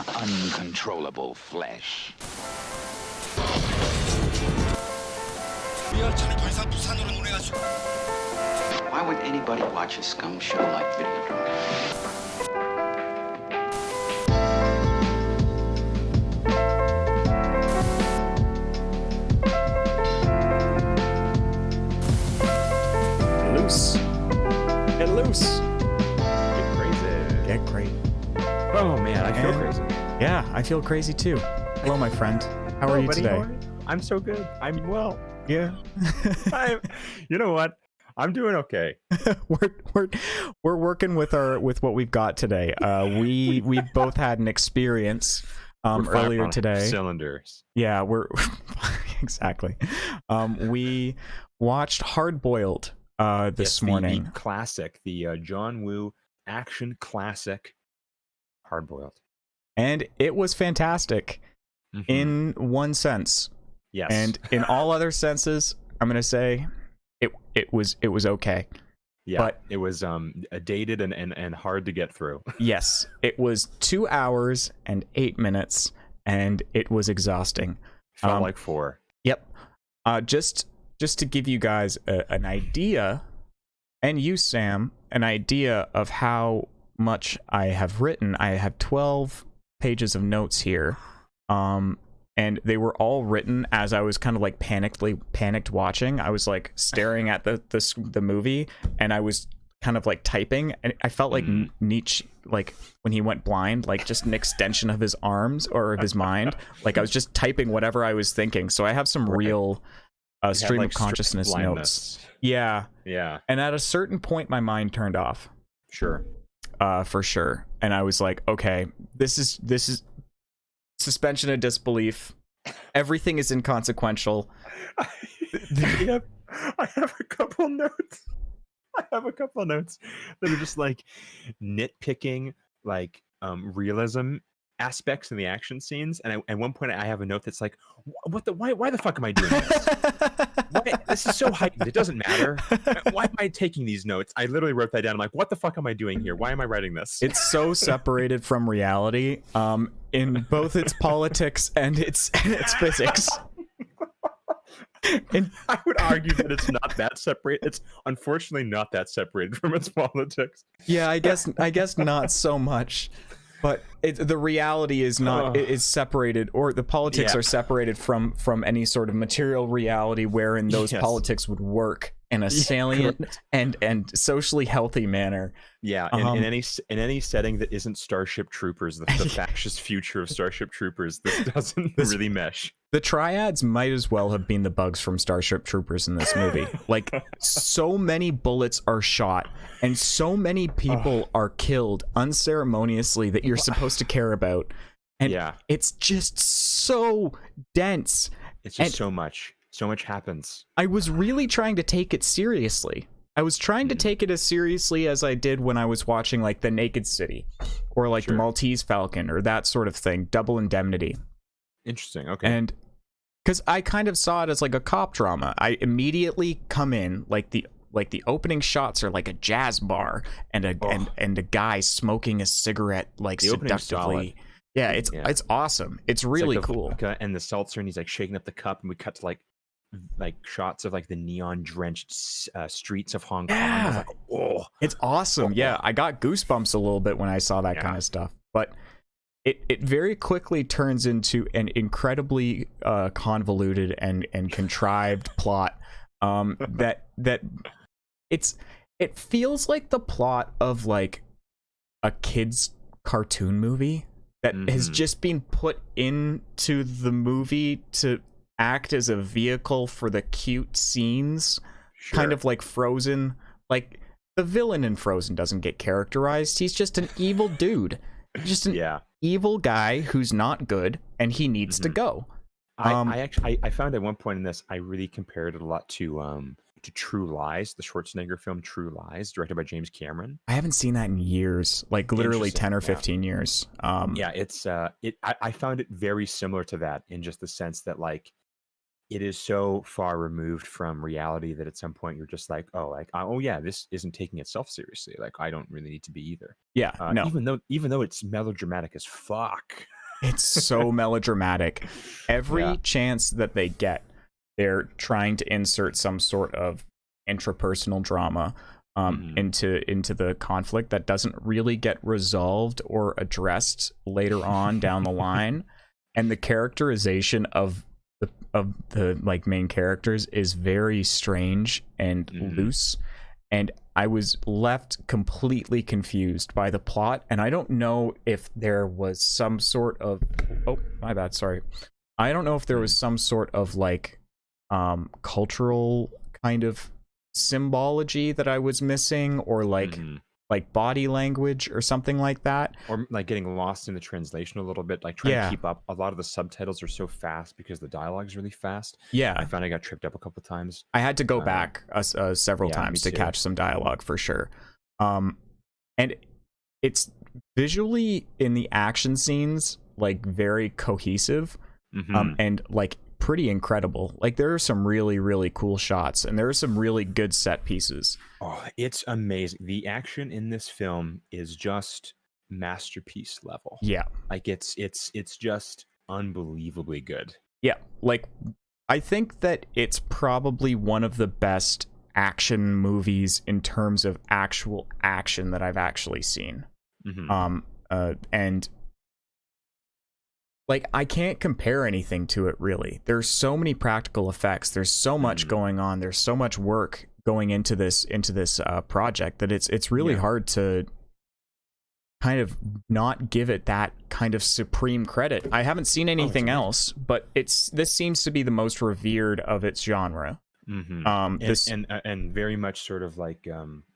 uncontrollable flesh. Why would anybody watch a scum show like Videodrones? Loose. Get loose. Get crazy. Get great. Oh man, I feel crazy. Yeah, I feel crazy too. Hello, my friend. How are you buddy, today? how are you? I'm so good. I'm well. Yeah. You know what? I'm doing okay. we're working with what we've got today. We both had an experience We're earlier on today. Cylinders. Yeah, we're exactly. We watched Hard Boiled this morning. The classic, the John Woo action classic, Hard Boiled, And it was fantastic in one sense. Yes. And in all other senses, I'm gonna say it was okay. Yeah, but it was dated and hard to get through. Yes, it was 2 hours and 8 minutes, and it was exhausting. Felt like 4. Yep. Just to give you guys an idea, and you, Sam, an idea of how much I have written. I have 12 pages of notes here. And they were all written as I was kind of like panicked watching. I was like staring at the movie, and I was kind of like typing, and I felt like Nietzsche, like when he went blind, like just an extension of his arms or of his mind. Like I was just typing whatever I was thinking. So I have some real stream of consciousness notes. Yeah. Yeah. And at a certain point, my mind turned off. Sure. For sure. And I was like, okay, this is suspension of disbelief. Everything is inconsequential. I have a couple notes. I have a couple notes that are just like nitpicking, like realism aspects in the action scenes. And at one point, I have a note that's like, why the fuck am I doing this? This is so heightened. It doesn't matter. Why am I taking these notes? I literally wrote that down. I'm like, what the fuck am I doing here? Why am I writing this? It's so separated from reality, in both its politics and its physics. And I would argue that it's not that separated. It's unfortunately not that separated from its politics. Yeah, I guess not so much. But the reality is not is separated, or the politics are separated from any sort of material reality wherein those politics would work in a salient and socially healthy manner. Yeah, in any setting that isn't Starship Troopers, the fascist future of Starship Troopers, this doesn't really mesh. The triads might as well have been the bugs from Starship Troopers in this movie. Like, so many bullets are shot, and so many people are killed unceremoniously that you're supposed to care about. And it's just so dense. It's just so much. So much happens. I was really trying to take it seriously. I was trying to take it as seriously as I did when I was watching, like, The Naked City, or, like, The Maltese Falcon, or that sort of thing, Double Indemnity. Interesting, okay. And because I kind of saw it as like a cop drama. I immediately come in like the opening shots are like a jazz bar and a guy smoking a cigarette like the seductively. Yeah, it's awesome. It's really cool. And the seltzer, and he's like shaking up the cup, and we cut to like shots of like the neon drenched streets of Hong Kong. I was like, it's awesome. Yeah, I got goosebumps a little bit when I saw that kind of stuff. But it very quickly turns into an incredibly convoluted and contrived plot that it feels like the plot of like a kid's cartoon movie that has just been put into the movie to act as a vehicle for the cute scenes. Kind of like Frozen. Like, the villain in Frozen doesn't get characterized. He's just an evil dude. Just an evil guy who's not good, and he needs to go. I found at one point in this, I really compared it a lot to True Lies, the Schwarzenegger film True Lies, directed by James Cameron. I haven't seen that in years, like literally 10 or 15 years. I found it very similar to that, in just the sense that, like, it is so far removed from reality that at some point you're just like, oh yeah, this isn't taking itself seriously. Like, I don't really need to be either. Yeah, no. Even though it's melodramatic as fuck. It's so melodramatic. Every Yeah. chance that they get, they're trying to insert some sort of intrapersonal drama into the conflict that doesn't really get resolved or addressed later on down the line. And the characterization of the like main characters is very strange and loose. And I was left completely confused by the plot, and I don't know if there was some sort of my bad, sorry. I don't know if there was some sort of like cultural kind of symbology that I was missing, or like body language or something like that, or like getting lost in the translation a little bit, like trying to keep up. A lot of the subtitles are so fast because the dialogue is really fast. I found I got tripped up a couple times. I had to go back several times to catch some dialogue for sure. And it's visually in the action scenes like very cohesive and like pretty incredible. Like there are some really, really cool shots, and there are some really good set pieces. Oh, it's amazing. The action in this film is just masterpiece level. Yeah. Like it's just unbelievably good. Yeah. Like I think that it's probably one of the best action movies in terms of actual action that I've actually seen. And like I can't compare anything to it really. There's so many practical effects. There's so much going on. There's so much work going into this project that it's really hard to kind of not give it that kind of supreme credit. I haven't seen anything else, but this seems to be the most revered of its genre. And very much sort of like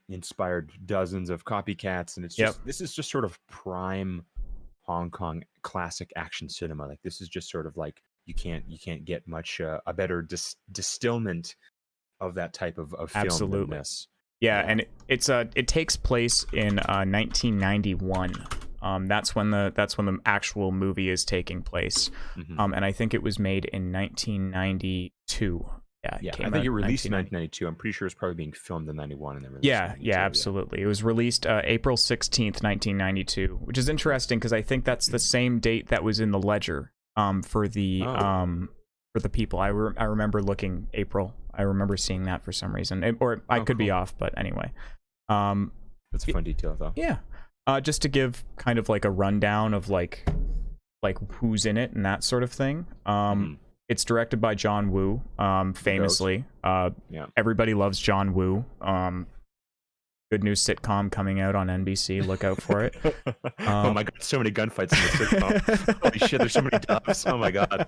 inspired dozens of copycats, and it's just this is just sort of prime Hong Kong classic action cinema. Like this is just sort of like you can't get much a better distillment of that type of film. Absolutely. Than this. Yeah, and it takes place in 1991. That's when the actual movie is taking place. And I think it was made in 1992. Yeah, I think it released in 1992. I'm pretty sure it's probably being filmed in 91 and then released. Yeah, absolutely. It was released April 16th, 1992, which is interesting because I think that's the same date that was in the ledger for the people. I remember looking April. I remember seeing that for some reason, or I could be off, but anyway. That's a fun detail, though. Yeah, just to give kind of like a rundown of like who's in it and that sort of thing. It's directed by John Woo, famously. Everybody loves John Woo. Good news sitcom coming out on NBC. Look out for it. Oh my god, so many gunfights in the sitcom. Holy shit, there's so many doves. Oh my god.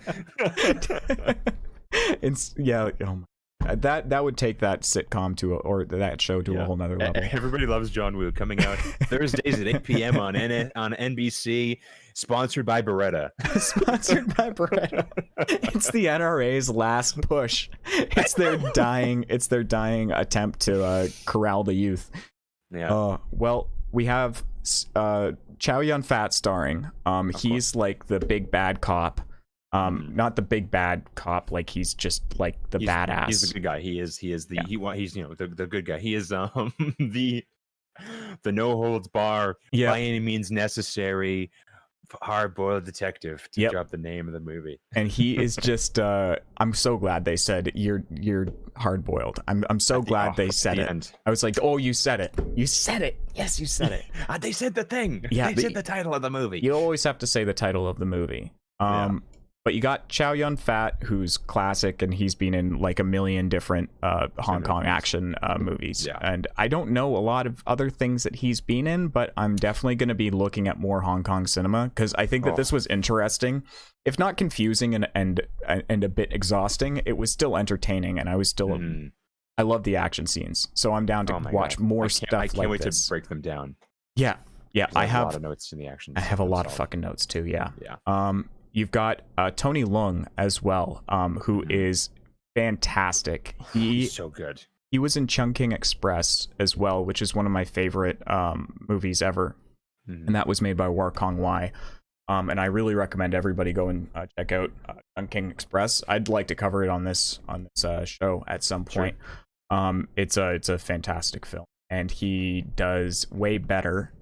That would take that sitcom or that show to a whole nother level. Everybody loves John Woo, coming out Thursdays at 8 p.m. on NBC, sponsored by Beretta. Sponsored by Beretta. It's the NRA's last push. It's their dying attempt to corral the youth. Well, we have Chow Yun-fat starring. He's like the big bad cop. Not the big bad cop, like he's just like the badass. He's the good guy. He's the good guy. He is the no holds bar, by any means necessary, hard boiled detective, to drop the name of the movie. And he is just I'm so glad they said you're hard boiled. I'm so glad they said it. End. I was like, oh, you said it. Yes, you said it. They said the thing. Yeah, they said the title of the movie. You always have to say the title of the movie. But you got Chow Yun-fat, who's classic, and he's been in like a million different Hong Kong action movies. Yeah. And I don't know a lot of other things that he's been in, but I'm definitely going to be looking at more Hong Kong cinema because I think that this was interesting. If not confusing and a bit exhausting, it was still entertaining, and I was still... I love the action scenes, so I'm down to watch more stuff like this. I can't wait to break them down. Yeah. I have a lot of notes in the action. I have a lot of fucking notes too, yeah. You've got Tony Leung as well, who is fantastic. He's so good. He was in Chungking Express as well, which is one of my favorite movies ever. And that was made by War Kong Wai. And I really recommend everybody go and check out Chungking Express. I'd like to cover it on this show at some point. Sure. It's a fantastic film, and he does way better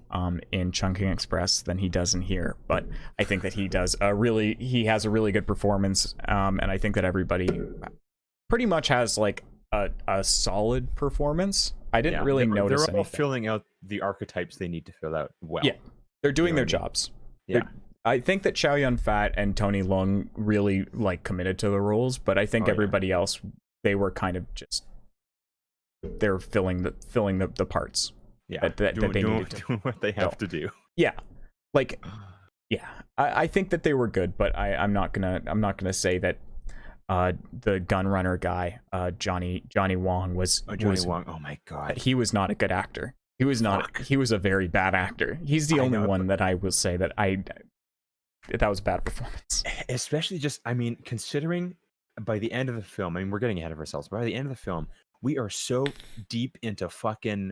in Chungking Express than he does in here. But I think that he has a really good performance, and I think that everybody pretty much has like a solid performance. I didn't really notice they're all anything. filling out the archetypes they need to fill out well. Yeah, they're doing their jobs. Yeah. I think that Chow Yun-fat and Tony Leung really like committed to the roles, but I think everybody else, they were kind of just they're filling the parts. Yeah, that they needed to doing what they have to do. Yeah, like I think that they were good, but I'm not gonna say that the gunrunner guy Johnny Wong was Wong. Oh my god, he was not a good actor. He was not. He was a very bad actor. He's the only one that I will say that that was a bad performance. Especially considering by the end of the film, we're getting ahead of ourselves. But by the end of the film, we are so deep into fucking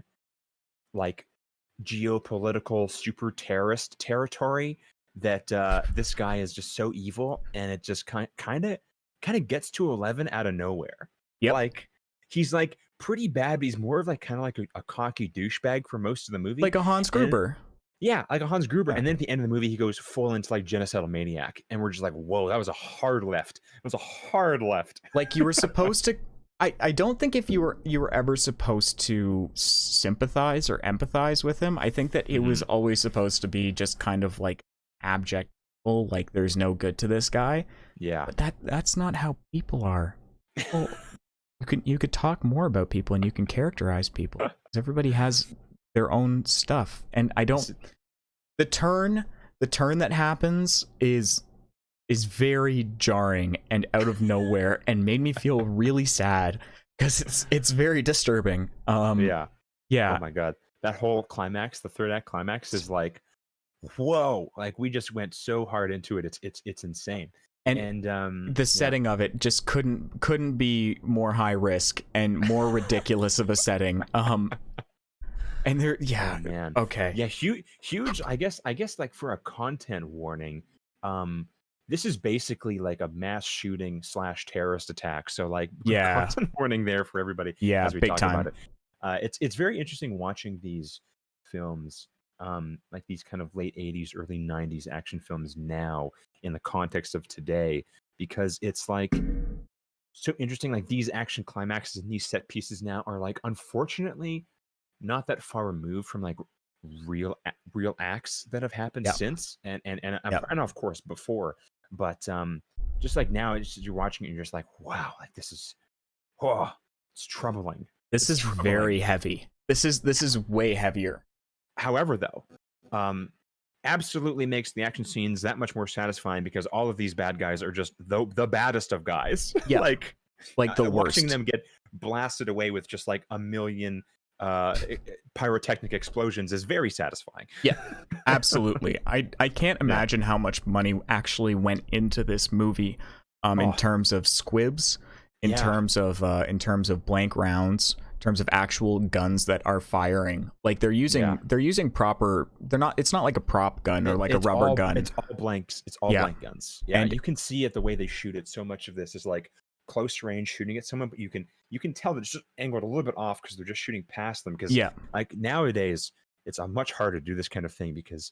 like geopolitical super terrorist territory that this guy is just so evil, and it just kind of gets to 11 out of nowhere. Yeah, like he's like pretty bad, but he's more of like kind of like a cocky douchebag for most of the movie, like a Hans Gruber. Like a Hans Gruber. And then at the end of the movie, he goes full into like genocidal maniac, and we're just like, whoa, that was a hard left. It was a hard left. Like you were supposed to. I don't think if you were ever supposed to sympathize or empathize with him. I think that it was always supposed to be just kind of like abject, like there's no good to this guy. Yeah, but that's not how people are. People, you could talk more about people, and you can characterize people, because everybody has their own stuff. And I don't. The turn that happens is very jarring and out of nowhere, and made me feel really sad, because it's very disturbing. Yeah. Oh my god, that whole climax, the third act climax, is like, whoa! Like we just went so hard into it. It's insane. And the setting of it just couldn't be more high risk and more ridiculous of a setting. And there, oh, man. Okay, yeah, huge. I guess like for a content warning, this is basically like a mass shooting / terrorist attack. So like, content warning there for everybody. Yeah, as we big talk time. about it. It's very interesting watching these films, like these kind of late 80s, early 90s action films now in the context of today, because it's like so interesting. Like these action climaxes and these set pieces now are like, unfortunately, not that far removed from like real acts that have happened since, and of course before, but just like now, you're watching it and you're just like, wow, like this is, it's troubling. This is very heavy. This is way heavier. However, though, absolutely makes the action scenes that much more satisfying, because all of these bad guys are just the baddest of guys. Yeah, like the worst. Watching them get blasted away with just like a million pyrotechnic explosions is very satisfying. Yeah, absolutely. I can't imagine how much money actually went into this movie, in terms of squibs, in terms of blank rounds, in terms of actual guns that are firing. Like they're using proper. It's not like a prop gun or like a rubber gun. It's all blanks. It's all blank guns. Yeah, and you can see it the way they shoot it. So much of this is like close range shooting at someone, but you can tell that it's just angled a little bit off because they're just shooting past them. Because like nowadays, it's a much harder to do this kind of thing, because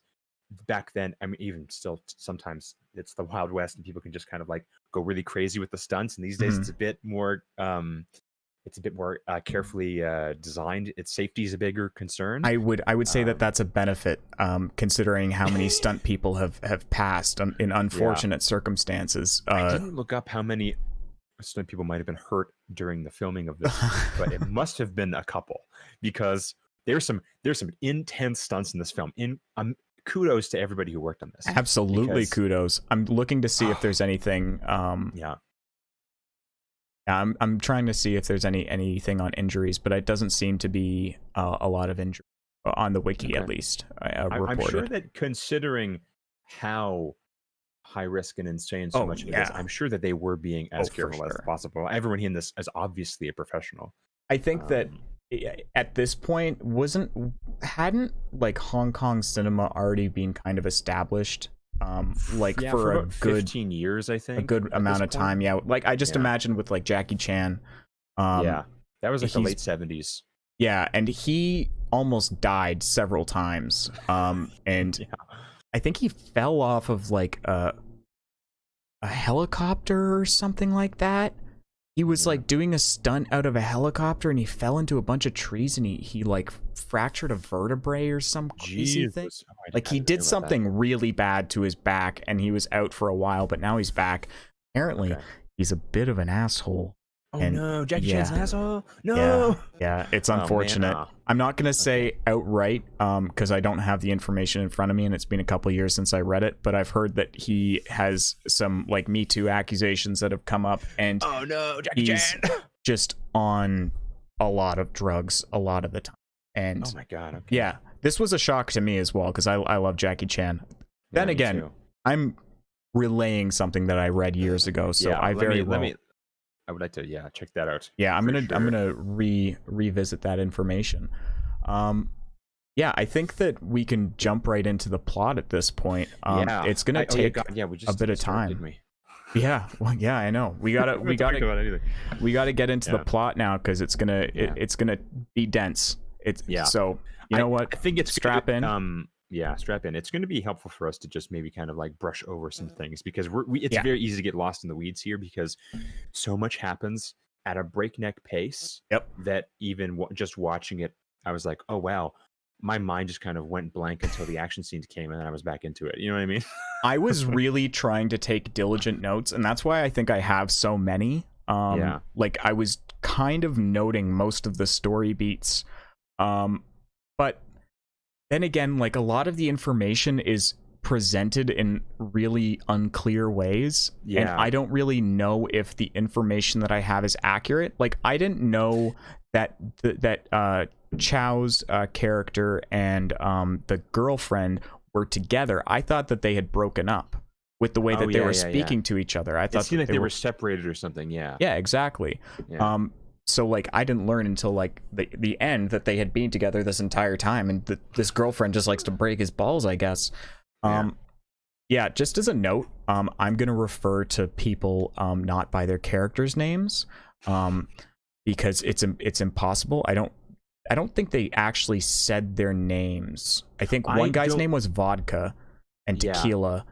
back then, even still, sometimes it's the Wild West and people can just kind of like go really crazy with the stunts. And these days, it's a bit more carefully designed. Its safety is a bigger concern. I would say that that's a benefit, considering how many stunt people have passed in unfortunate circumstances. I didn't look up how many stunt people might have been hurt during the filming of this, but it must have been a couple, because there's some intense stunts in this film. Kudos to everybody who worked on this. Absolutely, kudos. I'm looking to see if there's anything. I'm trying to see if there's anything on injuries, but it doesn't seem to be a lot of injury on the wiki, at least. Reported. I'm sure that, considering how high risk and insane so much of it is, I'm sure that they were being as careful as possible. Everyone in this is obviously a professional. I think that at this point hadn't like Hong Kong cinema already been kind of established like Yeah, for a about good 15 years, I think. a good at amount this of time. point. Yeah, like I just Yeah. imagine with like Jackie Chan. Yeah, that was like the he's- late 70s. Yeah, and he almost died several times. And Yeah. I think he fell off of like a helicopter or something like that. He was like doing a stunt out of a helicopter and he fell into a bunch of trees and he like fractured a vertebrae or some crazy thing. Oh, Like he did something really bad to his back and he was out for a while, but now he's back. Apparently, he's a bit of an asshole. Oh and no, Jackie Chan's an asshole. Yeah, No. yeah, it's Oh, man, unfortunate. I'm not gonna say outright, because I don't have the information in front of me, and it's been a couple years since I read it. But I've heard that he has some like Me Too accusations that have come up, and Oh no, Jackie Chan. just on a lot of drugs a lot of the time. And Oh my god. Okay. yeah, this was a shock to me as well because I love Jackie Chan. Then me again, too. I'm relaying something that I read years ago, so Yeah, I I would like to check that out. Yeah, I'm for gonna sure. revisit that information. Yeah, I think that we can jump right into the plot at this point. Yeah, It's gonna take we just a bit of started, time. didn't we? Yeah, well, yeah, I know. We gotta We haven't talked about anything. we gotta get into the Yeah. plot now because it's gonna Yeah. it's gonna be dense. Yeah. So you know what? I think it's Strap in. Yeah, strap in. It's going to be helpful for us to just maybe kind of like brush over some things because it's Yeah. very easy to get lost in the weeds here because so much happens at a breakneck pace. Yep. That even just watching it, I was like, oh wow, my mind just kind of went blank until the action scenes came and then I was back into it. You know what I mean? I was really trying to take diligent notes, and that's why I think I have so many. Yeah. Like I was kind of noting most of the story beats, but then again, like a lot of the information is presented in really unclear ways, and Yeah. I don't really know if the information that I have is accurate. Like I didn't know that Chow's character and the girlfriend were together. I thought that they had broken up with the way that they were speaking to each other. I It thought seemed that like they were separated or something. Yeah. yeah, exactly. Yeah. So like I didn't learn until like the end that they had been together this entire time, and this girlfriend just likes to break his balls, I guess. Yeah, just as a note, I'm gonna refer to people not by their characters' names, because it's impossible. I don't think they actually said their names. I think one guy's name was Vodka, and Tequila.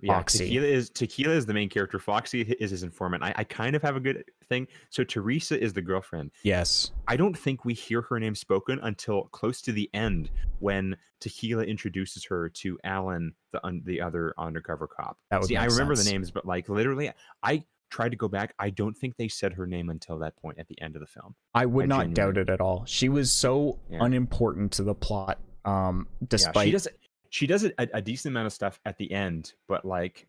Yeah, Foxy. Tequila is the main character. Foxy is his informant. I kind of have a good thing. So Teresa is the girlfriend. Yes. I don't think we hear her name spoken until close to the end when Tequila introduces her to Alan, the other undercover cop. That would See, I make remember sense. the names, but like literally, I tried to go back. I don't think they said her name until that point at the end of the film. I would not doubt it at all. She was so unimportant to the plot. Despite she does a decent amount of stuff at the end, but like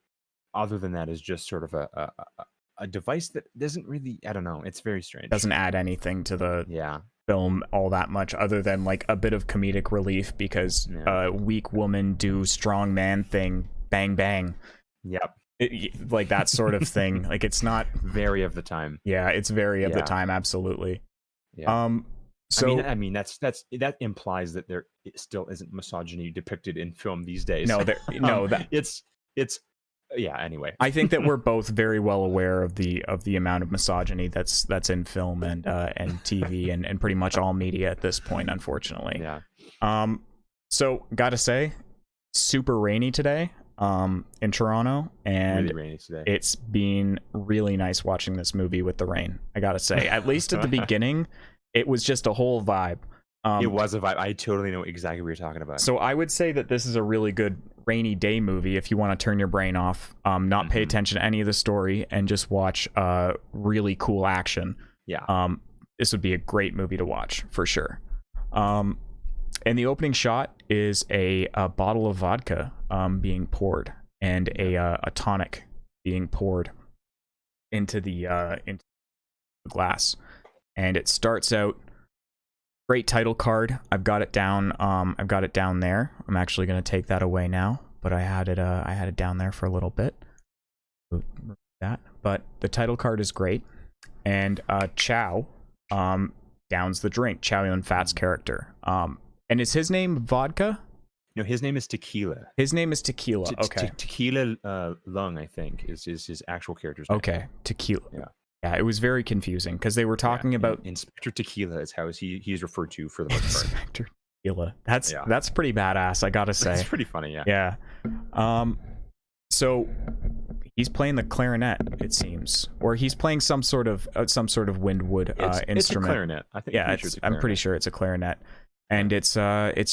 other than that is just sort of a device that doesn't really, I don't know, it's very strange. Doesn't add anything to the film all that much other than like a bit of comedic relief because a weak woman do strong man thing, bang bang. Yep. Like that sort of thing. Like it's not very of the time. Yeah, it's very of the time, absolutely. Yeah. So I mean that implies that there still isn't misogyny depicted in film these days. No, it's anyway. I think that we're both very well aware of the amount of misogyny that's in film and TV and pretty much all media at this point, unfortunately. Yeah. So gotta say, super rainy today in Toronto, and really rainy today. It's been really nice watching this movie with the rain. I gotta say, at least at the beginning. It was just a whole vibe. It was a vibe. I totally know exactly what you're talking about. So I would say that this is a really good rainy day movie if you want to turn your brain off, not pay attention to any of the story, and just watch really cool action. Yeah. This would be a great movie to watch for sure. And the opening shot is a bottle of vodka being poured and a tonic being poured into the glass. And it starts out, great title card. I've got it down. I've got it down there. I'm actually going to take that away now, but I had it down there for a little bit. That, but the title card is great, and Chow downs the drink. Chow Yun-Fat's character. And is his name Vodka? No, his name is Tequila. His name is Tequila. Okay. Tequila Lung, I think, is his actual character's name. Okay, Tequila. Yeah. Yeah, it was very confusing because they were talking about Inspector Tequila is how he's referred to for the most part. Inspector Tequila. That's pretty badass, I gotta say. It's pretty funny, yeah. Yeah. So he's playing the clarinet, it seems, or he's playing some sort of windwood instrument. It's a clarinet. I think. Yeah, I'm pretty sure it's a clarinet, and it's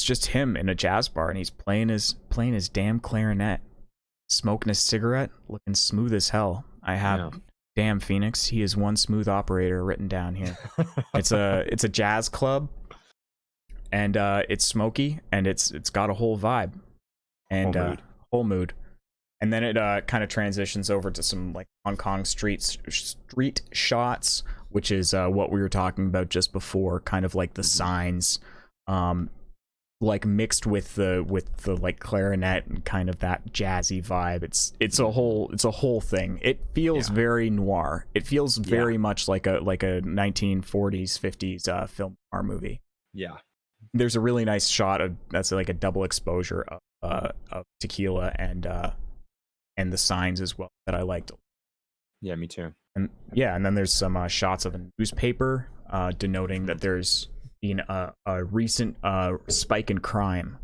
just him in a jazz bar, and he's playing his damn clarinet, smoking a cigarette, looking smooth as hell. Damn, Phoenix, he is one smooth operator written down here. It's a jazz club, and it's smoky, and it's got a whole vibe, and whole mood. And then it kind of transitions over to some like Hong Kong street shots, which is what we were talking about just before, kind of like the signs, like mixed with the like clarinet and kind of that jazzy vibe. It's a whole thing. It feels very noir. It feels very much like a 1940s 50s film noir movie. Yeah. There's a really nice shot that's like a double exposure of Tequila and the signs as well that I liked. Yeah, me too. And then there's some shots of a newspaper denoting that there's been a recent spike in crime.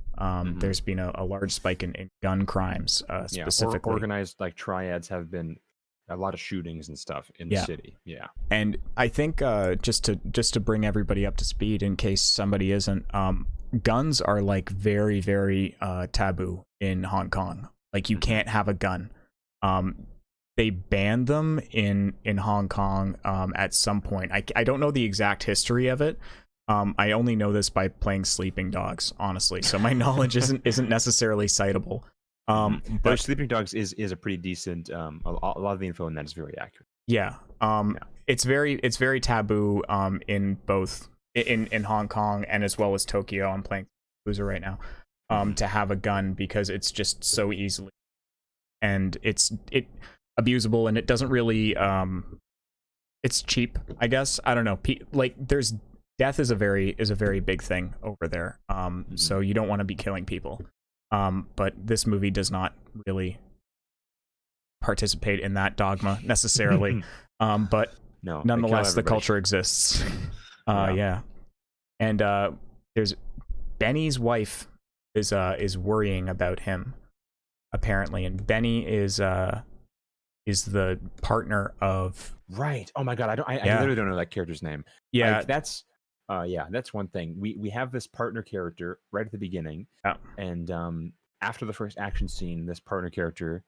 There's been a large spike in gun crimes, specifically. Organized like triads have been a lot of shootings and stuff in the city. Yeah. And I think just to bring everybody up to speed in case somebody isn't, guns are like very, very taboo in Hong Kong. Like you can't have a gun. They banned them in Hong Kong at some point. I don't know the exact history of it. I only know this by playing Sleeping Dogs, honestly. So my knowledge isn't necessarily citable. But Sleeping Dogs is a pretty decent. A lot of the info in that is very accurate. Yeah. It's very taboo in both in Hong Kong and as well as Tokyo. I'm playing Yakuza right now. To have a gun because it's just so easily, and it's abusable, and it doesn't really it's cheap, I guess. I don't know. Like there's death is a very big thing over there. So you don't want to be killing people. But this movie does not really participate in that dogma necessarily. But no, nonetheless, the culture exists. Yeah. And there's Benny's wife is worrying about him apparently, and Benny is the partner of Oh my god, I literally don't know that character's name. Yeah. That's one thing. We have this partner character right at the beginning, and after the first action scene, this partner character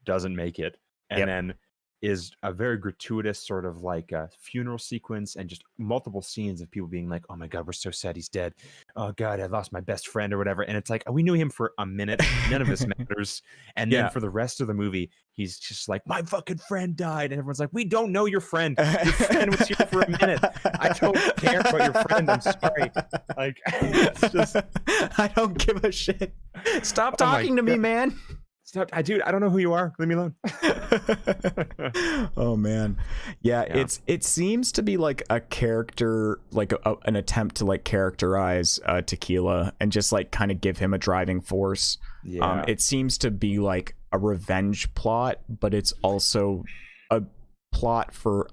doesn't make it, and then is a very gratuitous sort of like a funeral sequence and just multiple scenes of people being like, oh my god, we're so sad he's dead. Oh god, I lost my best friend or whatever. And it's like, we knew him for a minute. None of this matters. And then for the rest of the movie, he's just like, my fucking friend died. And everyone's like, we don't know your friend. Your friend was here for a minute. I don't care about your friend. I'm sorry. Like, it's just... I don't give a shit. Stop talking to me, man. Stop, dude, I don't know who you are. Leave me alone. Oh man. Yeah, it seems to be like a character, like an attempt to like characterize Tequila and just like kind of give him a driving force. It seems to be like a revenge plot, but it's also a plot for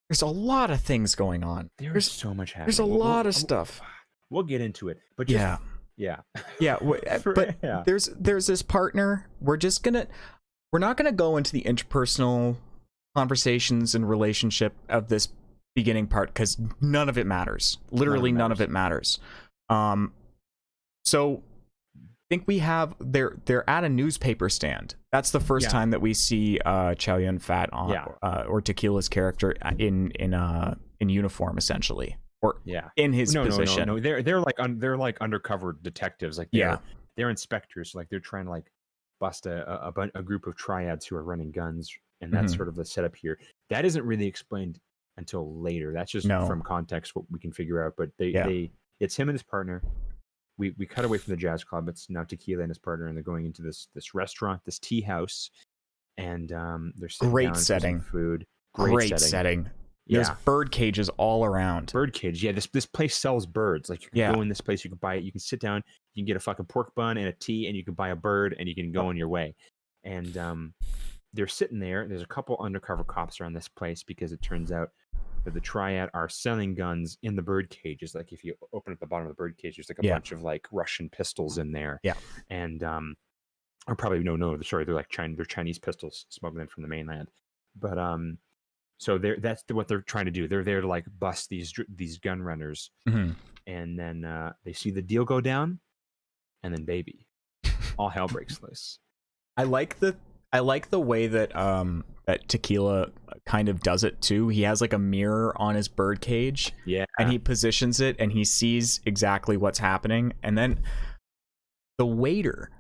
there's a lot of things going on. There's so much happening. There's a lot of stuff. We'll get into it, but just, yeah. There's this partner. We're not gonna go into the interpersonal conversations and relationship of this beginning part because none of it matters. Literally none of it matters. So I think we have they're at a newspaper stand. That's the first time that we see Chow Yun Fat on or Tequila's character in uniform essentially. Or in his position. No. They're like undercover detectives. Like they're inspectors. So like they're trying to like bust a group of triads who are running guns, and that's sort of the setup here. That isn't really explained until later. That's just from context what we can figure out. But it's him and his partner. We cut away from the jazz club. It's now Tequila and his partner, and they're going into this restaurant, this tea house, and they're sitting down for some food. Great setting. There's bird cages all around. Bird cage. Yeah, this place sells birds. Like you can go in this place, you can buy it, you can sit down, You can get a fucking pork bun and a tea, and you can buy a bird, and you can go on your way. And they're sitting there. There's a couple undercover cops around this place because it turns out that the Triad are selling guns in the bird cages. Like if you open up the bottom of the bird cage, there's like a bunch of like Russian pistols in there. Yeah. And or probably sorry, they're like they're Chinese pistols smuggled in from the mainland. But so that's what they're trying to do. They're there to like bust these gun runners. Mm-hmm. And then they see the deal go down, and then baby, all hell breaks loose. I like the way that that Tequila kind of does it too. He has like a mirror on his bird cage, and he positions it, and he sees exactly what's happening. And then the waiter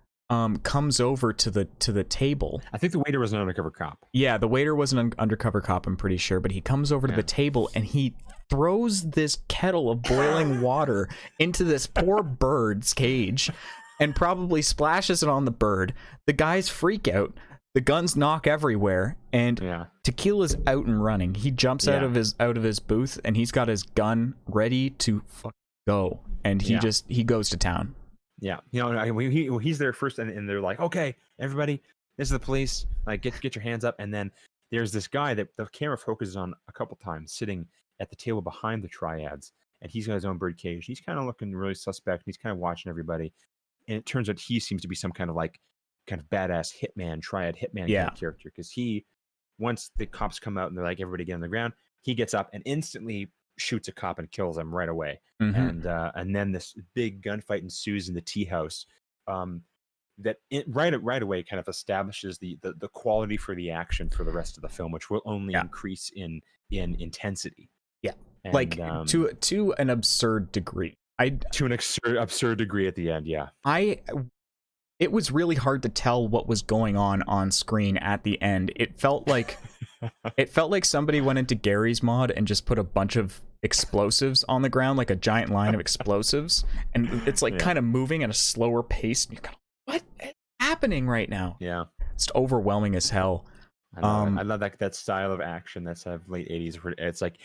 comes over to the table. I think the waiter was an undercover cop. Yeah, the waiter was an undercover cop, I'm pretty sure, but he comes over to the table and he throws this kettle of boiling water into this poor bird's cage and probably splashes it on the bird. The guys freak out. The guns knock everywhere, and Tequila's out and running. He jumps out of his booth, and he's got his gun ready to go, and he goes to town. Yeah, he's there first, and they're like, "Okay, everybody, this is the police. Like, get your hands up." And then there's this guy that the camera focuses on a couple times, sitting at the table behind the Triads, and he's got his own bird cage. He's kind of looking really suspect. He's kind of watching everybody, and it turns out he seems to be some kind of badass hitman, Triad hitman kind of character, because once the cops come out and they're like, "Everybody get on the ground," he gets up and instantly shoots a cop and kills him right away. Mm-hmm. And then this big gunfight ensues in the tea house. That right away kind of establishes the quality for the action for the rest of the film, which will only increase in intensity. Yeah, and, like to an absurd degree. To an absurd degree at the end. Yeah, it was really hard to tell what was going on screen at the end. It felt like somebody went into Gary's mod and just put a bunch of explosives on the ground, like a giant line of explosives, and it's like kind of moving at a slower pace. And you're kind of, what is happening right now? Yeah, it's overwhelming as hell. I love that style of action that's of late 80s, where it's like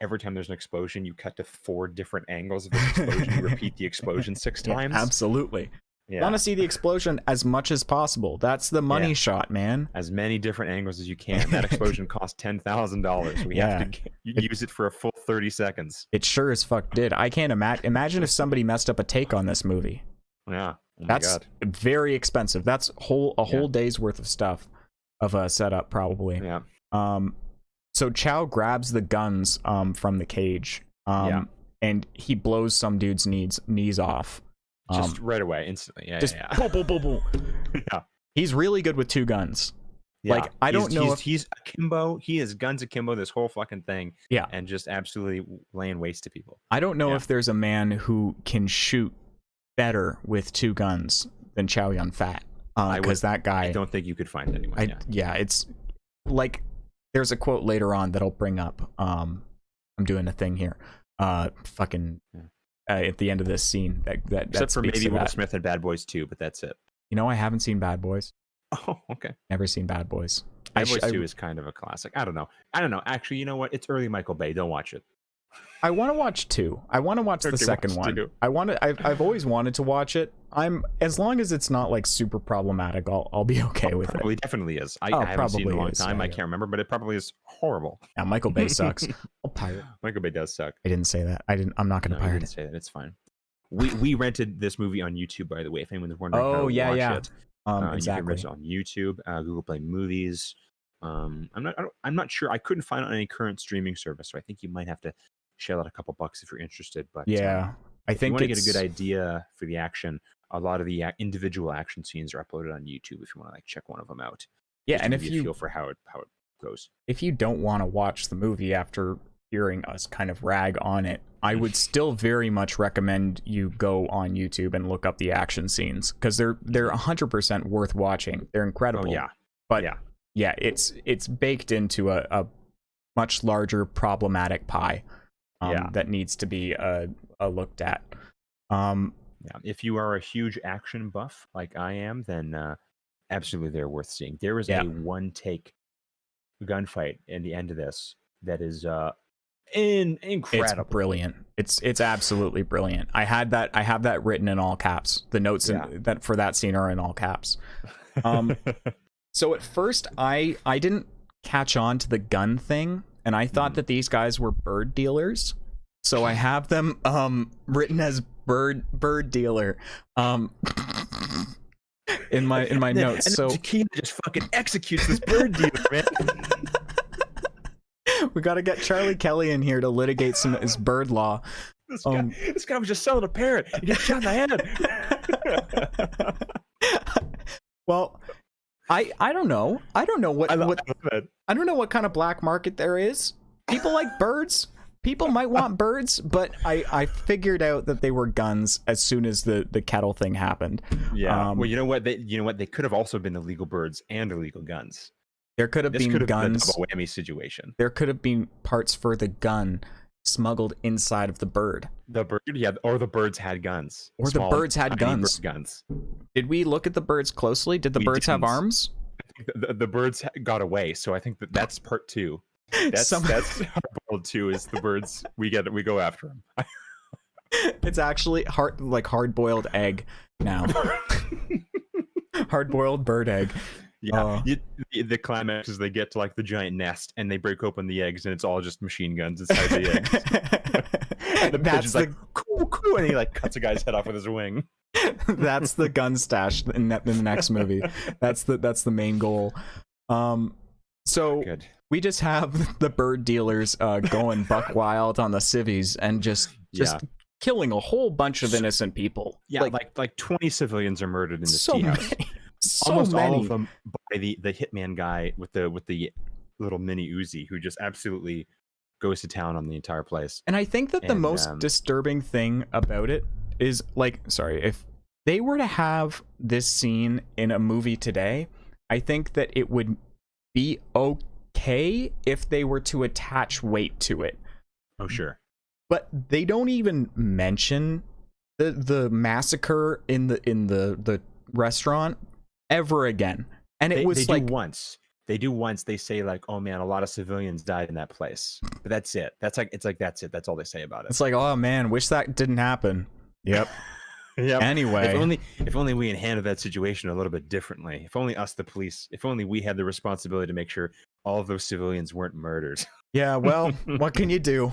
every time there's an explosion, you cut to 4 different angles of the explosion. You repeat the explosion 6 times. Absolutely. Want to see the explosion as much as possible. That's the money shot, man. As many different angles as you can. That explosion cost $10,000. We have to use it for a full 30 seconds. It sure as fuck did. I can't imagine if somebody messed up a take on this movie. Yeah. That's very expensive. That's a whole day's worth of stuff, of a setup, probably. Yeah. So Chow grabs the guns from the cage, and he blows some dude's knees off. Just right away, instantly. Boom, boom, boom, boom. He's really good with 2 guns. Yeah. Like, I don't know if he's akimbo. He is guns akimbo this whole fucking thing. Yeah. And just absolutely laying waste to people. I don't know if there's a man who can shoot better with 2 guns than Chow Yun-fat. Because that guy, I don't think you could find anyone. It's like, there's a quote later on that I'll bring up. I'm doing a thing here. At the end of this scene, that except for maybe Will Smith and Bad Boys 2, but that's it. You know, I haven't seen Bad Boys. Oh, okay. Never seen Bad Boys. Bad Boys 2 is kind of a classic. I don't know. Actually, you know what? It's early Michael Bay. Don't watch it. I want to watch 2. I want to watch the second one. I've always wanted to watch it. As long as it's not like super problematic, I'll be okay with it. Probably definitely is. I haven't seen it in a long time. I can't remember, but it probably is horrible. Yeah, Michael Bay sucks. I'll pirate. Michael Bay does suck. I didn't say that. I'm not going to pirate it. Say that. It's fine. We rented this movie on YouTube, by the way. If anyone's wondering how to watch it, exactly. You can rent it on YouTube, Google Play Movies. I'm not sure. I couldn't find it on any current streaming service, so I think you might have to shell out a couple bucks if you're interested. But I think you want to get a good idea for the action. A lot of the individual action scenes are uploaded on YouTube if you want to check one of them out. Yeah, and if you feel for how it goes. If you don't want to watch the movie after hearing us kind of rag on it, I would still very much recommend you go on YouTube and look up the action scenes, because they're 100% worth watching. They're incredible. Oh, yeah. But it's baked into a much larger problematic pie that needs to be looked at. If you are a huge action buff like I am, then absolutely they're worth seeing. There is a one-take gunfight in the end of this that is incredible. It's brilliant. It's absolutely brilliant. I have that written in all caps. The notes that for that scene are in all caps. So at first I didn't catch on to the gun thing, and I thought that these guys were bird dealers. So I have them written as bird dealer in my notes. And so Tequila just fucking executes this bird dealer, man. We got to get Charlie Kelly in here to litigate his bird law. This guy was just selling a parrot. He gets shot in the head. Well, I don't know. I don't know what I don't know what kind of black market there is. People like birds. People might want birds, but I figured out that they were guns as soon as the kettle thing happened. Yeah. Well, you know what? They could have also been illegal birds and illegal guns. There could have been guns. Been a double whammy situation. There could have been parts for the gun smuggled inside of the bird. The bird, yeah, or the birds had guns. Or the birds had guns. Guns. Did we look at the birds closely? Did the birds have arms? I think the birds got away, so I think that's part 2. That's part 2 is the birds. We go after them. It's actually hard-boiled egg now. Hard-boiled bird egg. Yeah, the climax is they get to like the giant nest and they break open the eggs and it's all just machine guns inside the eggs. And the pigeon's like, cool, and he like cuts a guy's head off with his wing. That's the gun stash in the next movie. That's the main goal. So good. We just have the bird dealers going buck wild on the civvies and just killing a whole bunch of innocent people. Yeah, like 20 civilians are murdered in this tea house. Almost all of them by the hitman guy with the little mini Uzi, who just absolutely goes to town on the entire place. And I think that the most disturbing thing about it is if they were to have this scene in a movie today, I think that it would be okay if they were to attach weight to it. Oh sure. But they don't even mention the massacre in the restaurant ever again. And it was like once. They do once. They say like, "Oh man, a lot of civilians died in that place." But that's it. That's it. That's all they say about it. It's like, "Oh man, wish that didn't happen." Yep. Yep. Anyway, if only we had handled that situation a little bit differently. If only us, the police, if only we had the responsibility to make sure all of those civilians weren't murdered. Yeah, well, what can you do?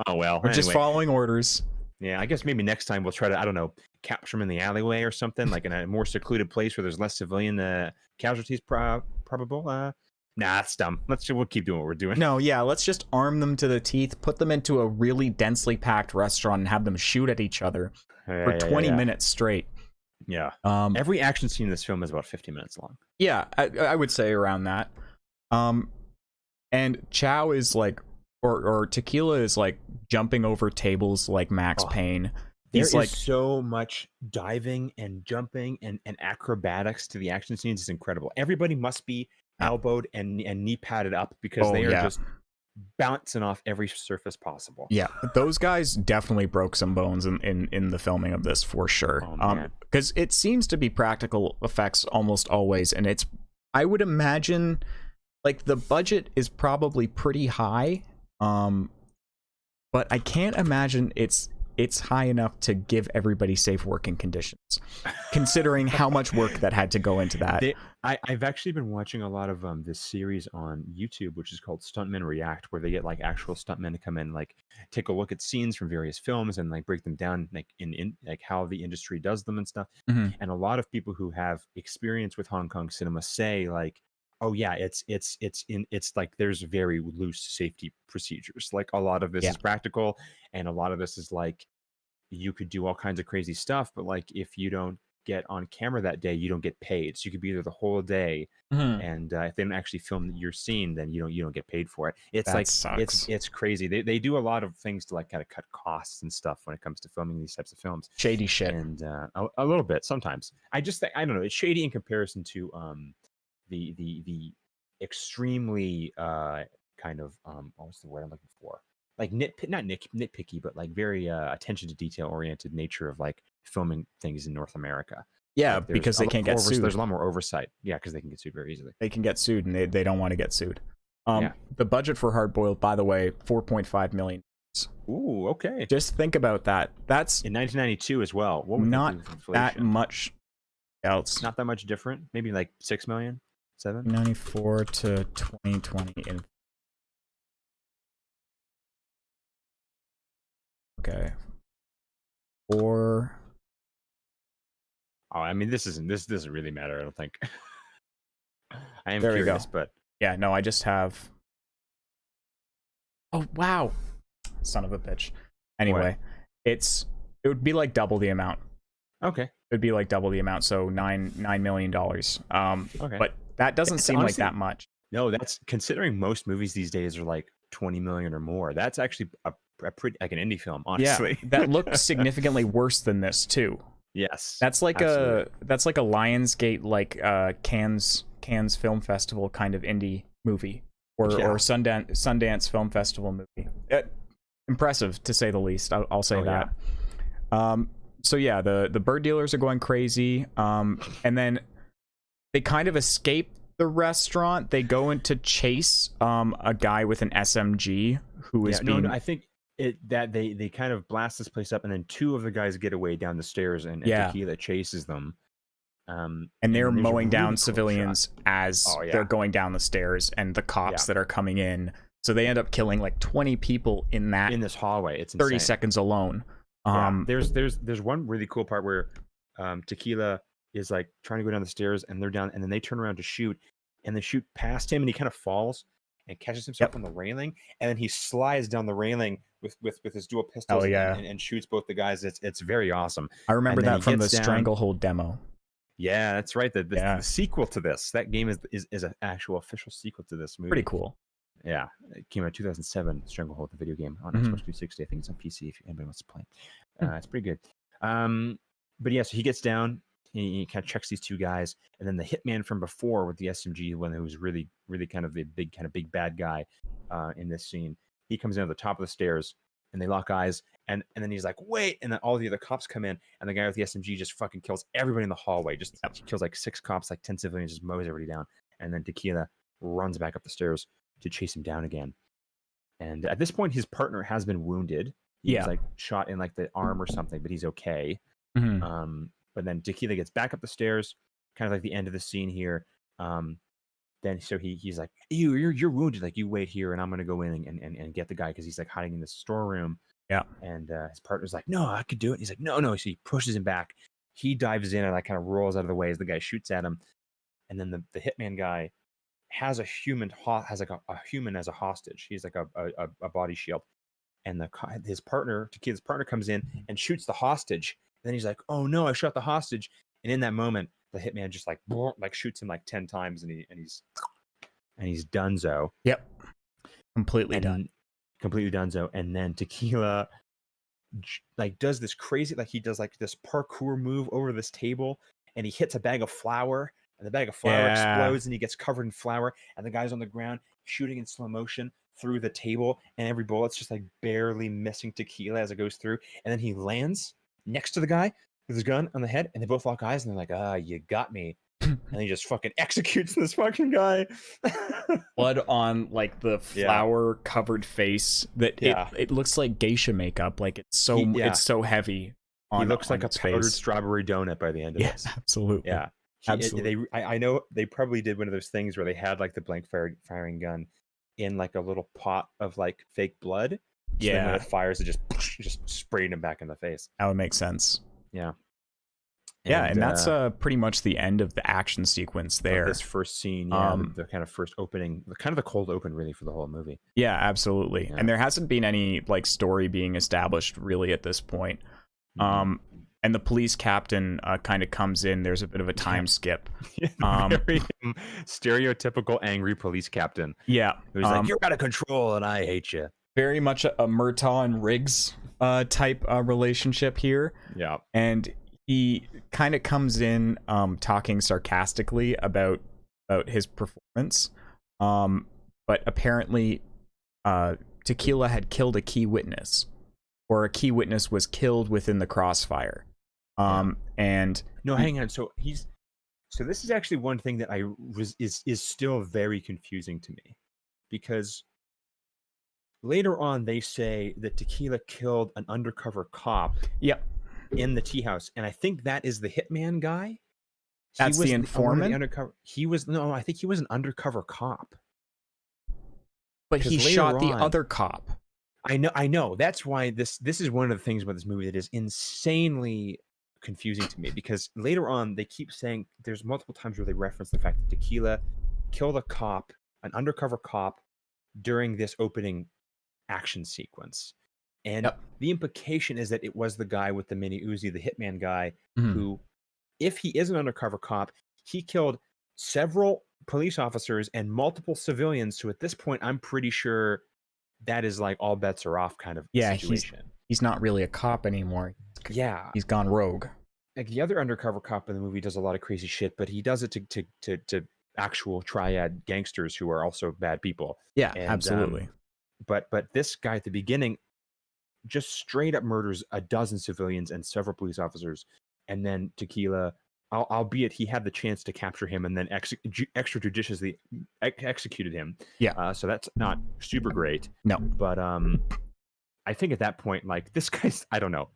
Oh well. We're just following orders. Yeah, I guess maybe next time we'll try to, I don't know, capture them in the alleyway or something, like in a more secluded place where there's less civilian casualties probable. Nah, that's dumb. We'll keep doing what we're doing. No, yeah, let's just arm them to the teeth, put them into a really densely packed restaurant, and have them shoot at each other for 20 minutes straight. Yeah. Every action scene in this film is about 50 minutes long. Yeah, I would say around that. And Chow is like, or Tequila is like jumping over tables like Max Payne. He's There is so much diving and jumping and acrobatics to the action scenes. It's incredible. Everybody must be elbowed and knee padded up because they are just bouncing off every surface possible. Yeah, those guys definitely broke some bones in the filming of this for sure. Because it seems to be practical effects almost always, and I would imagine like the budget is probably pretty high, but I can't imagine it's high enough to give everybody safe working conditions, considering how much work that had to go into that. I've actually been watching a lot of this series on YouTube, which is called Stuntmen React, where they get like actual stuntmen to come in, like take a look at scenes from various films and like break them down, like in like how the industry does them and stuff. Mm-hmm. And a lot of people who have experience with Hong Kong cinema say like, oh yeah, it's like there's very loose safety procedures. Like a lot of this is practical, and a lot of this is like you could do all kinds of crazy stuff, but like if you don't get on camera that day, you don't get paid. So you could be there the whole day, and if they don't actually film your scene, then you don't get paid for it. It's that sucks. It's crazy. They do a lot of things to like kind of cut costs and stuff when it comes to filming these types of films. Shady shit, and a little bit sometimes. I just think, I don't know, it's shady in comparison to the extremely kind of what's the word I'm looking for? Like nitpicky, but like very attention to detail oriented nature of like filming things in North America. Yeah, like because they can't get sued. There's a lot more oversight. Yeah, because they can get sued very easily. They can get sued, and they don't want to get sued. The budget for Hard Boiled, by the way, 4.5 million. Ooh, okay. Just think about that. That's in 1992 as well. What would not that be with that inflation? much else. Not that much different. Maybe like 6 million, 7. 94 to 2020. Okay. 4. Oh, I mean, this doesn't really matter. I don't think. I am There we curious, go. but Yeah, no, I just have. Oh wow, son of a bitch. Anyway, it would be like double the amount. okay. It would be like double the amount, so $9 million. Okay. But that doesn't It's seem honestly- like that much. No, that's considering most movies these days are like 20 million or more. That's actually a pretty like an indie film, honestly. Yeah, that looks significantly worse than this too. Yes. That's like absolutely. a Lionsgate, like Cannes Film Festival kind of indie movie, or Sundance Film Festival movie. Impressive to say the least. I'll say that. Yeah. So yeah, the bird dealers are going crazy, and then they kind of escape the restaurant. They go in to chase a guy with an SMG who is being. No, I think that they kind of blast this place up, and then 2 of the guys get away down the stairs, and Tequila chases them. And they're there's a mowing really down cool civilians shot. as they're going down the stairs, and the cops that are coming in. So they end up killing like 20 people in this hallway. It's 30 insane. seconds alone. There's one really cool part where Tequila is like trying to go down the stairs, and they're down, and then they turn around to shoot, and they shoot past him, and he kind of falls and catches himself on the railing, and then he slides down the railing with his dual pistols and shoots both the guys. It's very awesome. I remember that from the down. Stranglehold demo. Yeah, that's right. The sequel to this, that game is an actual official sequel to this movie. Pretty cool. Yeah, it came out in 2007. Stranglehold, the video game on Xbox 360. I think it's on PC if anybody wants to play. It's pretty good. But yeah, so he gets down. He kind of checks these 2 guys, and then the hitman from before with the SMG, one who was really, really kind of the big bad guy in this scene. He comes in at the top of the stairs, and they lock eyes, and then he's like, "Wait!" And then all the other cops come in, and the guy with the SMG just fucking kills everybody in the hallway. Just kills like 6 cops, like 10 civilians, just mows everybody down. And then Tequila runs back up the stairs to chase him down again. And at this point, his partner has been wounded. He was like shot in like the arm or something, but he's okay. But then Tequila gets back up the stairs, kind of like the end of the scene here. Then so he's like, you're wounded, like you wait here, and I'm gonna go in and get the guy, because he's like hiding in the storeroom. Yeah. And his partner's like, no, I could do it. He's like, no. So he pushes him back. He dives in and like kind of rolls out of the way as the guy shoots at him. And then the hitman guy has a human as a hostage. He's like a body shield. And his partner comes in and shoots the hostage. And then he's like, oh no, I shot the hostage. And in that moment, the hitman just like shoots him like 10 times, and he's donezo. Yep. Completely donezo. And then Tequila like does this crazy, like he does like this parkour move over this table, and he hits a bag of flour, and the bag of flour explodes, and he gets covered in flour, and the guy's on the ground shooting in slow motion through the table, and every bullet's just like barely missing Tequila as it goes through. And then he lands next to the guy with his gun on the head, and they both lock eyes, and they're like, you got me. And he just fucking executes this fucking guy. Blood on like the flour covered face that it looks like geisha makeup. Like it's so heavy. He looks like a powdered strawberry donut by the end of this. Absolutely. Yeah. Absolutely. I know they probably did one of those things where they had like the blank firing gun in like a little pot of like fake blood. So then when it fires, it just sprayed him back in the face. That would make sense. Yeah. And that's pretty much the end of the action sequence there. This first scene, the kind of first opening, kind of the cold open really for the whole movie. Yeah, absolutely. Yeah. And there hasn't been any like story being established really at this point. And the police captain kind of comes in. There's a bit of a time skip. Very stereotypical angry police captain. Yeah. Who's like, you're out of control and I hate you. Very much a Murtaugh and Riggs type relationship here. Yeah. And he kind of comes in talking sarcastically about his performance. But apparently Tequila had killed a key witness, or a key witness was killed within the crossfire. And no, hang on. So this is actually one thing that is still very confusing to me. because later on they say that Tequila killed an undercover cop Yep. in the tea house, and I think that is the hitman guy. That's the informant? Undercover. No, I think he was an undercover cop. But he shot the other cop. I know. That's why this is one of the things about this movie that is insanely confusing to me, because later on they keep saying, there's multiple times where they reference the fact that Tequila killed a cop, an undercover cop, during this opening action sequence. And the implication is that it was the guy with the mini Uzi, the hitman guy, who, if he is an undercover cop, he killed several police officers and multiple civilians. So at this point, I'm pretty sure that is like all bets are off kind of situation. He's not really a cop anymore. Yeah. He's gone rogue. Like the other undercover cop in the movie does a lot of crazy shit, but he does it to actual triad gangsters who are also bad people. Yeah, absolutely. But this guy at the beginning just straight up murders a dozen civilians and several police officers, and then Tequila, albeit he had the chance to capture him and then extrajudiciously executed him. Yeah. So that's not super great. No. But I think at that point, like, this guy's, I don't know.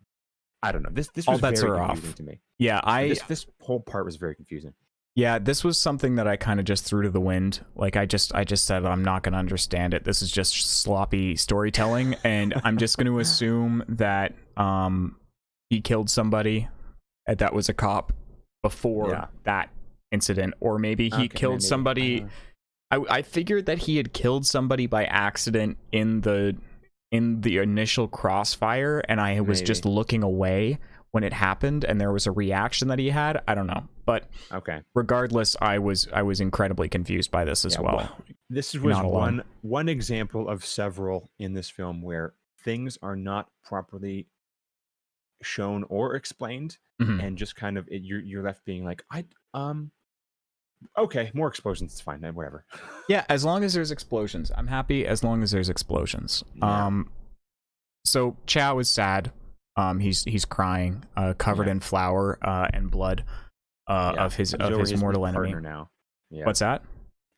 This all was bets very are confusing off to me. Yeah, this whole part was very confusing. Yeah, this was something that I kind of just threw to the wind. Like, I just said I'm not going to understand it. This is just sloppy storytelling, and I'm just going to assume that he killed somebody that was a cop before that incident, or maybe he killed somebody. I figured that he had killed somebody by accident in the initial crossfire, and I was just looking away when it happened, and there was a reaction that he had. I don't know, but regardless, I was incredibly confused by this as well. This was one example of several in this film where things are not properly shown or explained, and just kind of you're left being like, okay, more explosions, it's fine, whatever. Yeah, as long as there's explosions, I'm happy. As long as there's explosions. So Chow is sad. He's crying, covered in flour and blood of his mortal enemy. Now. Yeah. What's that?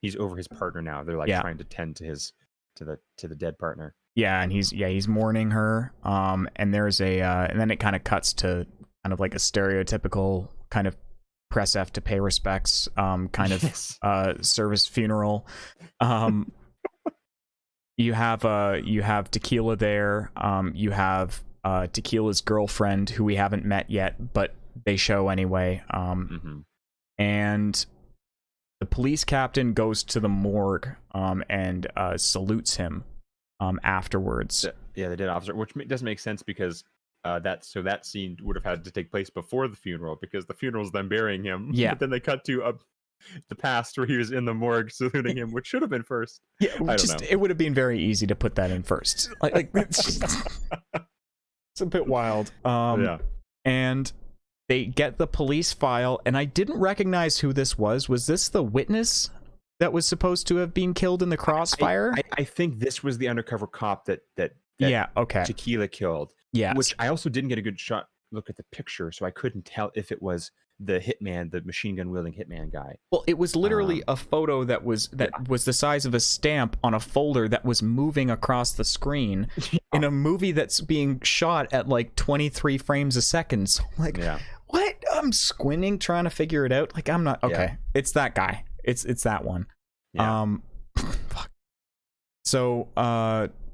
He's over his partner now. They're like trying to tend to the dead partner. Yeah, and he's mourning her. And there's and then it kind of cuts to kind of like a stereotypical kind of press F to pay respects kind of service funeral. You have Tequila there. You have Tequila's girlfriend, who we haven't met yet, but they show anyway. And the police captain goes to the morgue and salutes him afterwards. Yeah, the dead officer, which doesn't make sense because that scene would have had to take place before the funeral, because the funeral's them burying him. Yeah. But then they cut to the past where he was in the morgue saluting him, which should have been first. Yeah, I don't know. It would have been very easy to put that in first. Like it's a bit wild. And they get the police file, and I didn't recognize who this was. Was this the witness that was supposed to have been killed in the crossfire? I think this was the undercover cop that Tequila killed. Yeah. Which I also didn't get a good look at the picture, so I couldn't tell if it was the hitman, the machine gun wielding hitman guy. Well, it was literally a photo that was the size of a stamp on a folder that was moving across the screen in a movie that's being shot at like 23 frames a second. So like, what? I'm squinting trying to figure it out. Like, I'm not okay. It's that guy. It's that one. Yeah. Fuck. So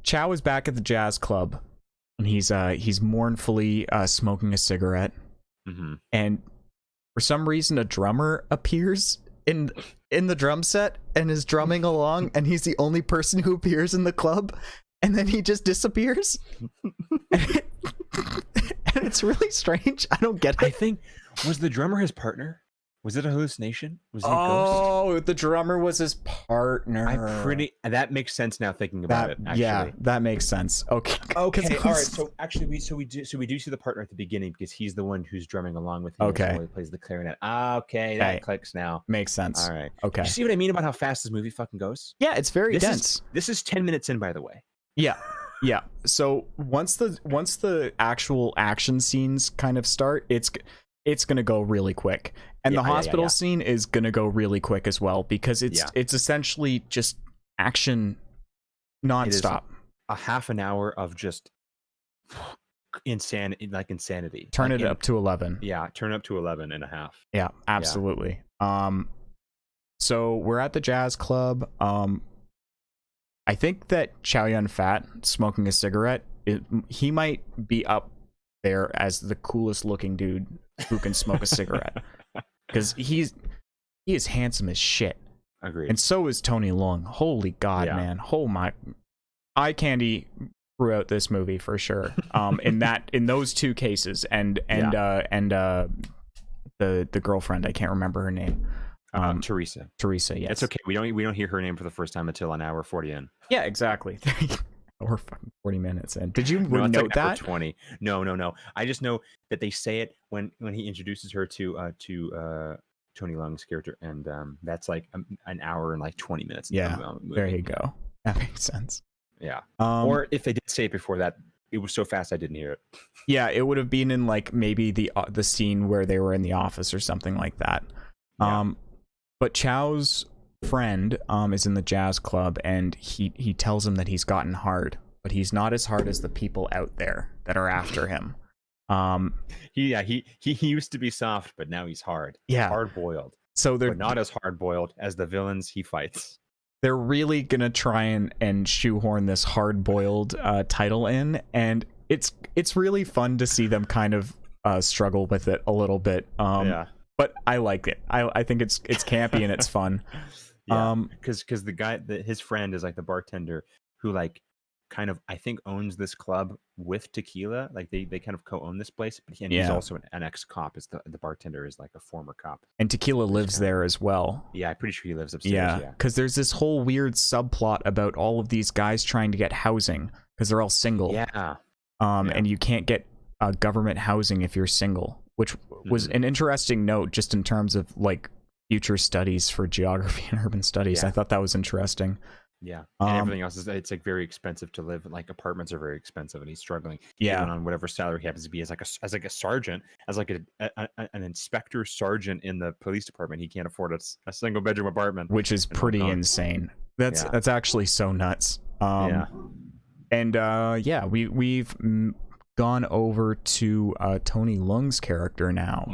Chow is back at the jazz club, and he's mournfully smoking a cigarette, and for some reason a drummer appears in the drum set and is drumming along, and he's the only person who appears in the club, and then he just disappears. And it's really strange. I don't get it. I think, was the drummer his partner? Was it a hallucination? Was he a ghost? The drummer was his partner. That makes sense now thinking about it. Actually. Yeah, that makes sense. Okay. All right. So actually, we do see the partner at the beginning, because he's the one who's drumming along with him. Okay. He plays the clarinet. Okay, that clicks now. Makes sense. All right. Okay. You see what I mean about how fast this movie fucking goes? Yeah, it's very dense. This is 10 minutes in, by the way. Yeah. Yeah. So once the actual action scenes kind of start, it's gonna go really quick, and the hospital scene is gonna go really quick as well, because it's essentially just action nonstop. A half an hour of just insanity. Turn Like it up to 11. Yeah, turn up to 11 and a half. Yeah, absolutely. So we're at the jazz club. I think that Chow Yun Fat smoking a cigarette, he might be up there as the coolest looking dude who can smoke a cigarette, because he is handsome as shit. Agreed. And so is Tony Leung. Holy God, man! Oh my, eye candy throughout this movie for sure. In those two cases, and the girlfriend, I can't remember her name. Teresa. Teresa, yes. It's okay. We don't hear her name for the first time until an hour 40 in. Yeah, exactly. Or fucking 40 minutes in. Did you note like that? 20. No. I just know that they say it when he introduces her to Tony Leung's character, and that's like an hour and like 20 minutes. Yeah, there you go. That makes sense. Yeah. Or if they did say it before that, it was so fast I didn't hear it. Yeah, it would have been in like maybe the scene where they were in the office or something like that. Yeah. But Chow's friend is in the jazz club, and he tells him that he's gotten hard, but he's not as hard as the people out there that are after him. He used to be soft, but now he's hard. Yeah, hard boiled. So they're not as hard boiled as the villains he fights. They're really gonna try and shoehorn this hard boiled title in, and it's really fun to see them kind of struggle with it a little bit. But I like it. I think it's campy and it's fun. Because the guy, his friend is like the bartender who like kind of, I think, owns this club with Tequila. Like they kind of co-own this place, but he's also an ex-cop. Is the bartender is like a former cop, and Tequila lives there as well. Yeah, I'm pretty sure he lives upstairs. Yeah, because there's this whole weird subplot about all of these guys trying to get housing because they're all single. And you can't get government housing if you're single, which was an interesting note just in terms of like future studies for geography and urban studies. I thought that was interesting. Yeah, and everything else it's like very expensive to live. Like apartments are very expensive, and he's struggling. Yeah, even on whatever salary he happens to be as like a sergeant, as like an inspector sergeant in the police department. He can't afford a single bedroom apartment, which is pretty insane. That's actually so nuts. We've gone over to Tony Leung's character now,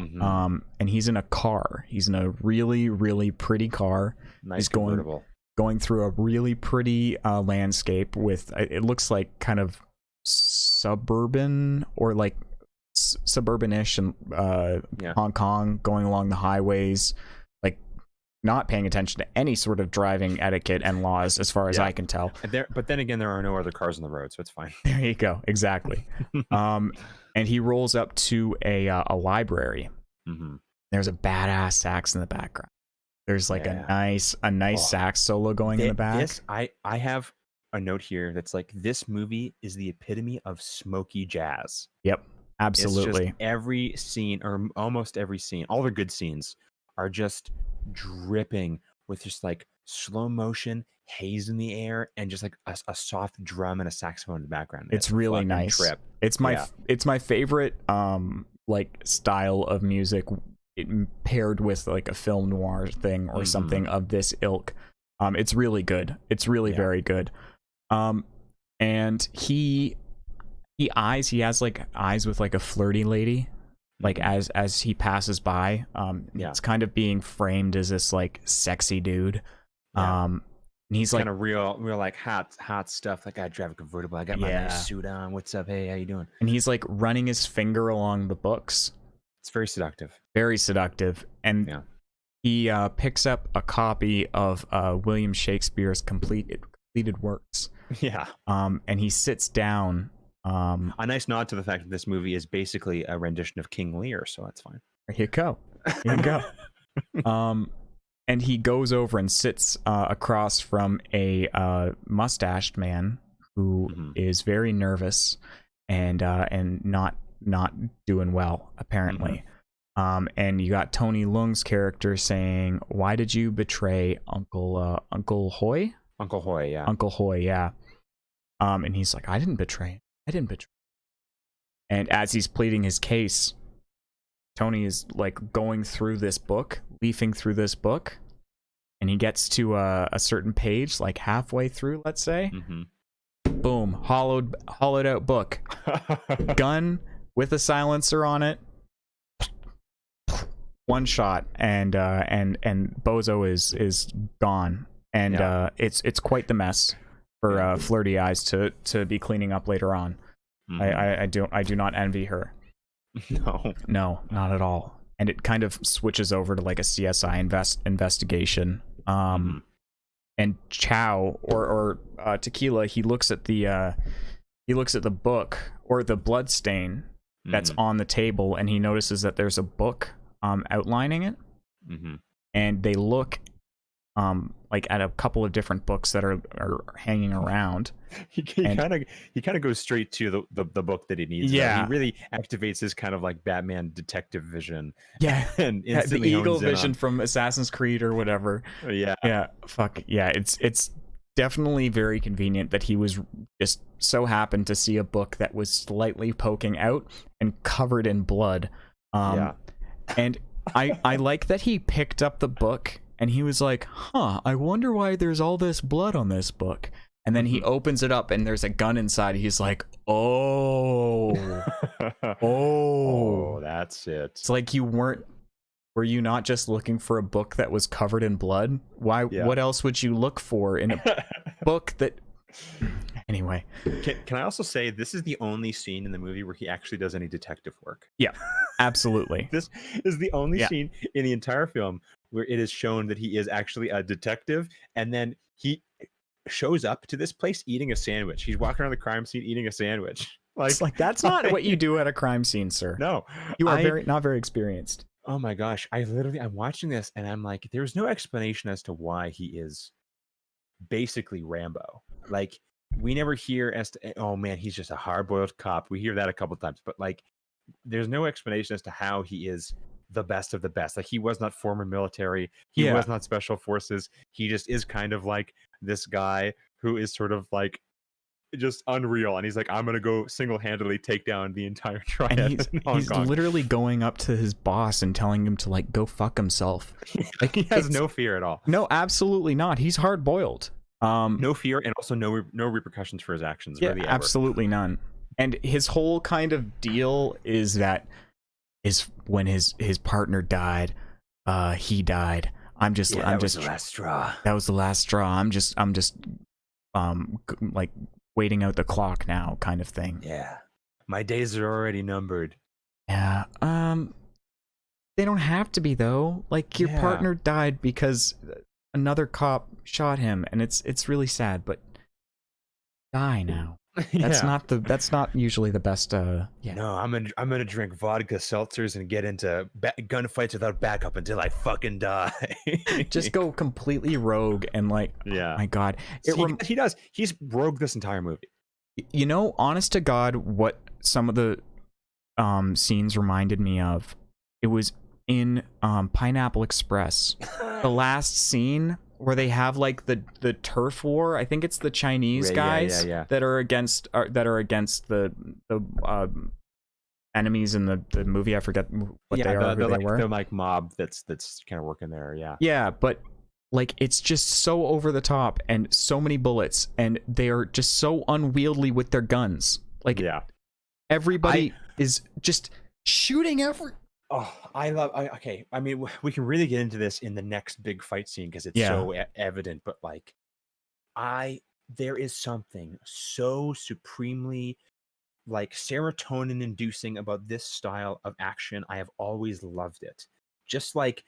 and he's in a car. He's in a really, really pretty car. Nice he's convertible. Going through a really pretty landscape with, it looks like kind of suburban or like suburban-ish and Hong Kong, going along the highways, like not paying attention to any sort of driving etiquette and laws as far as I can tell. But then again, there are no other cars on the road, so it's fine. There you go. Exactly. And he rolls up to a library. There's a badass sax in the background. There's like a nice sax solo going in the back. I have a note here that's like, this movie is the epitome of smoky jazz. Yep, absolutely. It's just every scene, or almost every scene, all the good scenes are just dripping with just like slow motion, haze in the air, and just like a soft drum and a saxophone in the background. It's really nice. Trip. It's my favorite like style of music, paired with like a film noir thing or something of this ilk. It's really good. It's really very good. And he has like eyes with like a flirty lady, like as he passes by. It's kind of being framed as this like sexy dude. And he's like kind of real like hot stuff. Like, I drive a convertible, I got my nice suit on, what's up, hey, how you doing? And he's like running his finger along the books. It's very seductive. Very seductive. And he picks up a copy of William Shakespeare's completed works. Yeah. And he sits down. A nice nod to the fact that this movie is basically a rendition of King Lear, so that's fine. There you go. Here you go. And he goes over and sits across from a mustached man who is very nervous and not doing well, apparently. And you got Tony Leung's character saying, "Why did you betray Uncle Hoy?" Uncle Hoy, yeah. Uncle Hoy, yeah. And he's like, I didn't betray him. And as he's pleading his case, Tony is like going through this book, leafing through this book, and he gets to a certain page, like halfway through, let's say, hollowed out book, gun with a silencer on it, one shot, and Bozo is gone, and it's quite the mess for Flirty Eyes to be cleaning up later on. I do not envy her. No, not at all. And it kind of switches over to like a CSI investigation. And Chow or Tequila, he looks at the book or the blood stain that's on the table, and he notices that there's a book outlining it. And they look like at a couple of different books that are hanging around. He kind of goes straight to the book that he needs. Yeah, he really activates his kind of like Batman detective vision. Yeah, and the eagle vision from Assassin's Creed or whatever. Yeah. Fuck yeah, it's definitely very convenient that he was just so happened to see a book that was slightly poking out and covered in blood. And I like that he picked up the book and he was like, I wonder why there's all this blood on this book. And then he opens it up and there's a gun inside. He's like, oh, that's it. It's like were you not just looking for a book that was covered in blood? Why? Yeah. What else would you look for in a book that... Anyway. Can I also say this is the only scene in the movie where he actually does any detective work? Yeah, absolutely. This is the only scene in the entire film where it is shown that he is actually a detective, and then he shows up to this place eating a sandwich. He's walking around the crime scene eating a sandwich. It's like that's not what you do at a crime scene, sir. No, you are not very experienced. Oh my gosh, I'm watching this and I'm like, there's no explanation as to why he is basically Rambo. Like, we never hear as to, oh man, he's just a hard-boiled cop. We hear that a couple times, but like, there's no explanation as to how he is the best of the best. Like, he was not former military. He was not special forces. He just is kind of like this guy who is sort of like just unreal. And he's like, I'm going to go single-handedly take down the entire triad. And he's literally going up to his boss and telling him to like go fuck himself. Like, he has no fear at all. No, absolutely not. He's hard-boiled. No fear, and also no repercussions for his actions. Yeah, really ever. Absolutely none. And his whole kind of deal is that when his partner died, he died. That was the last straw. That was the last straw. I'm just like waiting out the clock now, kind of thing. Yeah, my days are already numbered. Yeah. They don't have to be though. Like, your partner died because another cop shot him, and it's really sad, but die now. That's not usually the best. No, I'm gonna drink vodka seltzers and get into gunfights without backup until I fucking die. Just go completely rogue and like, my God, he does. He's rogue this entire movie. You know, honest to God, what some of the scenes reminded me of, it was in Pineapple Express. The last scene where they have like the turf war. I think it's the Chinese guys that are against the enemies in the movie. I forget what they are. They're like mob that's kind of working there. Yeah, but like, it's just so over the top and so many bullets, and they are just so unwieldy with their guns. Like, everybody is just shooting every. Oh, okay. I mean, we can really get into this in the next big fight scene because it's so evident. But like, there is something so supremely like serotonin-inducing about this style of action. I have always loved it. Just like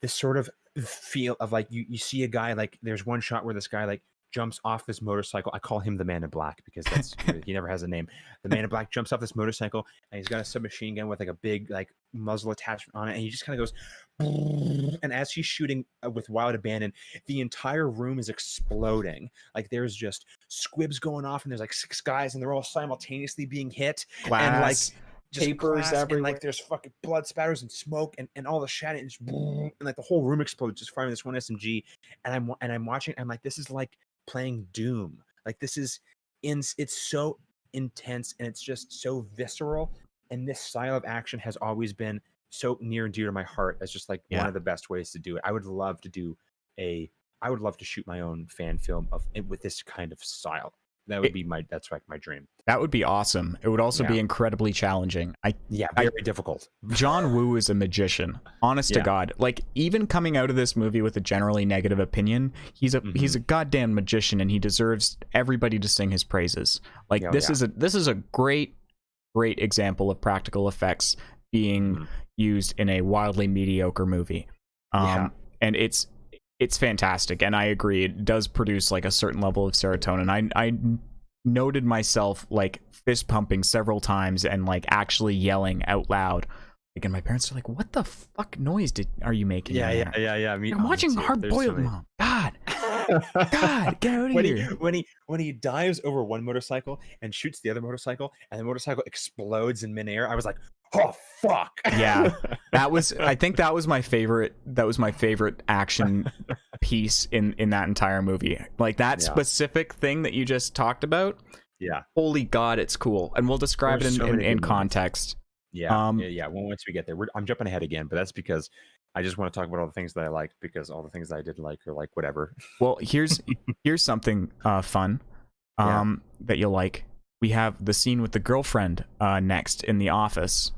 this sort of feel of like you see a guy, like there's one shot where this guy like jumps off this motorcycle. I call him the Man in Black because that's he never has a name. The Man in Black jumps off this motorcycle and he's got a submachine gun with like a big like muzzle attachment on it, and he just kind of goes, and as he's shooting with wild abandon, the entire room is exploding. Like, there's just squibs going off, and there's like 6 guys, and they're all simultaneously being hit. Glass, and like just papers everywhere, and like there's fucking blood spatters and smoke and all the shadow, and, and like the whole room explodes just firing this one SMG. And I'm watching. I'm like, this is like playing Doom. Like, this is it's so intense and it's just so visceral. And this style of action has always been so near and dear to my heart as just like one of the best ways to do it. I would love to shoot my own fan film with this kind of style. That would be that's like my dream. That would be awesome. It would also be incredibly challenging. Very difficult. John Woo is a magician. Honest to God. Like, even coming out of this movie with a generally negative opinion, he's a goddamn magician, and he deserves everybody to sing his praises. Like, this is a great example of practical effects being used in a wildly mediocre movie. And it's fantastic, and I agree, it does produce like a certain level of serotonin. I noted myself like fist pumping several times and like actually yelling out loud. Like, and my parents are like, "What the fuck noise are you making?" Yeah. I mean, I'm watching Hard Boiled, Mom. God, get out of here. When he dives over one motorcycle and shoots the other motorcycle, and the motorcycle explodes in midair, I was like, "Oh fuck!" Yeah, I think that was my favorite. That was my favorite action piece in that entire movie. Like, that specific thing that you just talked about. Yeah. Holy God, it's cool, and we'll describe it in context. Yeah. Well, once we get there, I'm jumping ahead again, but that's because I just want to talk about all the things that I liked, because all the things that I didn't like are like whatever. Well, here's something fun that you'll like. We have the scene with the girlfriend next in the office,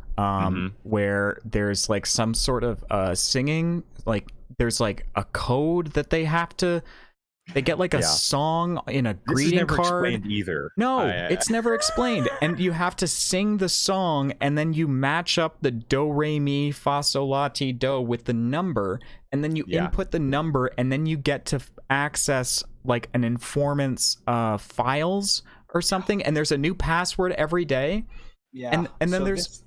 where there's like some sort of singing, like there's like a code that they have to. They get like a song in a greeting card. Explained either. No, it's never explained. And you have to sing the song, and then you match up the do, re, mi, fa, sol, la, ti, do with the number, and then you input the number, and then you get to access like an informant's files or something. And there's a new password every day. Yeah. And then there's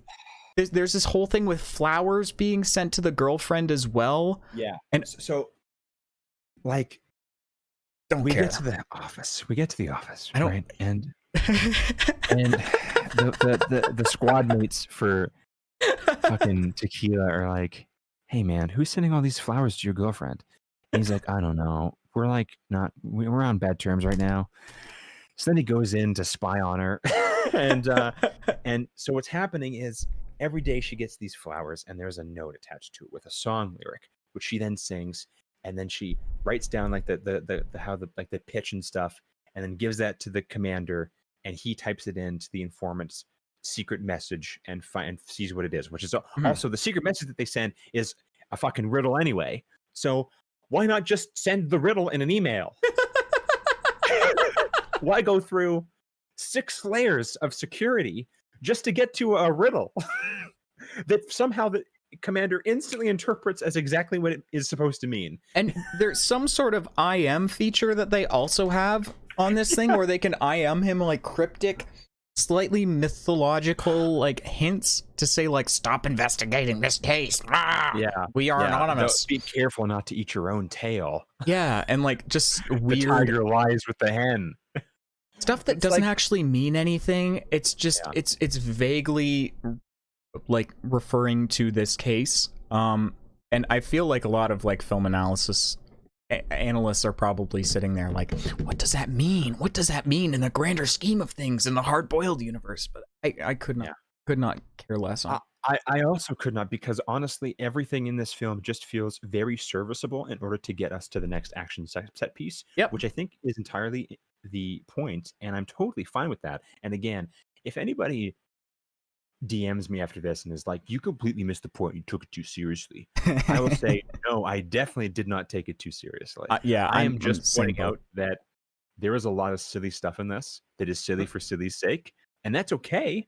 this whole thing with flowers being sent to the girlfriend as well. Yeah. And so, like, we get to the office. Right? And the squad mates for fucking tequila are like, "Hey man, who's sending all these flowers to your girlfriend?" And he's like, "I don't know. We're we're on bad terms right now." So then he goes in to spy on her, and so what's happening is every day she gets these flowers, and there's a note attached to it with a song lyric, which she then sings. And then she writes down like the pitch and stuff, and then gives that to the commander, and he types it into the informant's secret message and sees what it is, which is also the secret message that they send is a fucking riddle anyway. So why not just send the riddle in an email? Why go through 6 layers of security just to get to a riddle that somehow the commander instantly interprets as exactly what it is supposed to mean? And there's some sort of IM feature that they also have on this thing where they can IM him like cryptic, slightly mythological like hints to say like, "Stop investigating this case. We are anonymous. Be careful not to eat your own tail." Yeah, and like just weird. The tiger lies with the hen. Stuff that doesn't actually mean anything. It's just it's vaguely like referring to this case, and I feel like a lot of like film analysis analysts are probably sitting there like, what does that mean in the grander scheme of things in the hard-boiled universe? But I could not care less on. I also could not, because honestly everything in this film just feels very serviceable in order to get us to the next action set piece, which I think is entirely the point, and I'm totally fine with that. And again, if anybody DMs me after this and is like, "You completely missed the point, you took it too seriously," I will say, no, I definitely did not take it too seriously. I am just pointing out that there is a lot of silly stuff in this that is silly for silly's sake, and that's okay,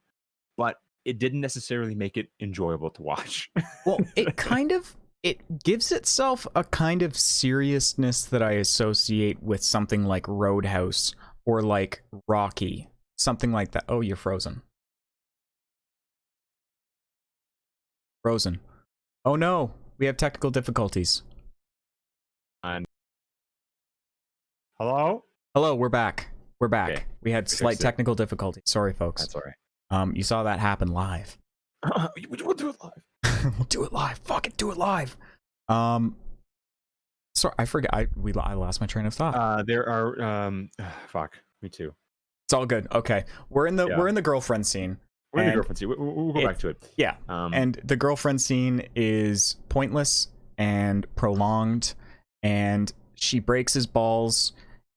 but it didn't necessarily make it enjoyable to watch. Well, it gives itself a kind of seriousness that I associate with something like Roadhouse or like Rocky, something like that. Oh, you're frozen. Frozen. Oh no, we have technical difficulties. Hello, we're back. Okay. We had slight technical difficulties. Sorry, folks. That's all right. You saw that happen live. We'll do it live. We'll do it live. Fuck it, do it live. Sorry, I forgot. I lost my train of thought. There are fuck. Me too. It's all good. Okay, we're in the girlfriend scene. We're in the girlfriend scene. We'll go back to it. Yeah. And the girlfriend scene is pointless and prolonged, and she breaks his balls,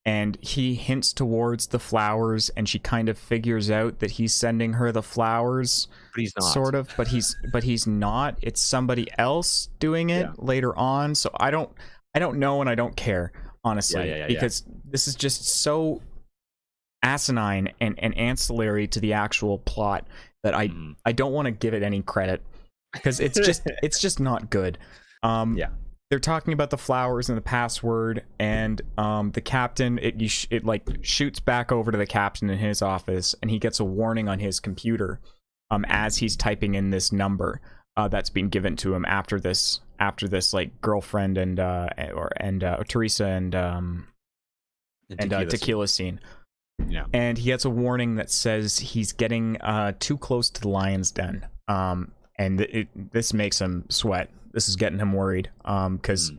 and he hints towards the flowers, and she kind of figures out that he's sending her the flowers, But he's not. sort of, but he's not. It's somebody else doing it later on. So I don't know, and I don't care, honestly, because this is just so asinine and ancillary to the actual plot that I don't want to give it any credit, because it's just not good. They're talking about the flowers and the password, and the captain, it like shoots back over to the captain in his office, and he gets a warning on his computer as he's typing in this number that's been given to him after this like girlfriend and Teresa and tequila scene. Yeah. And he gets a warning that says he's getting too close to the lion's den. And this makes him sweat. This is getting him worried. Because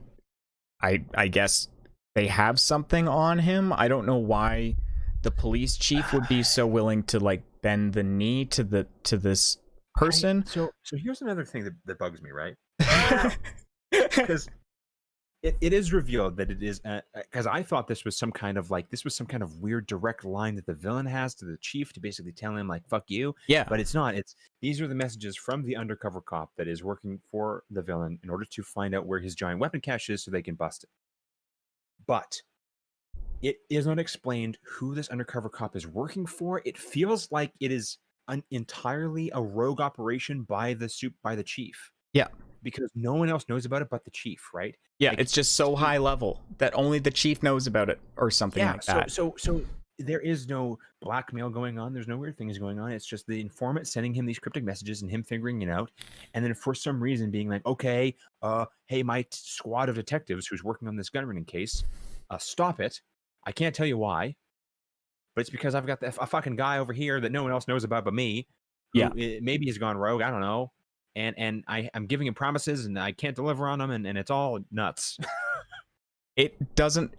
I guess they have something on him. I don't know why the police chief would be so willing to like bend the knee to this person. So here's another thing that bugs me, right? Because it is revealed that it is, because I thought this was some kind of weird direct line that the villain has to the chief to basically tell him like fuck you. Yeah. But it's not. These are the messages from the undercover cop that is working for the villain in order to find out where his giant weapon cache is so they can bust it. But it is not explained who this undercover cop is working for. It feels like it is entirely a rogue operation by the chief. Yeah. Because no one else knows about it but the chief, right? Yeah, like, it's just so high level that only the chief knows about it, or something like that. So there is no blackmail going on. There's no weird things going on. It's just the informant sending him these cryptic messages and him figuring it out, and then for some reason being like, okay, hey, my squad of detectives who's working on this gun running case, stop it. I can't tell you why, but it's because I've got a fucking guy over here that no one else knows about but me. Who maybe he's gone rogue. I don't know. And I'm giving him promises and I can't deliver on them, and it's all nuts. It doesn't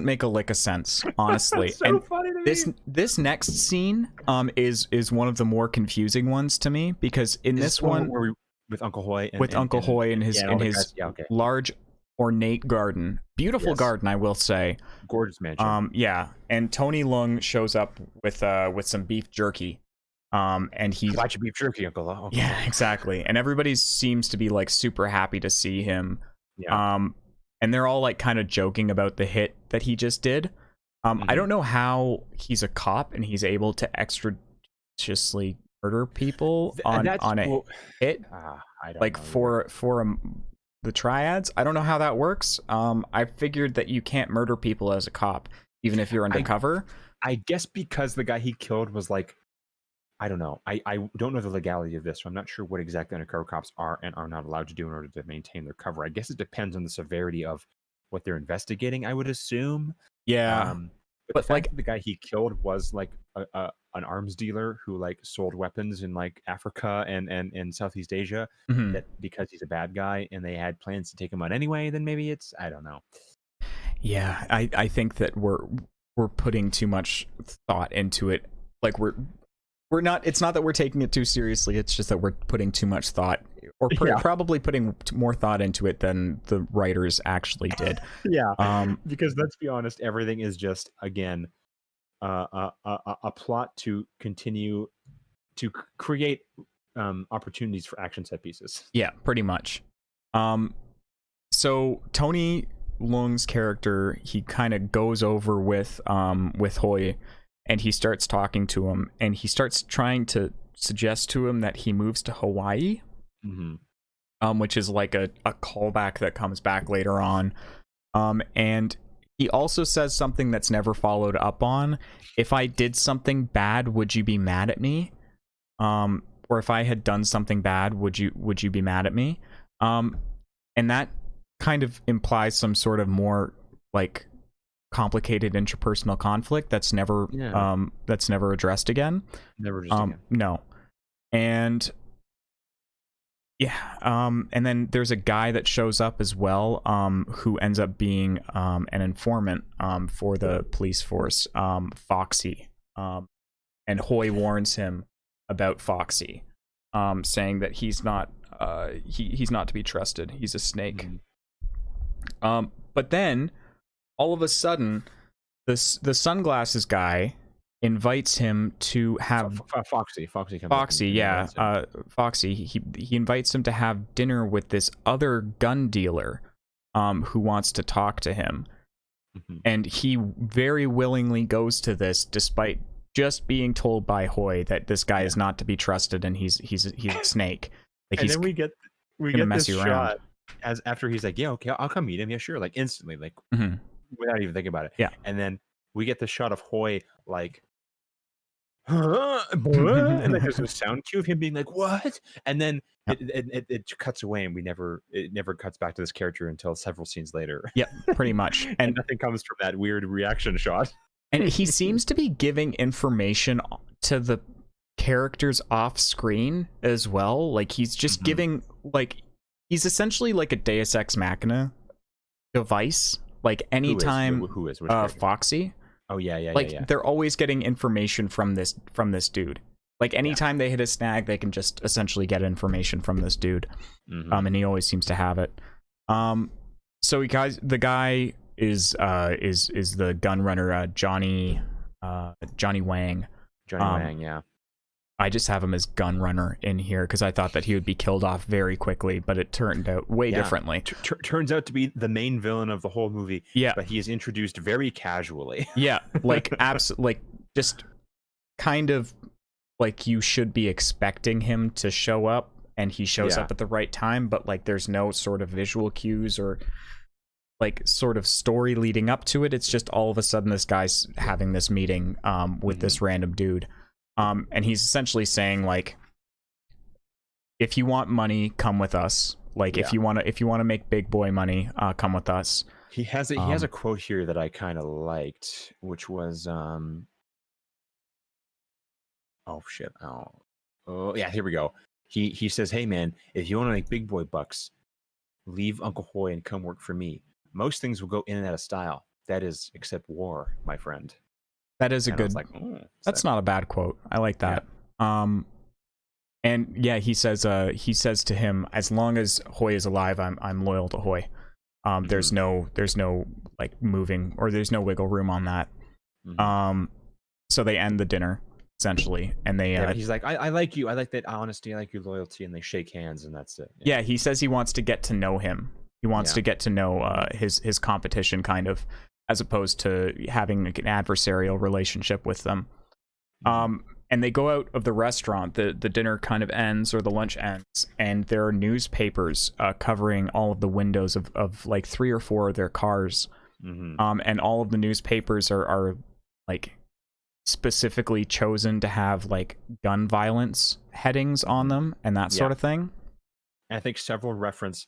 make a lick of sense, honestly. It's so funny to me. This next scene is one of the more confusing ones to me, because in this one where with Uncle Hoy in his large ornate garden, beautiful garden, I will say, gorgeous mansion. And Tony Leung shows up with some beef jerky. And he's watch your beef jerky, Uncle. Okay. Yeah, exactly. And everybody seems to be like super happy to see him. Yeah. And they're all like kind of joking about the hit that he just did. I don't know how he's a cop and he's able to extrajudiciously murder people on a hit. I don't like know for the triads. I don't know how that works. I figured that you can't murder people as a cop, even if you're undercover. I guess because the guy he killed was like, I don't know. I don't know the legality of this, so I'm not sure what exactly undercover cops are and are not allowed to do in order to maintain their cover. I guess it depends on the severity of what they're investigating, I would assume. Yeah. But like the guy he killed was like an arms dealer who like sold weapons in like Africa and Southeast Asia. That because he's a bad guy and they had plans to take him out anyway, then maybe it's, I don't know. Yeah, I think that we're putting too much thought into it. Like we're not, it's not that we're taking it too seriously, it's just that we're putting too much thought, or probably putting more thought into it than the writers actually did. Because let's be honest, everything is just, again, a plot to continue to create opportunities for action set pieces. Yeah, pretty much. So Tony Leung's character, he kind of goes over with Hoy, and he starts talking to him, and he starts trying to suggest to him that he moves to Hawaii, which is like a callback that comes back later on. And he also says something that's never followed up on. If I did something bad, would you be mad at me? Or if I had done something bad, would you be mad at me? And that kind of implies some sort of more like complicated interpersonal conflict that's never addressed again. No. And and then there's a guy that shows up as well, who ends up being an informant for the police force, Foxy. And Hoy warns him about Foxy, saying that he's not to be trusted. He's a snake. But then all of a sudden, the sunglasses guy invites him to have Foxy comes up Foxy, and yeah, invites him. Foxy. He invites him to have dinner with this other gun dealer, who wants to talk to him, and he very willingly goes to this, despite just being told by Hoy that this guy is not to be trusted and he's a snake. Like, And he's then we get mess this you around. shot as after he's like, yeah, okay, I'll come meet him. Yeah, sure. Like instantly, like without even thinking about it. Yeah. And then we get the shot of Hoy like, and like there's a sound cue of him being like, what? And then it cuts away, and it never cuts back to this character until several scenes later. Yep, pretty much. And nothing comes from that weird reaction shot. And he seems to be giving information to the characters off screen as well. Like, he's just giving, like, he's essentially like a Deus Ex Machina device. Like, anytime who is Foxy. Oh yeah. Like, they're always getting information from this dude. Like, anytime they hit a snag, they can just essentially get information from this dude. And he always seems to have it. So the guy is the gun runner, Johnny Wang. Johnny Wang, yeah. I just have him as gun runner in here because I thought that he would be killed off very quickly, but it turned out way differently. Turns out to be the main villain of the whole movie. Yeah, but he is introduced very casually. Yeah, like like just kind of like you should be expecting him to show up, and he shows up at the right time, but like there's no sort of visual cues or like sort of story leading up to it. It's just all of a sudden this guy's having this meeting with this random dude. And he's essentially saying, like, if you want money, come with us. Like, if you want to make big boy money, come with us. He has a quote here that I kind of liked, which was oh yeah, here we go. He says, hey man, if you want to make big boy bucks, leave Uncle Hoy and come work for me. Most things will go in and out of style. That is, except war, my friend. That is a good. Like, that's not a bad quote. I like that. Yeah. And yeah, he says to him, as long as Hoy is alive, I'm loyal to Hoy. There's no like moving, or there's no wiggle room on that. So they end the dinner essentially, and they he's like, I like you, I like that honesty, I like your loyalty, and they shake hands, and that's it. Yeah, he says he wants to get to know him. He wants to get to know his competition, kind of, as opposed to having like an adversarial relationship with them. And they go out of the restaurant. The dinner kind of ends, or the lunch ends, and there are newspapers covering all of the windows of like 3 or 4 of their cars. And all of the newspapers are like specifically chosen to have like gun violence headings on them and that sort of thing. And I think several reference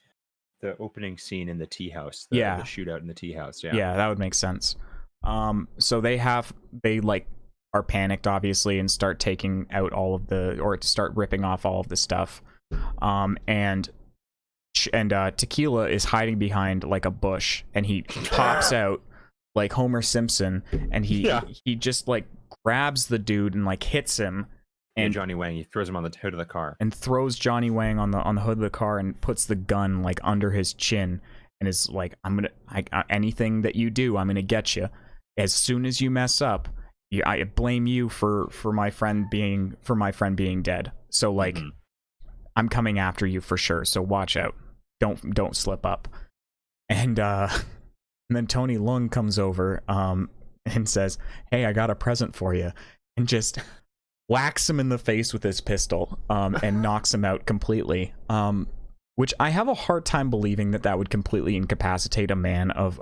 the opening scene in the tea house, the shootout in the tea house. Yeah, that would make sense. So they like are panicked, obviously, and start taking out start ripping off all of the stuff. And Tequila is hiding behind like a bush, and he pops out like Homer Simpson, and he just like grabs the dude and like hits him. And Johnny Wang, he throws him on the hood of the car. And throws Johnny Wang on the hood of the car and puts the gun like under his chin and is like, anything that you do, I'm gonna get you. As soon as you mess up, I blame you for my friend being dead. So like, I'm coming after you for sure. So watch out. Don't slip up. And then Tony Leung comes over and says, hey, I got a present for you, and just whacks him in the face with his pistol and knocks him out completely, which I have a hard time believing that would completely incapacitate a man of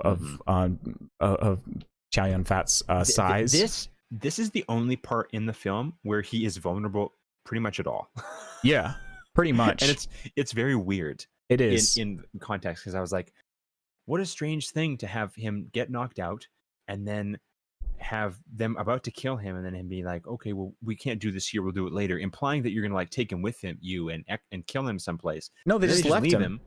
Chow Yun-fat's size. This is the only part in the film where he is vulnerable pretty much at all. Yeah, pretty much. And it's very weird. It is in context, because I was like, what a strange thing to have him get knocked out and then have them about to kill him, and then him be like, okay, well, we can't do this here, we'll do it later, implying that you're gonna like take him with him, and kill him someplace. No, they just left leave him.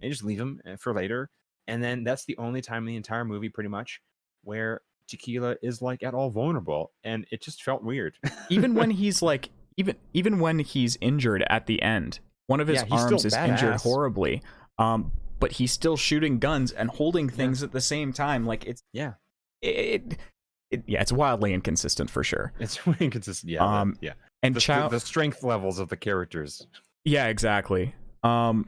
They just leave him for later, and then that's the only time in the entire movie, pretty much, where Tequila is like at all vulnerable, and it just felt weird. Even when he's like, even when he's injured at the end, one of his arms is injured horribly, but he's still shooting guns and holding things at the same time. Like, it's it's wildly inconsistent for sure. It's inconsistent. Yeah. Yeah. And the strength levels of the characters. Yeah, exactly. And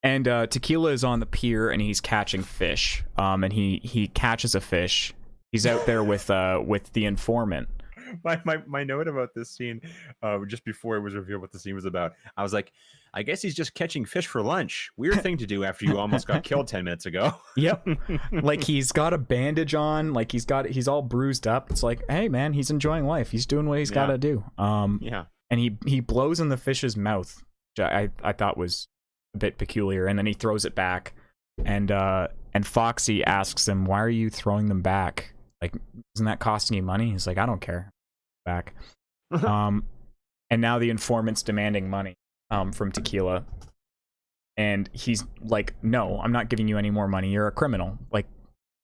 Tequila is on the pier and he's catching fish. And he catches a fish. He's out there with the informant. My note about this scene, just before it was revealed what the scene was about, I was like, I guess he's just catching fish for lunch. Weird thing to do after you almost got killed 10 minutes ago. Yep. Like he's got a bandage on, like he's all bruised up. It's like, hey man, he's enjoying life. He's doing what he's got to do. Yeah. And he blows in the fish's mouth, which I thought was a bit peculiar, and then he throws it back. And Foxy asks him, "Why are you throwing them back? Like, isn't that costing you money?" He's like, "I don't care." Back. And now the informant's demanding money from Tequila, and he's like, "No, I'm not giving you any more money. You're a criminal. Like,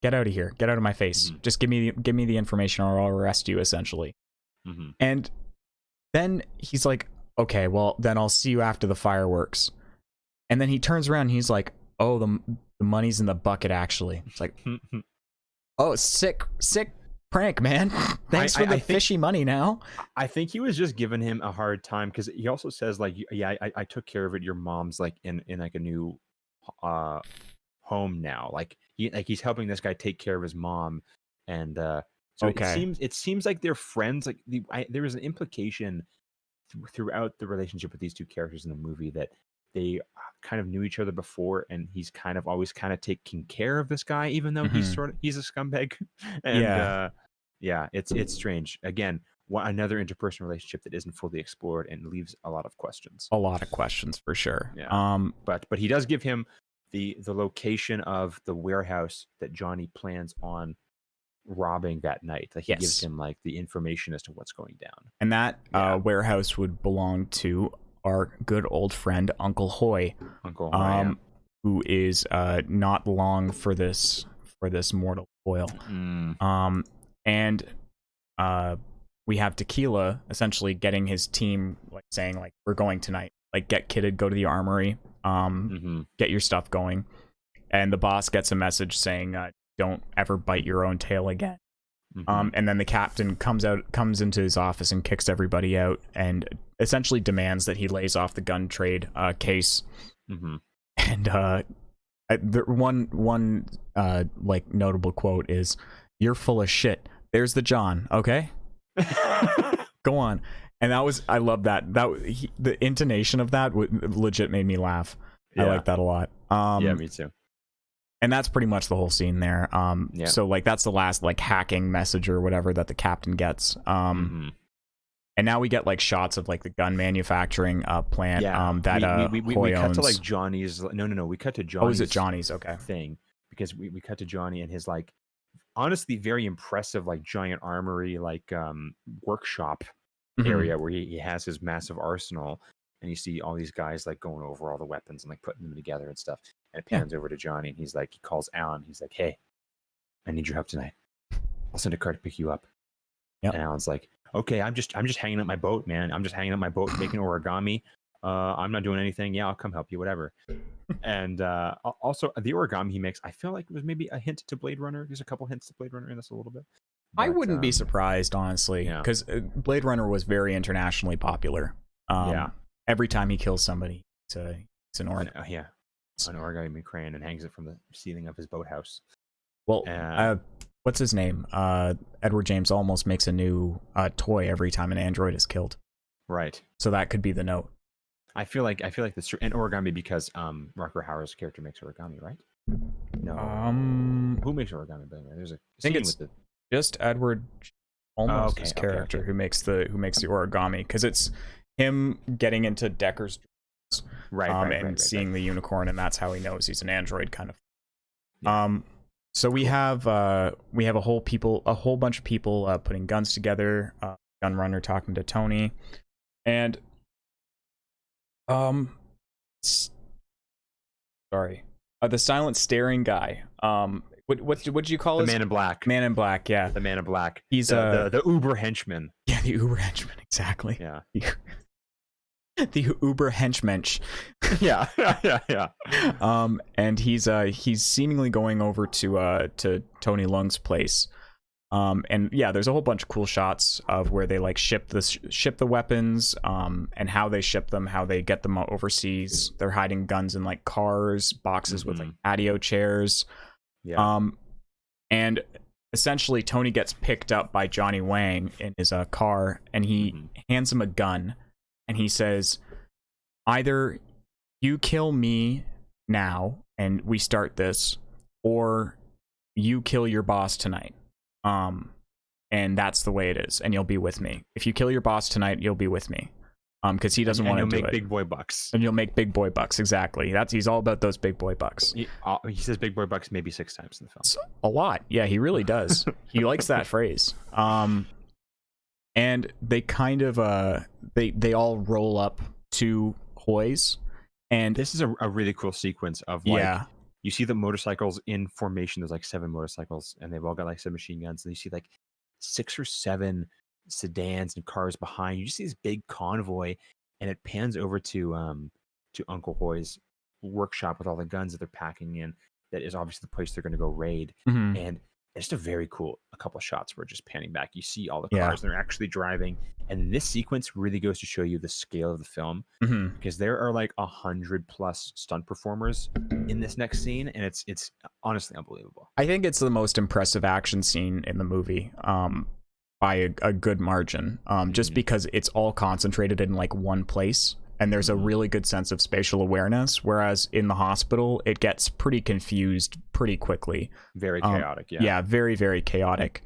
get out of here. Get out of my face. Just give me the information, or I'll arrest you." Essentially. And then he's like, "Okay, well then I'll see you after the fireworks." And then he turns around and he's like, "Oh, the money's in the bucket actually." It's like, "Oh, sick prank, man. Thanks for the fishy money now." I think he was just giving him a hard time, because he also says like, "Yeah, I took care of it. Your mom's like in like a new home now. Like he's helping this guy take care of his mom." And so it seems like they're friends. Like there was an implication throughout the relationship with these two characters in the movie that they kind of knew each other before, and he's kind of always kind of taking care of this guy, even though he's a scumbag. And it's strange. Again, another interpersonal relationship that isn't fully explored and leaves a lot of questions. A lot of questions for sure. Yeah. But he does give him the location of the warehouse that Johnny plans on robbing that night. Like he gives him like the information as to what's going down. And that warehouse would belong to our good old friend Uncle Hoy. Who is not long for this mortal coil. And we have Tequila essentially getting his team, like saying like, "We're going tonight. Like, get kitted, go to the armory, get your stuff going." And the boss gets a message saying, "Don't ever bite your own tail again." And then the captain comes into his office and kicks everybody out, and essentially demands that he lays off the gun trade case. And the one like notable quote is, "You're full of shit. There's the John. Okay, go on." And I love that. The intonation of that legit made me laugh. I like that a lot. Yeah, me too. And that's pretty much the whole scene there. So like that's the last like hacking message or whatever that the captain gets. And now we get like shots of like the gun manufacturing plant that we cut to like Johnny's. No, we cut to Johnny's. Oh, is it Johnny's? Okay. Thing, because we cut to Johnny and his like honestly very impressive like giant armory like workshop area where he has his massive arsenal, and you see all these guys like going over all the weapons and like putting them together and stuff. And it pans over to Johnny, and he calls Alan. He's like, "Hey, I need your help tonight. I'll send a car to pick you up." And Alan's like, "Okay, I'm just hanging out my boat, man. I'm just hanging out my boat making origami. I'm not doing anything. Yeah, I'll come help you, whatever." And also the origami he makes, I feel like it was maybe a hint to Blade Runner. There's a couple hints to Blade Runner in this a little bit. But, I wouldn't be surprised, honestly, because Blade Runner was very internationally popular. Every time he kills somebody, it's an origami. An origami crane, and hangs it from the ceiling of his boathouse. Well, what's his name? Edward James almost makes a new toy every time an android is killed. Right. So that could be the note. I feel like this and origami because Rucker Hauer's character makes origami, right? No. Who makes origami? By the way, there's a I think it's just Edward Olmos' character who makes the origami, because it's him getting into Decker's and seeing the unicorn, and that's how he knows he's an android, kind of. So we have a whole bunch of people putting guns together. Gunrunner talking to Tony, and the silent staring guy. What'd you call the his? Man in Black. Man in Black, yeah. The Man in Black. He's the Uber henchman. Yeah, the Uber henchman, exactly. Yeah. The Uber henchmensch. Yeah. And he's seemingly going over to Tony Lung's place. And yeah, there's a whole bunch of cool shots of where they like ship the weapons, and how they ship them, how they get them overseas. They're hiding guns in like cars, boxes with like patio chairs. Yeah. And essentially Tony gets picked up by Johnny Wang in his car, and he hands him a gun, and he says, either you kill me now and we start this, or you kill your boss tonight. And that's the way it is, and you'll be with me. If you kill your boss tonight, you'll be with me. Because he doesn't want to do it. And you'll make big boy bucks. And you'll make big boy bucks, exactly. He's all about those big boy bucks. He says big boy bucks maybe 6 times in the film. It's a lot. Yeah, he really does. He likes that phrase. And they kind of they all roll up to Hoy's, and this is a really cool sequence of like, you see the motorcycles in formation. There's like 7 motorcycles, and they've all got like 7 machine guns. And you see like 6 or 7 sedans and cars behind. You just see this big convoy, and it pans over to Uncle Hoy's workshop with all the guns that they're packing in. That is obviously the place they're going to go raid. And it's just a couple of shots where just panning back. You see all the cars and they're actually driving. And this sequence really goes to show you the scale of the film, because there are like 100+ stunt performers in this next scene, and it's honestly unbelievable. I think it's the most impressive action scene in the movie, by a good margin, just because it's all concentrated in like one place. And there's a really good sense of spatial awareness, whereas in the hospital, it gets pretty confused pretty quickly. Very chaotic, Yeah, very, very chaotic.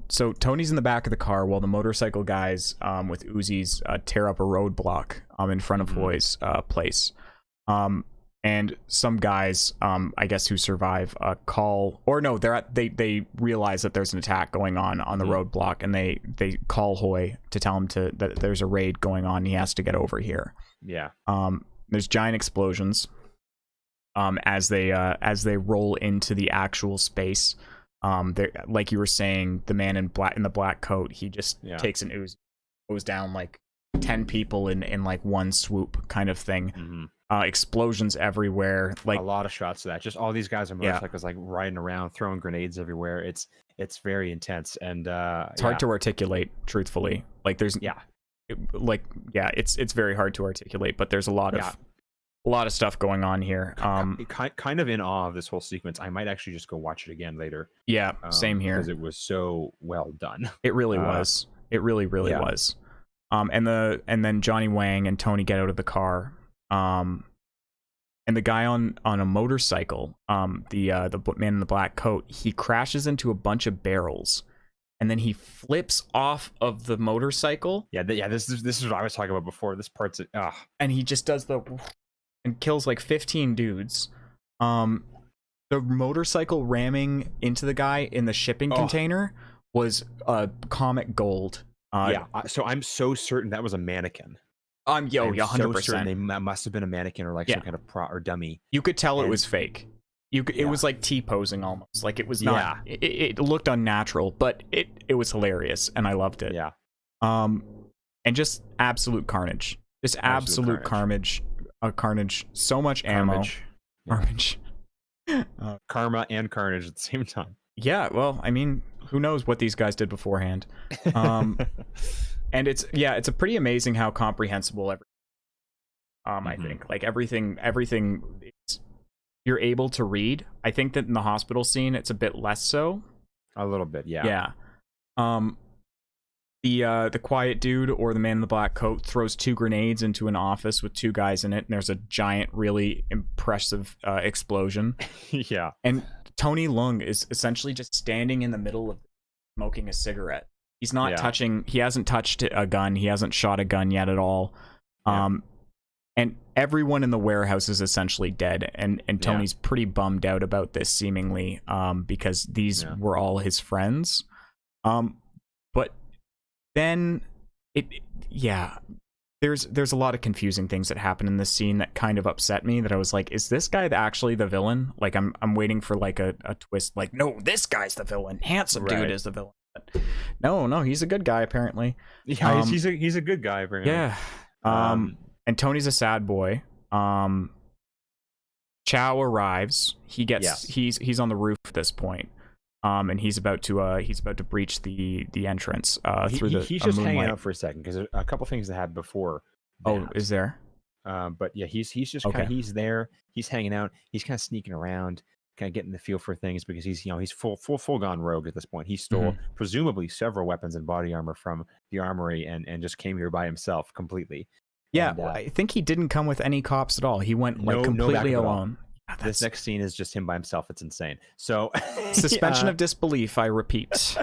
So Tony's in the back of the car while the motorcycle guys with Uzis tear up a roadblock in front of Hoy's place. And some guys, I guess, who survive, they realize that there's an attack going on the roadblock, and they call Hoy to tell him that there's a raid going on. And he has to get over here. Yeah. There's giant explosions as they roll into the actual space. Like you were saying, the man in the black coat, he just takes an Uzi, goes down like 10 people in like one swoop kind of thing. Explosions everywhere, like a lot of shots of that. Just all these guys on motorcycles like riding around, throwing grenades everywhere. It's very intense, and it's hard to articulate, truthfully. Like there's it's very hard to articulate, but there's a lot of stuff going on here. Kind of in awe of this whole sequence. I might actually just go watch it again later. Yeah, same here, because it was so well done. It really was. It really was. And then Johnny Wang and Tony get out of the car. And the guy on a motorcycle, the man in the black coat, he crashes into a bunch of barrels, and then he flips off of the motorcycle. This is what I was talking about before. This part's and he just does and kills like 15 dudes. The motorcycle ramming into the guy in the shipping container was comic gold. So I'm so certain that was a mannequin. 100%. So certain they must have been a mannequin or like some kind of or dummy. You could tell it was fake. It was like T-posing almost. Like it was not. It looked unnatural, but it was hilarious, and I loved it. Yeah. And just absolute carnage. Just absolute carnage. Carnage. So much ammo. Carnage. Karma and carnage at the same time. Yeah. Well, I mean, who knows what these guys did beforehand. And it's a pretty amazing how comprehensible I think like everything you're able to read. I think that in the hospital scene it's a bit less so. A little bit, yeah. The quiet dude, or the man in the black coat, throws 2 grenades into an office with 2 guys in it, and there's a giant, really impressive explosion. Yeah. And Tony Leung is essentially just standing in the middle of smoking a cigarette. He's not touching. He hasn't touched a gun. He hasn't shot a gun yet at all. And everyone in the warehouse is essentially dead. And Tony's pretty bummed out about this, seemingly, because these were all his friends. But then there's a lot of confusing things that happen in this scene that kind of upset me, that I was like, is this guy actually the villain? Like I'm waiting for like a twist, like, no, this guy's the villain. Handsome dude is the villain. But no, he's a good guy apparently. Yeah, he's a good guy apparently. Yeah. And Tony's a sad boy. Chow arrives. He gets Yes. he's on the roof at this point. And he's about to breach the entrance through the he's just hanging moonlight. out for a second because there's a couple things that happened before. Oh, that. is there? But yeah, he's just Okay. kind of he's there. He's hanging out. He's kind of sneaking around, kind of getting the feel for things because he's he's full gone rogue at this point. He stole presumably several weapons and body armor from the armory and just came here by himself completely. Yeah, And, I think he didn't come with any cops at all. He went like no completely backup at all. alone. Yeah, this next scene is just him by himself. It's insane. So suspension of disbelief, I repeat.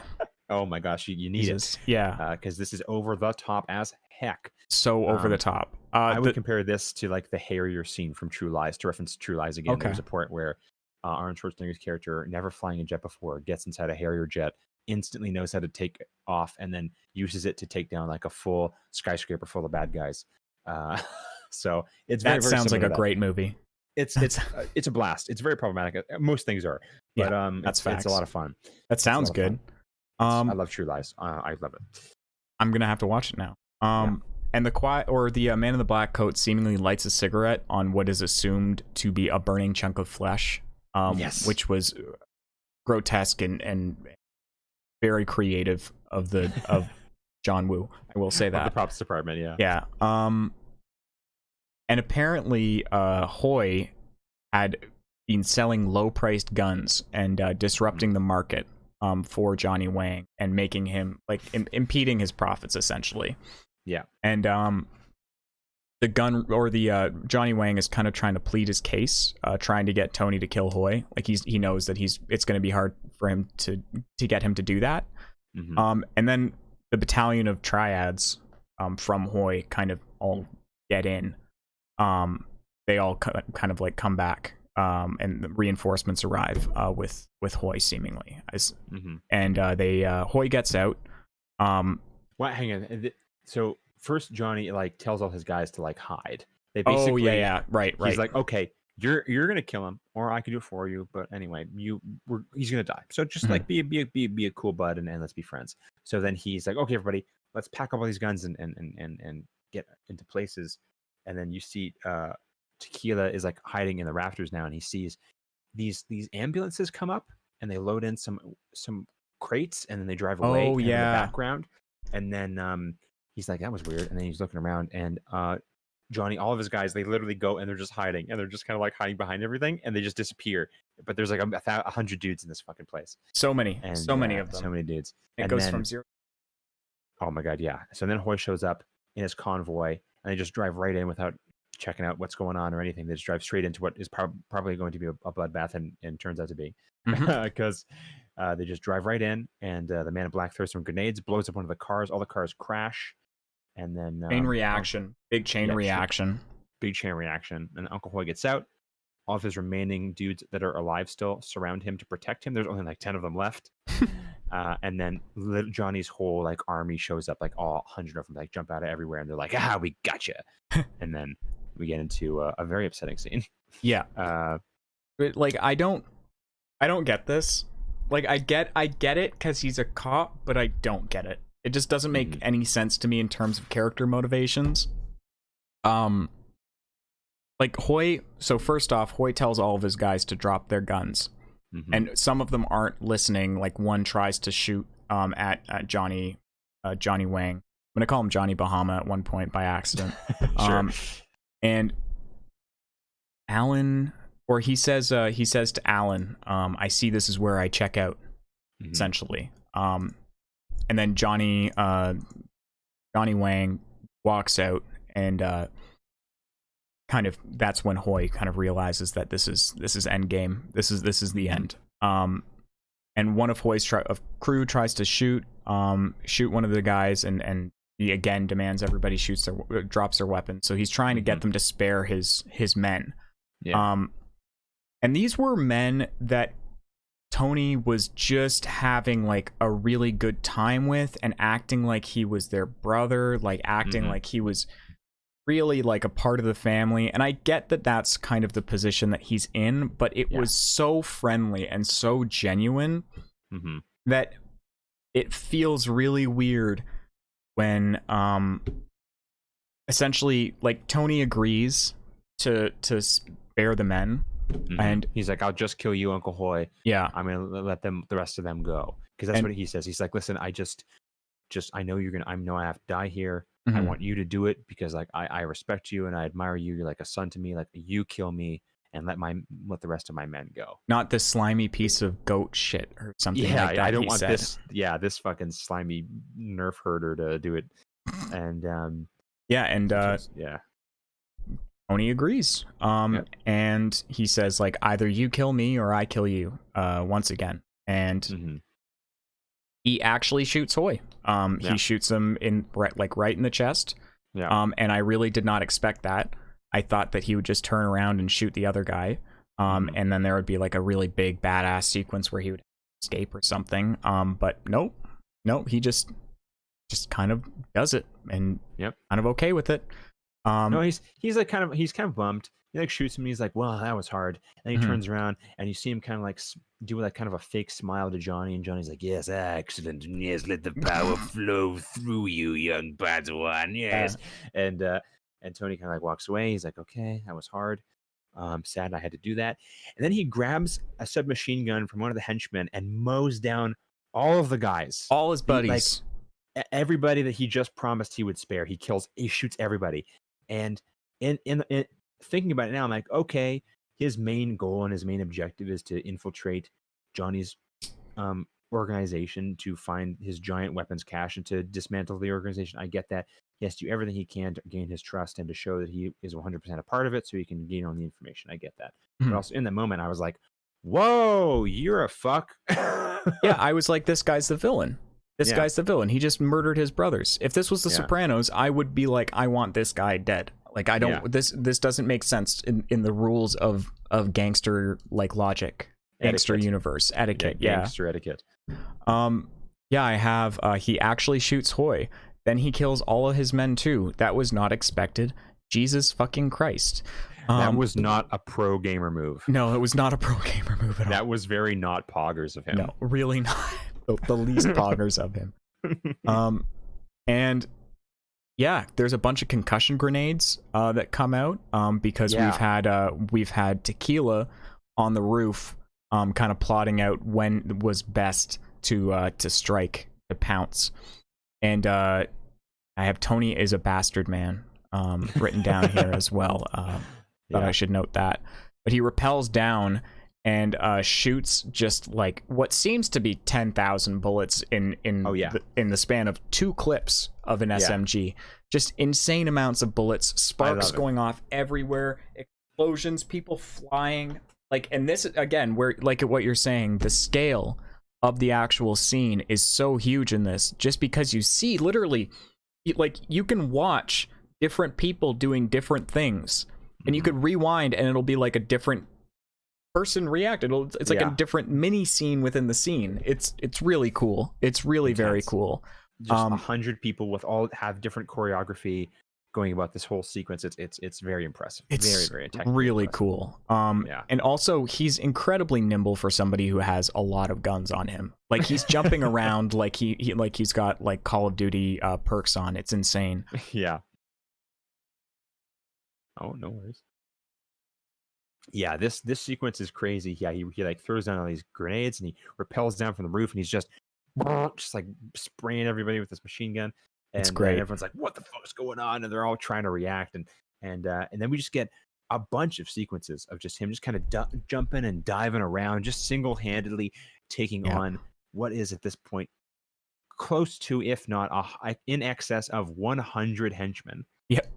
Oh my gosh, you need it. Yeah. Because this is over the top as heck. So over the top. I would compare this to like the hairier scene from True Lies. To reference True Lies again, Okay. there's a part where Arnold Schwarzenegger's character, never flying a jet before, gets inside a Harrier jet, instantly knows how to take off, and then uses it to take down like a full skyscraper full of bad guys. So it's very, that very sounds like similar a to great movie. It's a blast. It's very problematic. Most things are, but that's it's a lot of fun. That sounds good. I love True Lies. I love it. I'm gonna have to watch it now. And the man in the black coat seemingly lights a cigarette on what is assumed to be a burning chunk of flesh, Yes. which was grotesque and very creative of John Woo. I will say that. The props department, yeah. Yeah. And apparently, Hoy had been selling low-priced guns and disrupting the market for Johnny Wang and making him like impeding his profits essentially. Yeah. And the gun or the Johnny Wang is kind of trying to plead his case, trying to get Tony to kill Hoy. Like he knows that it's going to be hard for him to get him to do that. Mm-hmm. And then the battalion of triads from Hoy kind of all get in. They all kind of like come back, and the reinforcements arrive with Hoy seemingly. And Hoy gets out. What? Hang on. So first, Johnny like tells all his guys to like hide. They basically, right. He's like, okay, you're gonna kill him, or I can do it for you. But anyway, he's gonna die. So just like be a cool bud and let's be friends. So then he's like, okay, everybody, let's pack up all these guns and get into places. And then you see Tequila is like hiding in the rafters now, and he sees these ambulances come up and they load in some crates and then they drive away in the background. And then he's like, that was weird. And then he's looking around and Johnny, all of his guys, they literally go and they're just hiding and they're just kind of like hiding behind everything and they just disappear. But there's like 100 dudes in this fucking place. So many of them. So many dudes. It goes from zero. Oh my God, yeah. So then Hoy shows up in his convoy and they just drive right in without checking out what's going on or anything. They just drive straight into what is probably going to be a bloodbath and turns out to be. Because they just drive right in and the man in black throws some grenades, blows up one of the cars. All the cars crash. And then chain reaction. Big chain reaction. Big chain reaction. And Uncle Hoy gets out. All of his remaining dudes that are alive still surround him to protect him. There's only like 10 of them left. And then Johnny's whole like army shows up, like all 100 of them like jump out of everywhere and they're like, we gotcha. And then we get into a very upsetting scene. Yeah. But like I don't get this. Like I get it because he's a cop, but I don't get it. It just doesn't make any sense to me in terms of character motivations. Like Hoy, so first off, Hoy tells all of his guys to drop their guns. And some of them aren't listening. Like one tries to shoot at Johnny Wang. I'm gonna call him Johnny Bahama at one point by accident. Sure. And Alan, or he says to Alan, I see this is where I check out, essentially. And then Johnny Wang walks out, and kind of that's when Hoy kind of realizes that this is endgame. This is the end. And one of Hoy's crew tries to shoot one of the guys, and he again demands everybody drops their weapons. So he's trying to get them to spare his men. Yeah. And these were men that Tony was just having like a really good time with and acting like he was their brother, like acting like he was really like a part of the family. And I get that that's kind of the position that he's in, but it was so friendly and so genuine that it feels really weird when essentially like Tony agrees to spare the men, And he's like, I'll just kill you, Uncle Hoy. yeah, I'm gonna let the rest of them go, because that's what he says. He's like, listen, I just I know I know I have to die here. I want you to do it because like I respect you and I admire you. You're like a son to me. Like, you kill me and let the rest of my men go. not this slimy piece of goat shit or something Yeah, like that. I don't he want said. this fucking slimy nerf herder to do it. And yeah, Tony agrees. And he says like, either you kill me or I kill you once again. And he actually shoots Hoy. He shoots him right in the chest. Yeah. And I really did not expect that. I thought that he would just turn around and shoot the other guy. And then there would be like a really big badass sequence where he would escape or something. But nope, he just kind of does it and kind of okay with it. No, he's kind of bummed. He like shoots him and he's like, well, that was hard. And he turns around and you see him kind of like do like kind of a fake smile to Johnny, and Johnny's like, yes, excellent. Yes, let the power flow through you, young Padawan. Yes. And Tony kind of like walks away. He's like, okay, that was hard. Sad I had to do that. And then he grabs a submachine gun from one of the henchmen and mows down all of the guys. All his buddies. Everybody that he just promised he would spare. He shoots everybody. And in thinking about it now, I'm like, okay, his main goal and his main objective is to infiltrate Johnny's organization to find his giant weapons cache and to dismantle the organization. I get that. He has to do everything he can to gain his trust and to show that he is 100% a part of it so he can gain on the information. I get that. But also in the moment, I was like, whoa, you're a fuck. Yeah, I was like, this guy's the villain. This guy's the villain. He just murdered his brothers. If this was The Sopranos, I would be like, I want this guy dead. Like, I don't. This doesn't make sense in the rules of gangster like logic, gangster universe etiquette. Gangster etiquette. Yeah, I have. He actually shoots Hoy. Then he kills all of his men too. That was not expected. Jesus fucking Christ. That was not a pro gamer move. No, it was not a pro gamer move at all. That was very not poggers of him. No, really not. The least poggers of him. And yeah, there's a bunch of concussion grenades that come out because we've had Tequila on the roof kind of plotting out when was best to strike, to pounce. And I have Tony is a bastard man written down here as well. But I should note that. But he rappels down and shoots just like what seems to be 10,000 bullets in the span of 2 clips of an SMG. Just insane amounts of bullets, sparks going off everywhere, explosions, people flying. Like, and this again, where like what you're saying, the scale of the actual scene is so huge in this, just because you see literally, like, you can watch different people doing different things, and you could rewind and it'll be like a different person react. It's like a different mini scene within the scene. It's really cool. It's really very cool. Just 100 people have different choreography going about this whole sequence. It's very impressive. It's very really cool. And also he's incredibly nimble for somebody who has a lot of guns on him. Like, he's jumping around like he's got like Call of Duty perks on. It's insane. Yeah. Oh, no worries. Yeah, this sequence is crazy. Yeah, he like throws down all these grenades and he rappels down from the roof and he's just like spraying everybody with this machine gun. And it's great. Everyone's like, "What the fuck's going on?" And they're all trying to react. And then we just get a bunch of sequences of just him just kind of jumping and diving around, just single-handedly taking on what is at this point close to, if not in excess of 100 henchmen. Yep.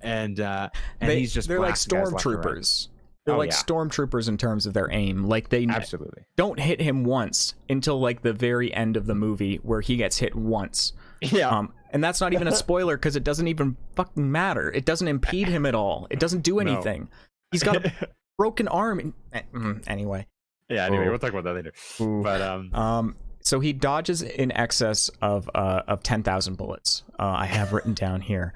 And he's just they're like stormtroopers. They're like stormtroopers in terms of their aim. Like, they absolutely don't hit him once until like the very end of the movie, where he gets hit once. Yeah. And that's not even a spoiler because it doesn't even fucking matter. It doesn't impede him at all. It doesn't do anything. No. He's got a broken arm. Anyway. Yeah. Anyway, we'll talk about that later. But so he dodges in excess of 10,000 bullets. I have written down here.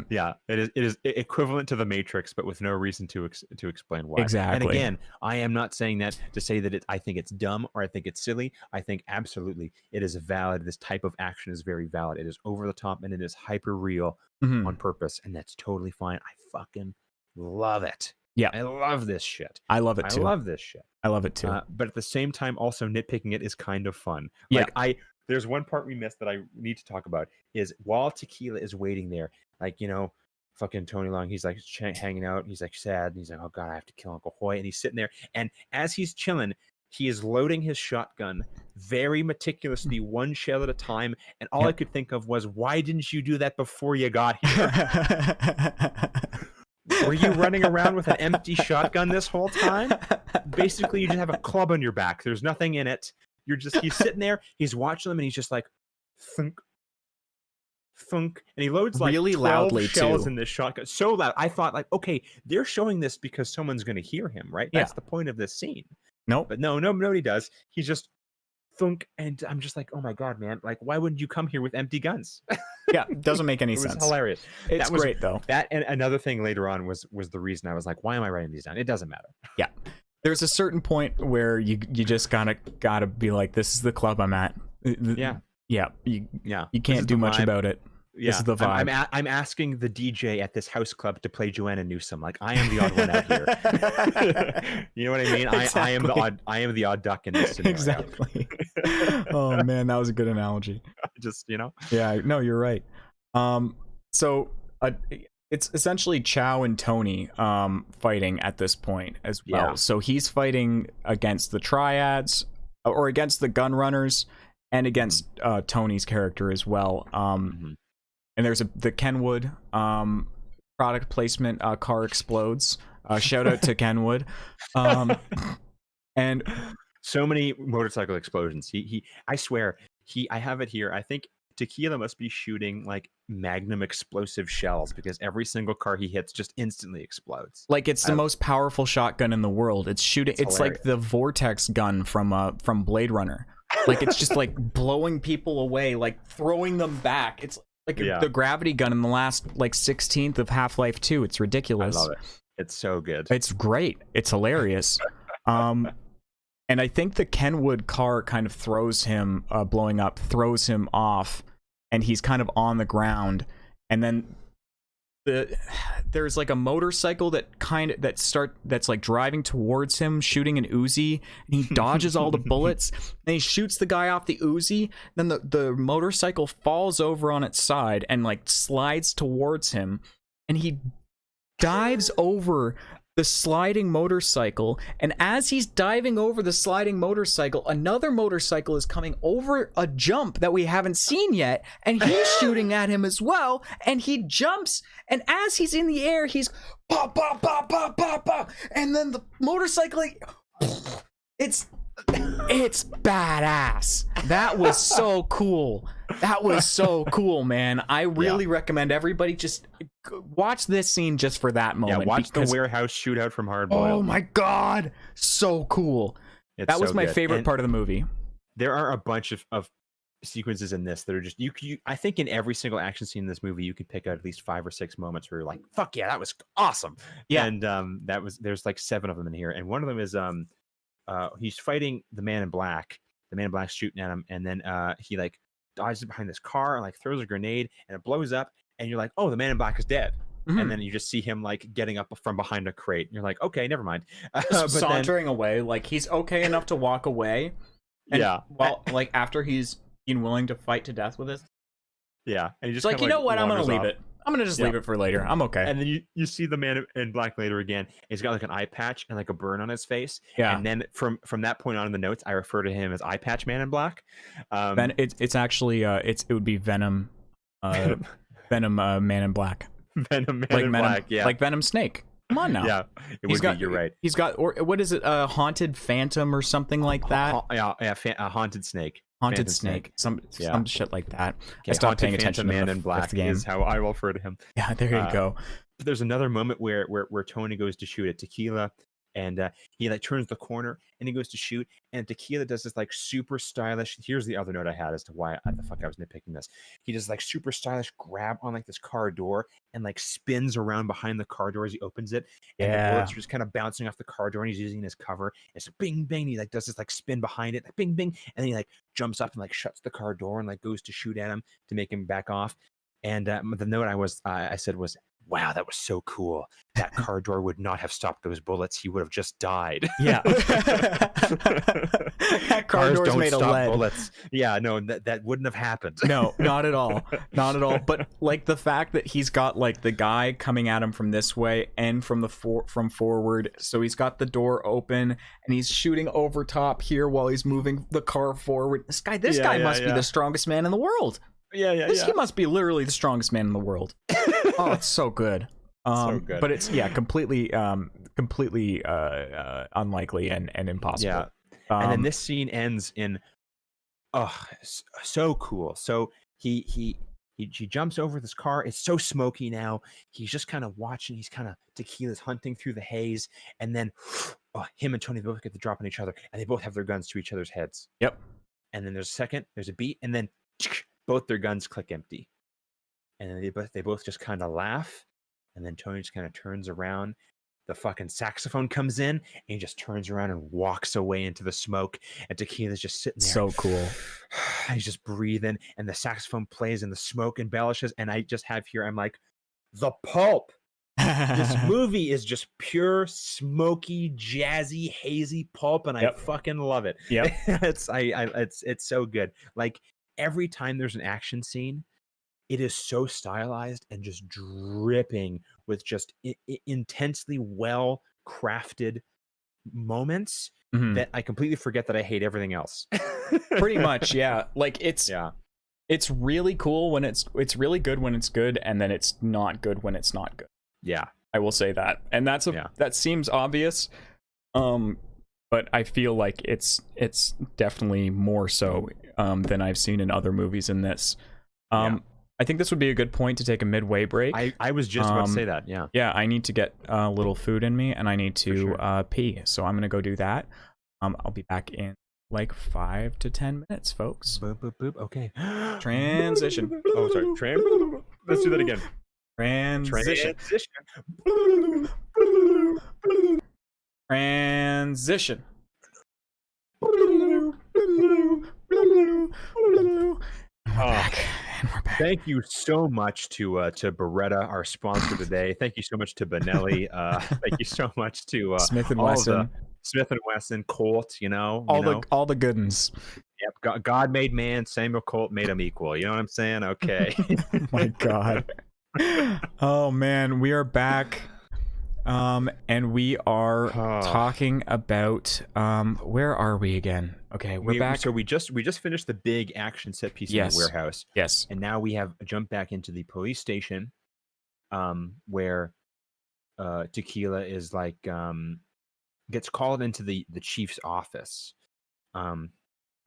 Yeah, it is equivalent to the Matrix, but with no reason to explain why. Exactly. And again, I am not saying that to say that I think it's dumb or I think it's silly. I think absolutely it is valid. This type of action is very valid. It is over the top and it is hyper real on purpose, and that's totally fine. I fucking love it. Yeah. I love this shit. I love it too. I love this shit. I love it too. But at the same time, also nitpicking it is kind of fun. Yeah. Like there's one part we missed that I need to talk about is while Tequila is waiting there, like, you know, fucking Tony Long, he's like hanging out. He's like sad. And he's like, oh God, I have to kill Uncle Hoy. And he's sitting there. And as he's chilling, he is loading his shotgun very meticulously, one shell at a time. And all I could think of was, why didn't you do that before you got here? Were you running around with an empty shotgun this whole time? Basically, you just have a club on your back. There's nothing in it. He's sitting there, he's watching them, and he's just like, thunk, thunk. And he loads like really 12 loudly shells too. in this shotgun. So loud. I thought, like, okay, they're showing this because someone's going to hear him, right? That's the point of this scene. Nope. But no, nobody does. He's just thunk, and I'm just like, oh my God, man. Like, why wouldn't you come here with empty guns? Yeah, it doesn't make any It was sense. hilarious. It's great though. That and another thing later on was the reason I was like, why am I writing these down? It doesn't matter. Yeah. There's a certain point where you just gotta be like, this is the club I'm at. Yeah. Yeah. You can't do much about it. Yeah. This is the vibe. I'm asking the DJ at this house club to play Joanna Newsom. Like, I am the odd one out here. You know what I mean? Exactly. I am the odd duck in this scenario. Exactly. Oh man, that was a good analogy. Just, you know. Yeah, no, you're right. So it's essentially Chow and Tony fighting at this point as well. Yeah. So he's fighting against the Triads, or against the gun runners, and against Tony's character as well. And there's the Kenwood product placement car explodes. Shout out to Kenwood. And so many motorcycle explosions. I swear, I have it here. I think Tequila must be shooting like magnum explosive shells, because every single car he hits just instantly explodes. Like, it's the most powerful shotgun in the world. It's shooting. It's like the Vortex gun from Blade Runner. Like, it's just like blowing people away, like throwing them back. It's like the gravity gun in the last like 16th of Half-Life 2. It's ridiculous. I love it. It's so good. It's great. It's hilarious. And I think the Kenwood car kind of throws him, blowing up, throws him off, and he's kind of on the ground. And then there's like a motorcycle that's like driving towards him, shooting an Uzi, and he dodges all the bullets, and he shoots the guy off the Uzi. Then the motorcycle falls over on its side and like slides towards him, and he dives over the sliding motorcycle, and as he's diving over the sliding motorcycle, another motorcycle is coming over a jump that we haven't seen yet, and he's shooting at him as well, and he jumps, and as he's in the air, he's pop, pop, pop, pop, pop, pop, and then the motorcycle, it's badass. That was so cool. That was so cool, man. I really recommend everybody just watch this scene just for that moment. Yeah, watch the warehouse shootout from Hard Boiled. Oh my God, so cool. That was my favorite part of the movie. There are a bunch of sequences in this that are just you I think in every single action scene in this movie you could pick out at least 5 or 6 moments where you're like, fuck yeah, that was awesome. Yeah. And there's like 7 of them in here, and one of them is he's fighting the Man in Black. The Man in Black's shooting at him, and then he like dodges behind this car and like throws a grenade, and it blows up, and you're like, oh, the Man in Black is dead. And then you just see him like getting up from behind a crate, and you're like, okay, never mind. Sauntering away, like he's okay enough to walk away. And well, like after he's been willing to fight to death with it. Yeah, and he just like, you know what, I'm gonna leave it. I'm gonna just leave Yeah. it for later. I'm okay. And then you see the Man in Black later again. He's got like an eye patch and like a burn on his face. Yeah. And then from that point on in the notes, I refer to him as Eye Patch Man in Black. It's actually it would be Venom, Venom Man in Black. Venom Man Like in Venom, Black. Yeah. like Venom Snake. Come on now. Yeah. You're right. He's got, or what is it? Haunted Phantom or something like that. Haunted Snake. Haunted Phantom Snake. Some shit like that. Okay, I stopped paying attention Man to in Black the game. is how I will refer to him. Yeah, there you go. But there's another moment where Tony goes to shoot at Tequila, and he like turns the corner and he goes to shoot, and Tequila does this like super stylish. Here's the other note I had as to why the fuck I was nitpicking this. He does like super stylish grab on like this car door and like spins around behind the car door as he opens it, and the bullets are just kind of bouncing off the car door, and he's using it as cover. And it's like bing bing. And he like does this like spin behind it, like, bing bing, and then he like jumps up and like shuts the car door and like goes to shoot at him to make him back off. And the note I said was, wow, that was so cool. That car door would not have stopped those bullets. He would have just died. Yeah. That car Cars door's don't made of stop lead. bullets. Yeah, no, that wouldn't have happened. No, not at all. Not at all. But like the fact that he's got like the guy coming at him from this way and from from forward, so he's got the door open and he's shooting over top here while he's moving the car forward. This guy must be the strongest man in the world. Yeah. He must be literally the strongest man in the world. Oh, it's so good. So good. But it's completely unlikely and impossible. Yeah. And then this scene ends in so cool. So he jumps over this car. It's so smoky now. He's just kind of watching. He's kind of Tequila's hunting through the haze, and then him and Tony both get the drop on each other, and they both have their guns to each other's heads. Yep. And then there's a beat, and then both their guns click empty, and then they both just kind of laugh, and then Tony just kind of turns around. The fucking saxophone comes in, and he just turns around and walks away into the smoke, and Tequila's just sitting there. So cool. He's just breathing, and the saxophone plays, and the smoke embellishes, and I just have here, I'm like, the pulp. This movie is just pure, smoky, jazzy, hazy pulp, and I fucking love it. Yeah, it's so good. Like every time there's an action scene, it is so stylized and just dripping with just intensely well crafted moments that I completely forget that I hate everything else. Pretty much, yeah. Like it's really cool when it's really good when it's good, and then it's not good when it's not good. Yeah, I will say that, and that seems obvious, but I feel like it's definitely more so than I've seen in other movies in this. I think this would be a good point to take a midway break. I was just about to say that. Yeah, I need to get a little food in me, and I need to pee, so I'm gonna go do that. I'll be back in like 5 to 10 minutes, folks. Boop, boop, boop. Okay. Transition. Oh, sorry. Let's do that again. Transition. Transition. We're back. Thank you so much to Beretta, our sponsor today. Thank you so much to Benelli. Thank you so much to Smith and Wesson. Smith and Wesson, Colt. All the good ones. Yep. God made man. Samuel Colt made him equal. You know what I'm saying? Okay. Oh my God. Oh man, we are back. And we are talking about where are we again? Okay, we're back. So we just finished the big action set piece in the warehouse. Yes. And now we have jumped back into the police station, where Tequila is like gets called into the chief's office,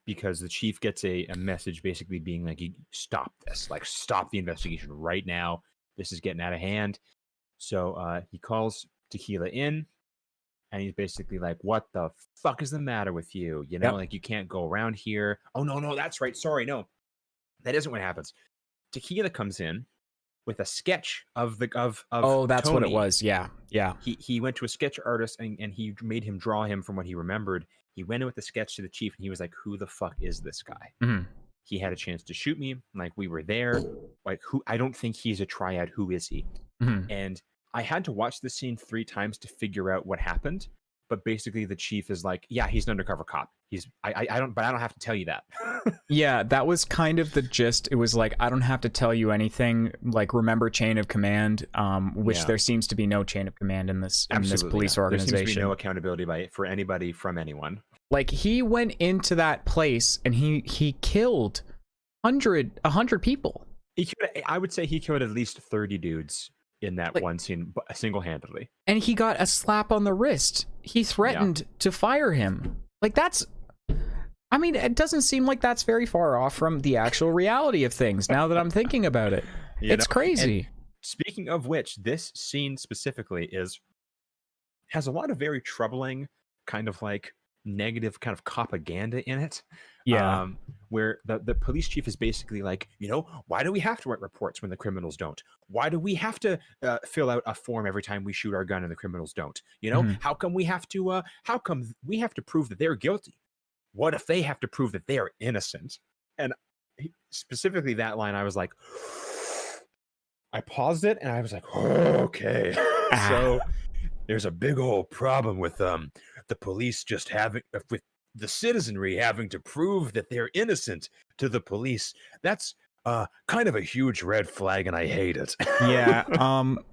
because the chief gets a message basically being like, stop this, like stop the investigation right now. This is getting out of hand. So he calls Tequila in, and he's basically like, what the fuck is the matter with you? Like you can't go around here. Oh, no, that's right. Sorry, no. That isn't what happens. Tequila comes in with a sketch of oh, that's Tony. What it was. Yeah. He went to a sketch artist and he made him draw him from what he remembered. He went in with the sketch to the chief, and he was like, who the fuck is this guy? Mm-hmm. He had a chance to shoot me. Like, we were there. Like, who? I don't think he's a triad. Who is he? Mm-hmm. And I had to watch the scene 3 times to figure out what happened. But basically, the chief is like, yeah, he's an undercover cop. I don't have to tell you that. Yeah, that was kind of the gist. It was like, I don't have to tell you anything. Like, remember chain of command, which there seems to be no chain of command in this police organization. There seems to be no accountability for anybody from anyone. Like, he went into that place and he killed 100 people. I would say he killed at least 30 dudes in that one scene, single-handedly. And he got a slap on the wrist. He threatened to fire him. Like, it doesn't seem like that's very far off from the actual reality of things, now that I'm thinking about it. It's crazy. And speaking of which, this scene specifically has a lot of very troubling kind of like negative kind of propaganda in it. Yeah. Where the police chief is basically like, why do we have to write reports when the criminals don't? Why do we have to fill out a form every time we shoot our gun and the criminals don't? How come we have to prove that they're guilty? What if they have to prove that they are innocent? And specifically that line, I was like, I paused it and I was like, oh, okay. Ah. So there's a big old problem with the police just having with the citizenry having to prove that they're innocent to the police. That's kind of a huge red flag, and I hate it. Yeah,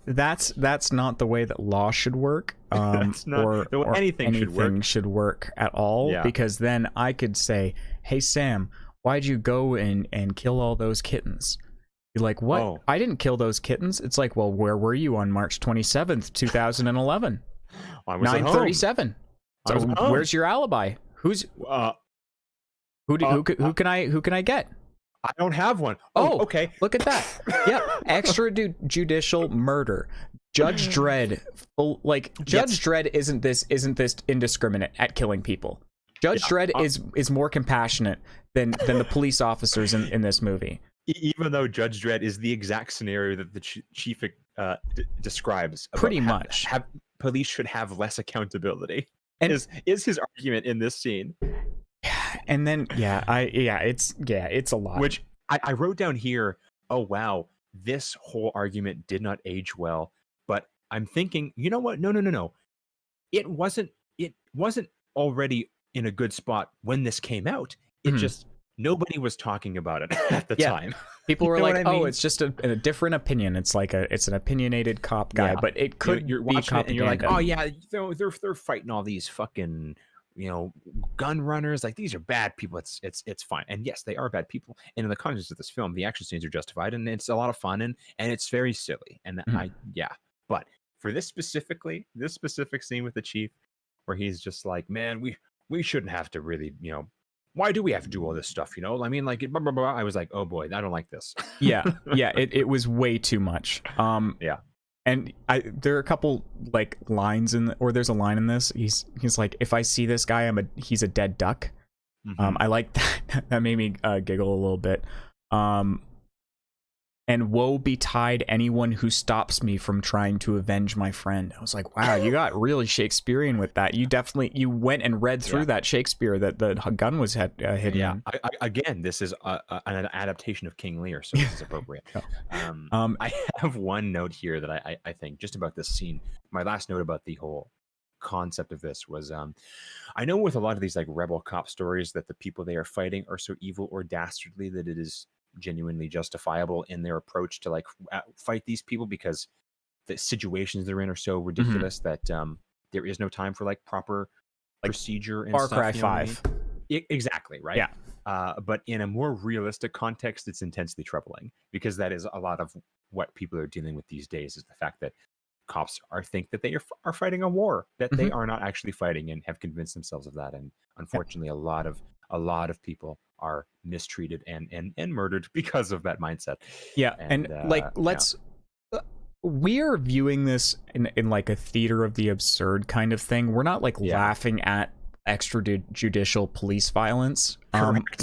that's not the way that law should work. That's not or the way anything should work at all. Yeah. Because then I could say, "Hey Sam, why'd you go and kill all those kittens?" You're like, "What? Oh. I didn't kill those kittens." It's like, "Well, where were you on March 27th, 2011? I was at home. 9:37. So where's your alibi? Who can I get?" I don't have one. Oh, okay. Look at that. Yep, extrajudicial murder. Judge Dredd, Judge Dredd isn't this indiscriminate at killing people. Judge Dredd is more compassionate than the police officers in this movie. Even though Judge Dredd is the exact scenario that the chief describes. Pretty much. Police should have less accountability. And is his argument in this scene. And then it's a lot. Which I wrote down here, oh wow, this whole argument did not age well. But I'm thinking, you know what? No. It wasn't already in a good spot when this came out. It just nobody was talking about it at the time. People were like, I mean? "Oh, it's just a different opinion. It's like it's an opinionated cop guy, but it could you're be watching it and you're like, propaganda." oh yeah, they're fighting all these fucking gun runners. Like, these are bad people. It's fine. And yes, they are bad people. And in the context of this film, the action scenes are justified, and it's a lot of fun, and it's very silly. And but for this specific scene with the chief, where he's just like, man, we shouldn't have to really, why do we have to do all this stuff? I mean, like, blah, blah, blah. I was like, oh boy, I don't like this. It was way too much. And there are a couple like lines there's a line in this. He's like, if I see this guy, he's a dead duck. I like that. That made me giggle a little bit. And woe betide anyone who stops me from trying to avenge my friend. I was like, wow, you got really Shakespearean with that. You went and read through that Shakespeare that the gun was hidden in. Again, this is an adaptation of King Lear, so this is appropriate. I have one note here that I think just about this scene. My last note about the whole concept of this was, I know with a lot of these like rebel cop stories that the people they are fighting are so evil or dastardly that it is genuinely justifiable in their approach to like fight these people, because the situations they're in are so ridiculous that there is no time for like proper procedure and Far stuff. Cry 5. Exactly, right? Yeah. But in a more realistic context, it's intensely troubling, because that is a lot of what people are dealing with these days, is the fact that cops think that they are fighting a war that they are not actually fighting, and have convinced themselves of that. And unfortunately, a lot of people are mistreated and murdered because of that mindset. We're viewing this in like a theater of the absurd kind of thing. We're not like laughing at extrajudicial police violence.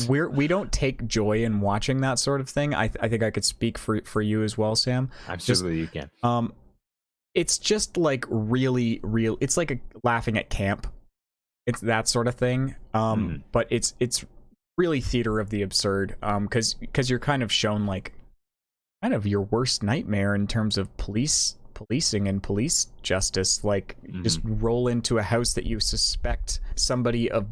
We don't take joy in watching that sort of thing. I think I could speak for you as well, Sam. Absolutely, you can. It's just like really real. It's like laughing at camp. It's that sort of thing. But it's really theater of the absurd, because you're kind of shown like kind of your worst nightmare in terms of policing and police justice. Like, just roll into a house that you suspect somebody of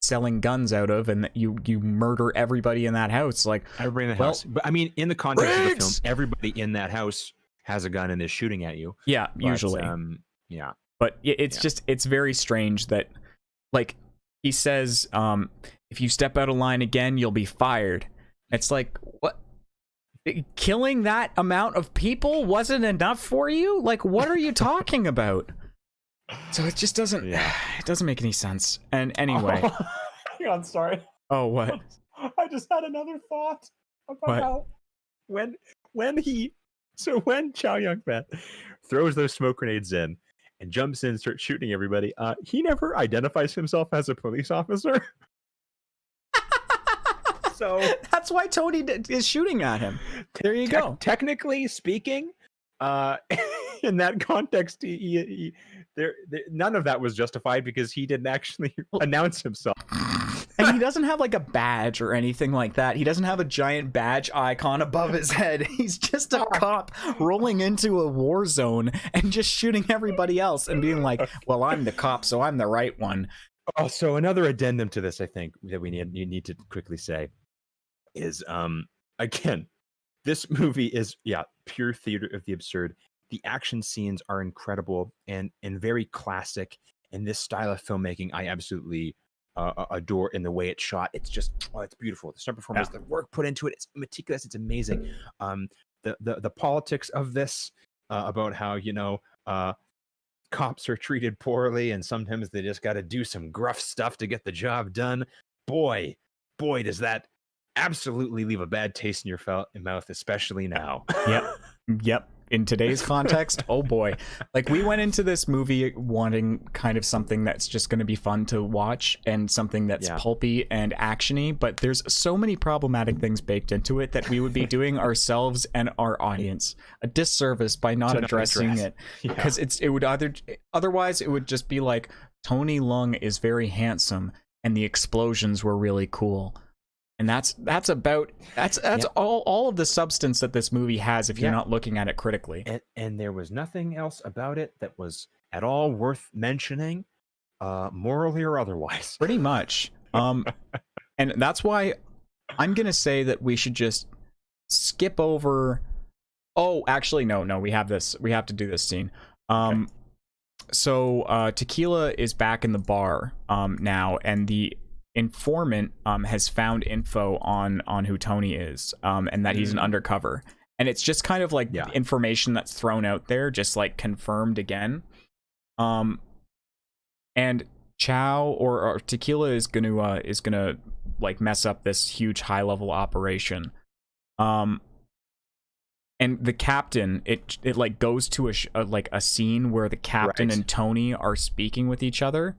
selling guns out of, and that you murder everybody in that house. Like, everybody in the house. But I mean, in the context of the film, everybody in that house has a gun and is shooting at you. Usually. But it's very strange that, like, he says, if you step out of line again, you'll be fired. It's like, what? Killing that amount of people wasn't enough for you? Like, what are you talking about? So it just doesn't, it doesn't make any sense. And anyway. Hang on, sorry. Oh, what? I just had another thought about how when Chow Yun-fat throws those smoke grenades in and jumps in and starts shooting everybody, he never identifies himself as a police officer. So that's why Tony is shooting at him. There you go. Technically speaking, in that context, none of that was justified, because he didn't actually announce himself. And he doesn't have like a badge or anything like that. He doesn't have a giant badge icon above his head. He's just a cop rolling into a war zone and just shooting everybody else and being like, well, I'm the cop, so I'm the right one. Oh, so another addendum to this, I think, that you need to quickly say is, again, this movie is, pure theater of the absurd. The action scenes are incredible and very classic. And this style of filmmaking, I absolutely adore in the way it's shot. It's just, it's beautiful. The stunt performance, the work put into it, it's meticulous. It's amazing. The politics of this, about how, cops are treated poorly and sometimes they just got to do some gruff stuff to get the job done. Boy, does that absolutely leave a bad taste in your mouth, especially now. Yep. In today's context, oh boy. Like, we went into this movie wanting kind of something that's just going to be fun to watch and something that's pulpy and actiony, but there's so many problematic things baked into it that we would be doing ourselves and our audience a disservice by not addressing it, because it would otherwise it would just be like, Tony Leung is very handsome and the explosions were really cool. And that's all of the substance that this movie has if you're not looking at it critically. And there was nothing else about it that was at all worth mentioning, morally or otherwise. Pretty much. And that's why I'm going to say that we should just skip over. Oh, actually, no, we have this. We have to do this scene. So Tequila is back in the bar now, and the informant has found info on who Tony is, and that he's an undercover, and it's just kind of like information that's thrown out there, just like confirmed again. And Chow or Tequila is gonna like mess up this huge high level operation. And the captain, it like goes to a scene where the captain and Tony are speaking with each other.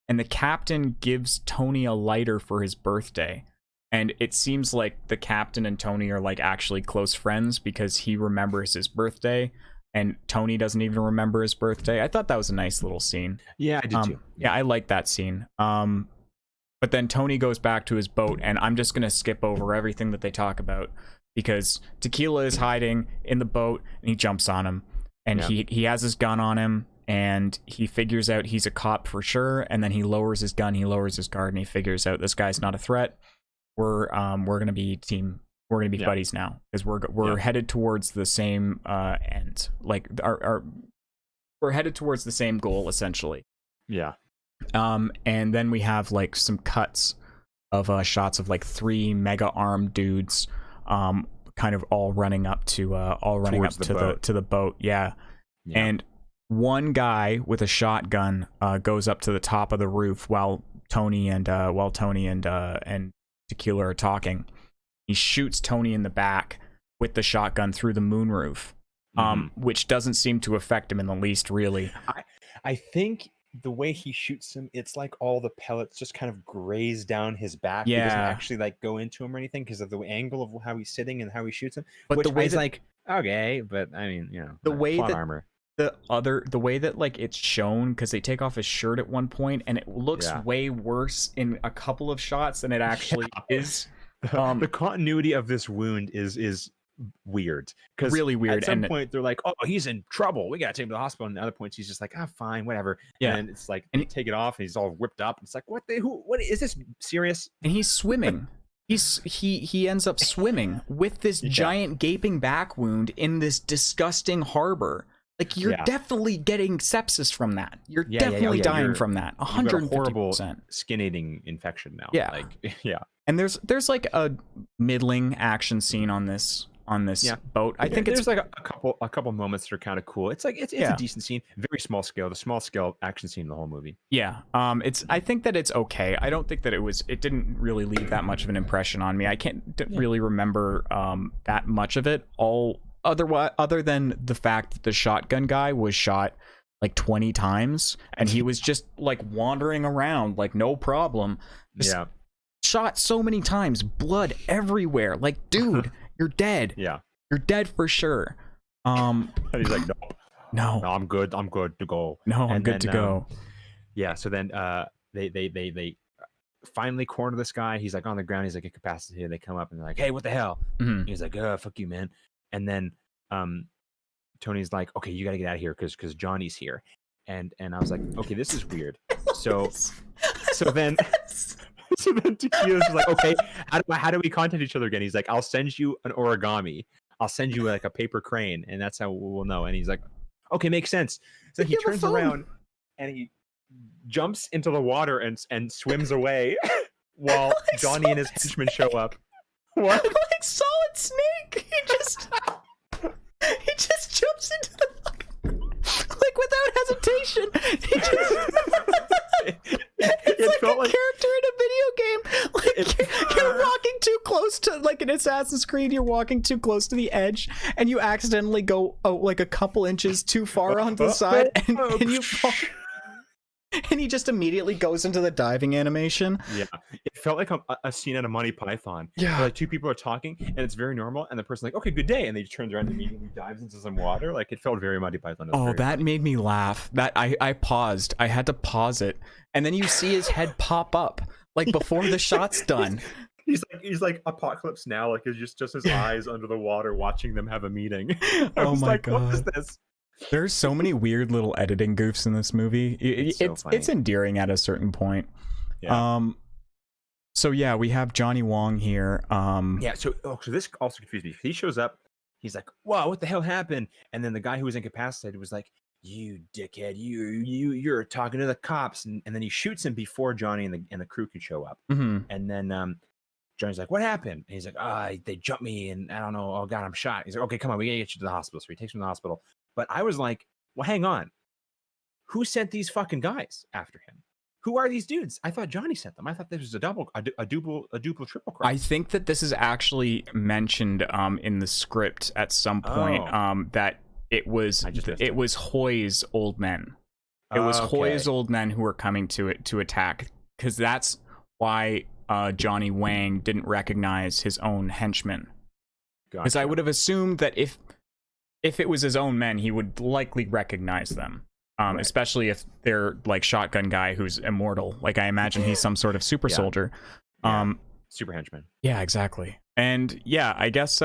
And the captain gives Tony a lighter for his birthday. And it seems like the captain and Tony are like actually close friends because he remembers his birthday and Tony doesn't even remember his birthday. I thought that was a nice little scene. Yeah, I did too. Yeah, I like that scene. But then Tony goes back to his boat, and I'm just going to skip over everything that they talk about because Tequila is hiding in the boat and he jumps on him. And he has his gun on him. And he figures out he's a cop for sure, and then he lowers his gun, he lowers his guard, and he figures out this guy's not a threat. We're gonna be buddies now because we're headed towards the same end. Like we're headed towards the same goal essentially. Yeah. And then we have like some cuts of shots of like 3 mega armed dudes, kind of all running up to the boat. Yeah. And one guy with a shotgun goes up to the top of the roof while Tony and Tequila are talking. He shoots Tony in the back with the shotgun through the moonroof, which doesn't seem to affect him in the least, really. I think the way he shoots him, it's like all the pellets just kind of graze down his back. He doesn't actually like go into him or anything because of the angle of how he's sitting and how he shoots him. But the way that, like, okay, but I mean, the way that armor. The way that like it's shown, because they take off his shirt at one point and it looks way worse in a couple of shots than it actually is. The continuity of this wound is weird, because really weird. At some point they're like, oh, he's in trouble, we gotta take him to the hospital, and the other points he's just like, fine, whatever. And it's like, and take it off and he's all whipped up. It's like, what is this serious? And he's swimming. He ends up swimming with this giant gaping back wound in this disgusting harbor. Like, you're definitely getting sepsis from that. You're definitely dying from that. 150%. Horrible skin-eating infection now. Yeah. Like, And there's like a middling action scene on this boat. I think there's like a couple moments that are kind of cool. It's like it's a decent scene, very small scale, the small scale action scene in the whole movie. Yeah. I think that it's okay. I don't think that it didn't really leave that much of an impression on me. I can't really remember that much of it. Other than the fact that the shotgun guy was shot like 20 times and he was just like wandering around like no problem. Shot so many times, blood everywhere. Like, dude, you're dead. You're dead for sure. And he's like, no, I'm good to go. No, I'm good to go. So then they finally corner this guy. He's like on the ground. He's like incapacitated. They come up and they're like, "Hey, what the hell?" Mhm. He's like, "Fuck you, man." And then Tony's like, "Okay, you got to get out of here because Johnny's here." And I was like, "Okay, this is weird." So then so then Tequila's just like, "Okay, how do we contact each other again?" He's like, "I'll send you an origami. I'll send you like a paper crane, and that's how we'll know." And he's like, "Okay, makes sense." So he turns around and he jumps into the water and swims away while Johnny and his henchmen show up. What? Like Solid Snake. He just jumps into the fucking, like without hesitation. He just it's like a like character in a video game. Like you're walking too close to, like in Assassin's Creed, you're walking too close to the edge and you accidentally go like a couple inches too far onto the side and you fall. And he just immediately goes into the diving animation. Yeah, it felt like a scene at a Monty Python. Yeah, where, like two people are talking and it's very normal, and the person's like, "Okay, good day," and they turns around and immediately dives into some water. Like it felt very Monty Python. Oh, that made me laugh. That I paused. I had to pause it, and then you see his head pop up like before the shot's done. He's like Apocalypse Now, like it's just his eyes under the water watching them have a meeting. Oh my god, what is this? There's so many weird little editing goofs in this movie. It's endearing at a certain point. Yeah. So yeah, we have Johnny Wong here. Yeah. So this also confused me. He shows up. He's like, "Whoa, what the hell happened?" And then the guy who was incapacitated was like, "You dickhead, you're talking to the cops." And then he shoots him before Johnny and the crew can show up. Mm-hmm. And then Johnny's like, "What happened?" And he's like, they jumped me and I don't know. Oh God, I'm shot. He's like, "Okay, come on, we gotta get you to the hospital." So he takes him to the hospital. But I was like, well, hang on. Who sent these fucking guys after him? Who are these dudes? I thought Johnny sent them. I thought this was a duple, triple cross. I think that this is actually mentioned in the script at some point. That it was Hoy's old men. It was Hoy's old men who were coming to attack, because that's why Johnny Wang didn't recognize his own henchmen. Because I would have assumed that if it was his own men, he would likely recognize them. Right. Especially if they're like Shotgun Guy, who's immortal. Like I imagine he's some sort of super soldier. Super henchman. Yeah, exactly. And yeah, I guess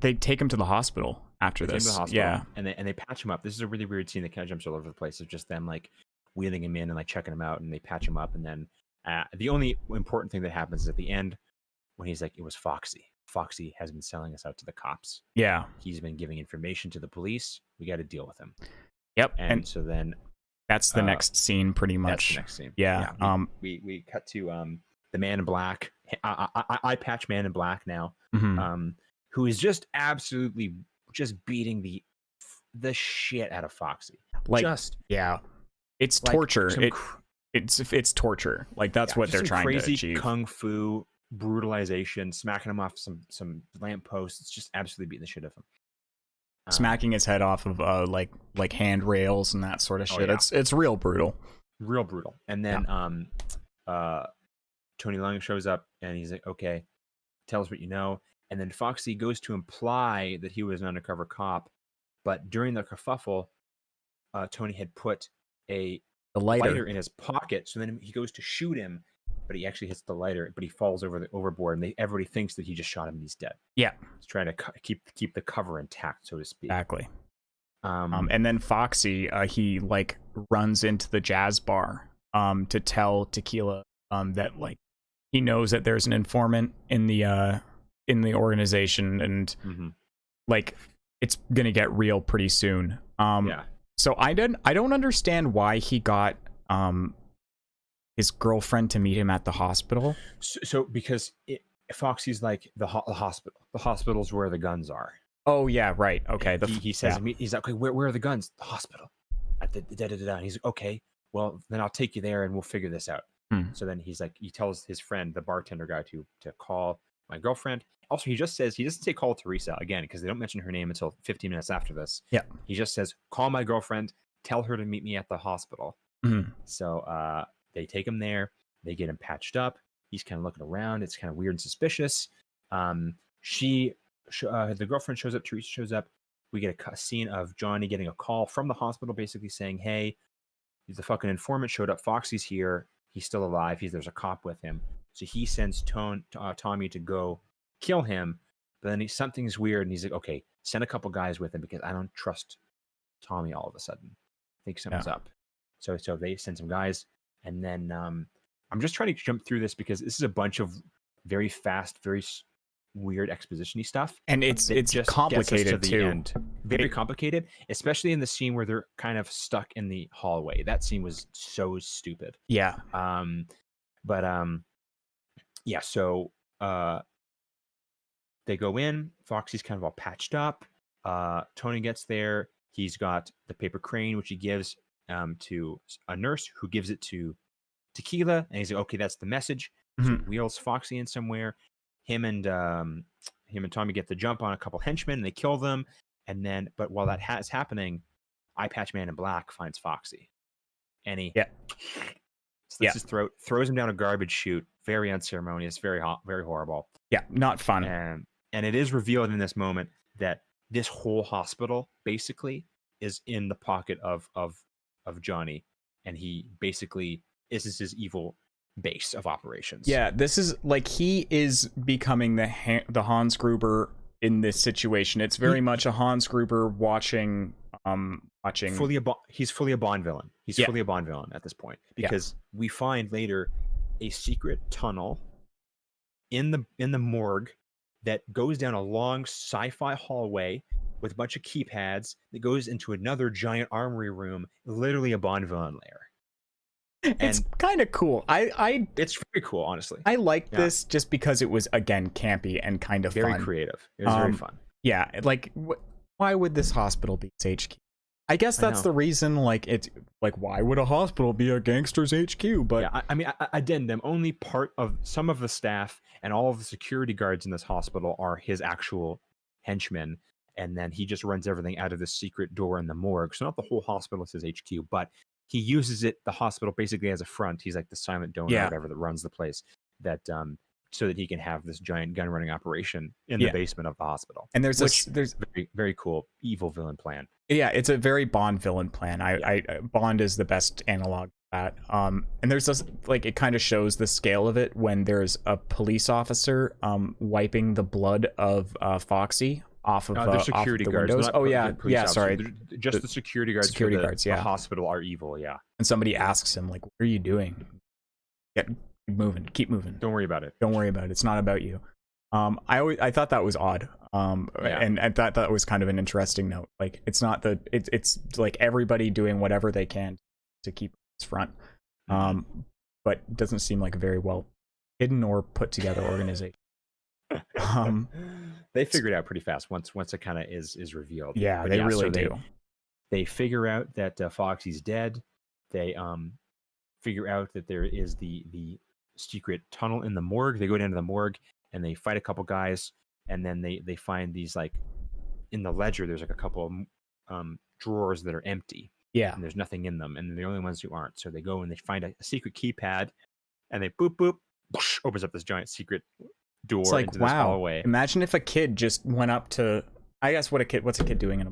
they take him to the hospital after this. Yeah, and they patch him up. This is a really weird scene that kind of jumps all over the place. Of just them like wheeling him in and like checking him out, and they patch him up. And then the only important thing that happens is at the end when he's like, "It was Foxy. Foxy has been selling us out to the cops. Yeah, he's been giving information to the police. We got to deal with him." Yep. And so then that's the next scene, pretty much. That's the next scene. Yeah. We cut to the Man in Black. I patch Man in Black now. Mm-hmm. Who is just absolutely just beating the shit out of Foxy. Like, it's like torture. It's torture. Like that's what they're trying to achieve. Crazy kung fu brutalization, smacking him off some lampposts. It's just absolutely beating the shit out of him. Smacking his head off of like handrails and that sort of shit. Yeah. It's real brutal. Real brutal. And then Tony Leung shows up and he's like, "Okay, tell us what you know." And then Foxy goes to imply that he was an undercover cop, but during the kerfuffle, Tony had put a lighter in his pocket. So then he goes to shoot him, but he actually hits the lighter, but he falls overboard, and everybody thinks that he just shot him and he's dead. Yeah, he's trying to keep the cover intact, so to speak. Exactly. And then Foxy, he like runs into the jazz bar to tell Tequila that like he knows that there's an informant in the organization, and like it's gonna get real pretty soon. So I don't understand why he got his girlfriend to meet him at the hospital. So because Foxy's like the hospital. The hospital's where the guns are. Oh yeah, right. Okay. He says he's like, "Okay, where are the guns?" The hospital. At the da-da-da-da. And he's like, "Okay, well then I'll take you there and we'll figure this out." So then he's like, he tells his friend, the bartender guy, to call my girlfriend. Also, he doesn't say call Teresa again, because they don't mention her name until 15 minutes after this. Yeah. He just says, "Call my girlfriend, tell her to meet me at the hospital." So they take him there, they get him patched up. He's kind of looking around. It's kind of weird and suspicious. The girlfriend shows up, Teresa shows up. We get a scene of Johnny getting a call from the hospital basically saying, "Hey, the fucking informant showed up. Foxy's here. he's still alive. There's a cop with him, so he sends Tommy to go kill him. But then something's weird, and he's like, okay, send a couple guys with him because I don't trust Tommy. All of a sudden, I think something's up. So they send some guys, and then I'm just trying to jump through this because this is a bunch of very fast, very weird exposition-y stuff, and it's just complicated to the too. End. Very complicated, especially in the scene where they're kind of stuck in the hallway. That scene was so stupid. Yeah. Yeah. So they go in. Foxy's kind of all patched up. Tony gets there. He's got the paper crane, which he gives to a nurse, who gives it to Tequila, and he's like, okay, that's the message. So he wheels Foxy in somewhere. Him and Tommy get the jump on a couple henchmen, and they kill them. And then, but while that is happening, Eye Patch Man in Black finds Foxy, and he slits his throat, throws him down a garbage chute. Very unceremonious, very horrible. Yeah, not fun. And it is revealed in this moment that this whole hospital basically is in the pocket of Johnny, and he basically is his evil base of operations. Yeah, this is like he is becoming the Hans Gruber in this situation. It's very much a Hans Gruber watching. He's fully a Bond villain. He's fully a Bond villain at this point, because we find later a secret tunnel in the morgue that goes down a long sci-fi hallway with a bunch of keypads that goes into another giant armory room, literally a Bond villain lair. It's kind of cool. It's very cool, honestly. I liked this just because it was, again, campy and kind of very fun. Creative. It was very fun. Yeah, like why would this hospital be its HQ? I guess that's the reason. Like, it's like, why would a hospital be a gangster's HQ? But yeah, I mean, addendum. Only part of some of the staff and all of the security guards in this hospital are his actual henchmen, and then he just runs everything out of the secret door in the morgue. So not the whole hospital is his HQ, but he uses the hospital basically as a front. He's like the silent donor or whatever that runs the place, that so that he can have this giant gun running operation in the basement of the hospital. And there's very, very cool evil villain plan. Yeah, it's a very Bond villain plan. Bond is the best analog for that. And there's this, like, it kind of shows the scale of it when there's a police officer wiping the blood of Foxy off of the security guards. windows. Oh yeah, sorry. Just the security guards. Security guards. The hospital are evil. Yeah. And somebody asks him, like, "What are you doing? Keep moving. Keep moving. Don't worry about it. Don't worry about it. It's not about you." I thought that was odd. And I thought that was kind of an interesting note. Like, it's not it's like everybody doing whatever they can to keep this front. But it doesn't seem like a very well hidden or put together organization. They figure it out pretty fast once it kind of is revealed. Yeah, they really do. They figure out that Foxy's dead. They figure out that there is the secret tunnel in the morgue. They go down to the morgue and they fight a couple guys, and then they find these, like, in the ledger there's like a couple of drawers that are empty. Yeah, and there's nothing in them, and they're the only ones who aren't. So they go and they find a secret keypad, and they boop boop, whoosh, opens up this giant secret door. It's like, into wow, this hallway. Imagine if a kid just went up to, I guess, what's a kid doing in a...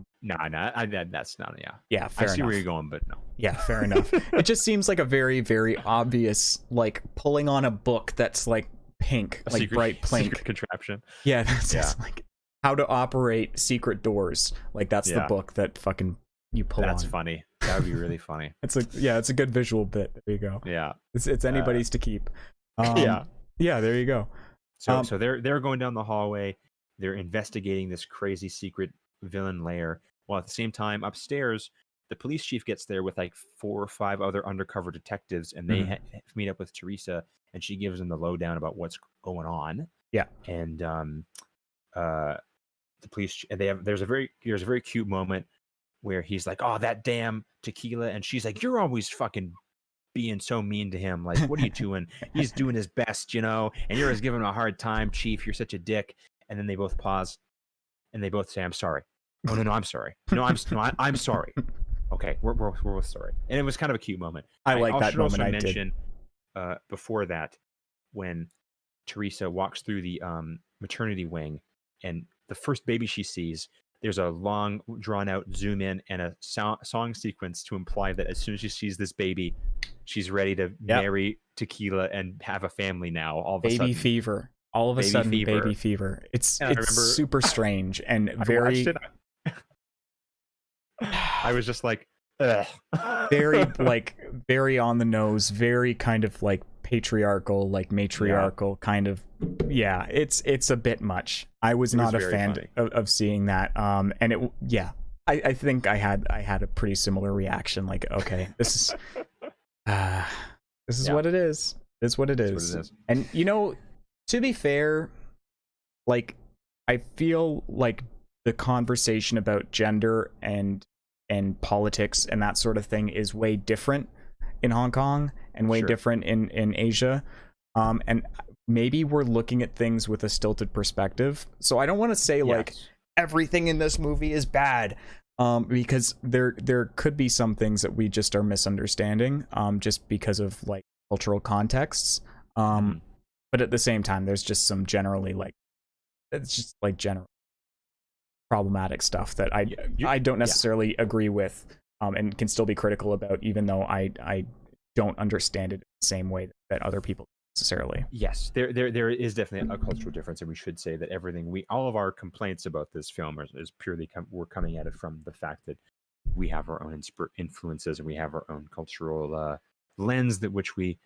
That's not, yeah, fair enough. I see where you're going, but no. Yeah, fair enough. It just seems like a very, very obvious, like, pulling on a book that's like pink, like bright pink secret contraption. Yeah, that's just like how to operate secret doors. Like, that's the book that fucking you pull on. That's funny. That would be really funny. It's a good visual bit. There you go. Yeah, it's anybody's to keep. Yeah, there you go. So they're going down the hallway. They're investigating this crazy secret villain lair, while at the same time upstairs the police chief gets there with like 4 or 5 other undercover detectives, and they meet up with Teresa, and she gives them the lowdown about what's going on. Yeah. And the police, there's a very cute moment where he's like, "Oh, that damn Tequila," and she's like, "You're always fucking being so mean to him. Like, what are you doing? He's doing his best, and you're always giving him a hard time, Chief. You're such a dick." And then they both pause, and they both say, "I'm sorry." "Oh, no, I'm sorry. No, I'm sorry." "Okay, we're both sorry." And it was kind of a cute moment. I like that moment. Also mention, before that, when Teresa walks through the maternity wing, and the first baby she sees, there's a long drawn out zoom in and a song sequence to imply that as soon as she sees this baby, she's ready to marry Tequila and have a family now. All of a sudden, baby fever. All of a sudden, baby fever. It's super strange and very. I was just like, ugh. very on the nose, very kind of like patriarchal, like matriarchal kind of. Yeah, it's a bit much. I was not a fan of seeing that. And it, I think I had a pretty similar reaction. Like, okay, this is what it is. It's what it is. And you know, to be fair, like, I feel like the conversation about gender and politics and that sort of thing is way different in Hong Kong and way different in Asia. And maybe we're looking at things with a stilted perspective. So I don't want to say like everything in this movie is bad, because there could be some things that we just are misunderstanding, just because of like cultural contexts. But at the same time, there's just some generally like, it's just like general problematic stuff that I don't necessarily agree with, and can still be critical about, even though I don't understand it the same way that other people necessarily. Yes, there is definitely a cultural difference, and we should say that all of our complaints about this film is purely we're coming at it from the fact that we have our own influences and we have our own cultural lens that which we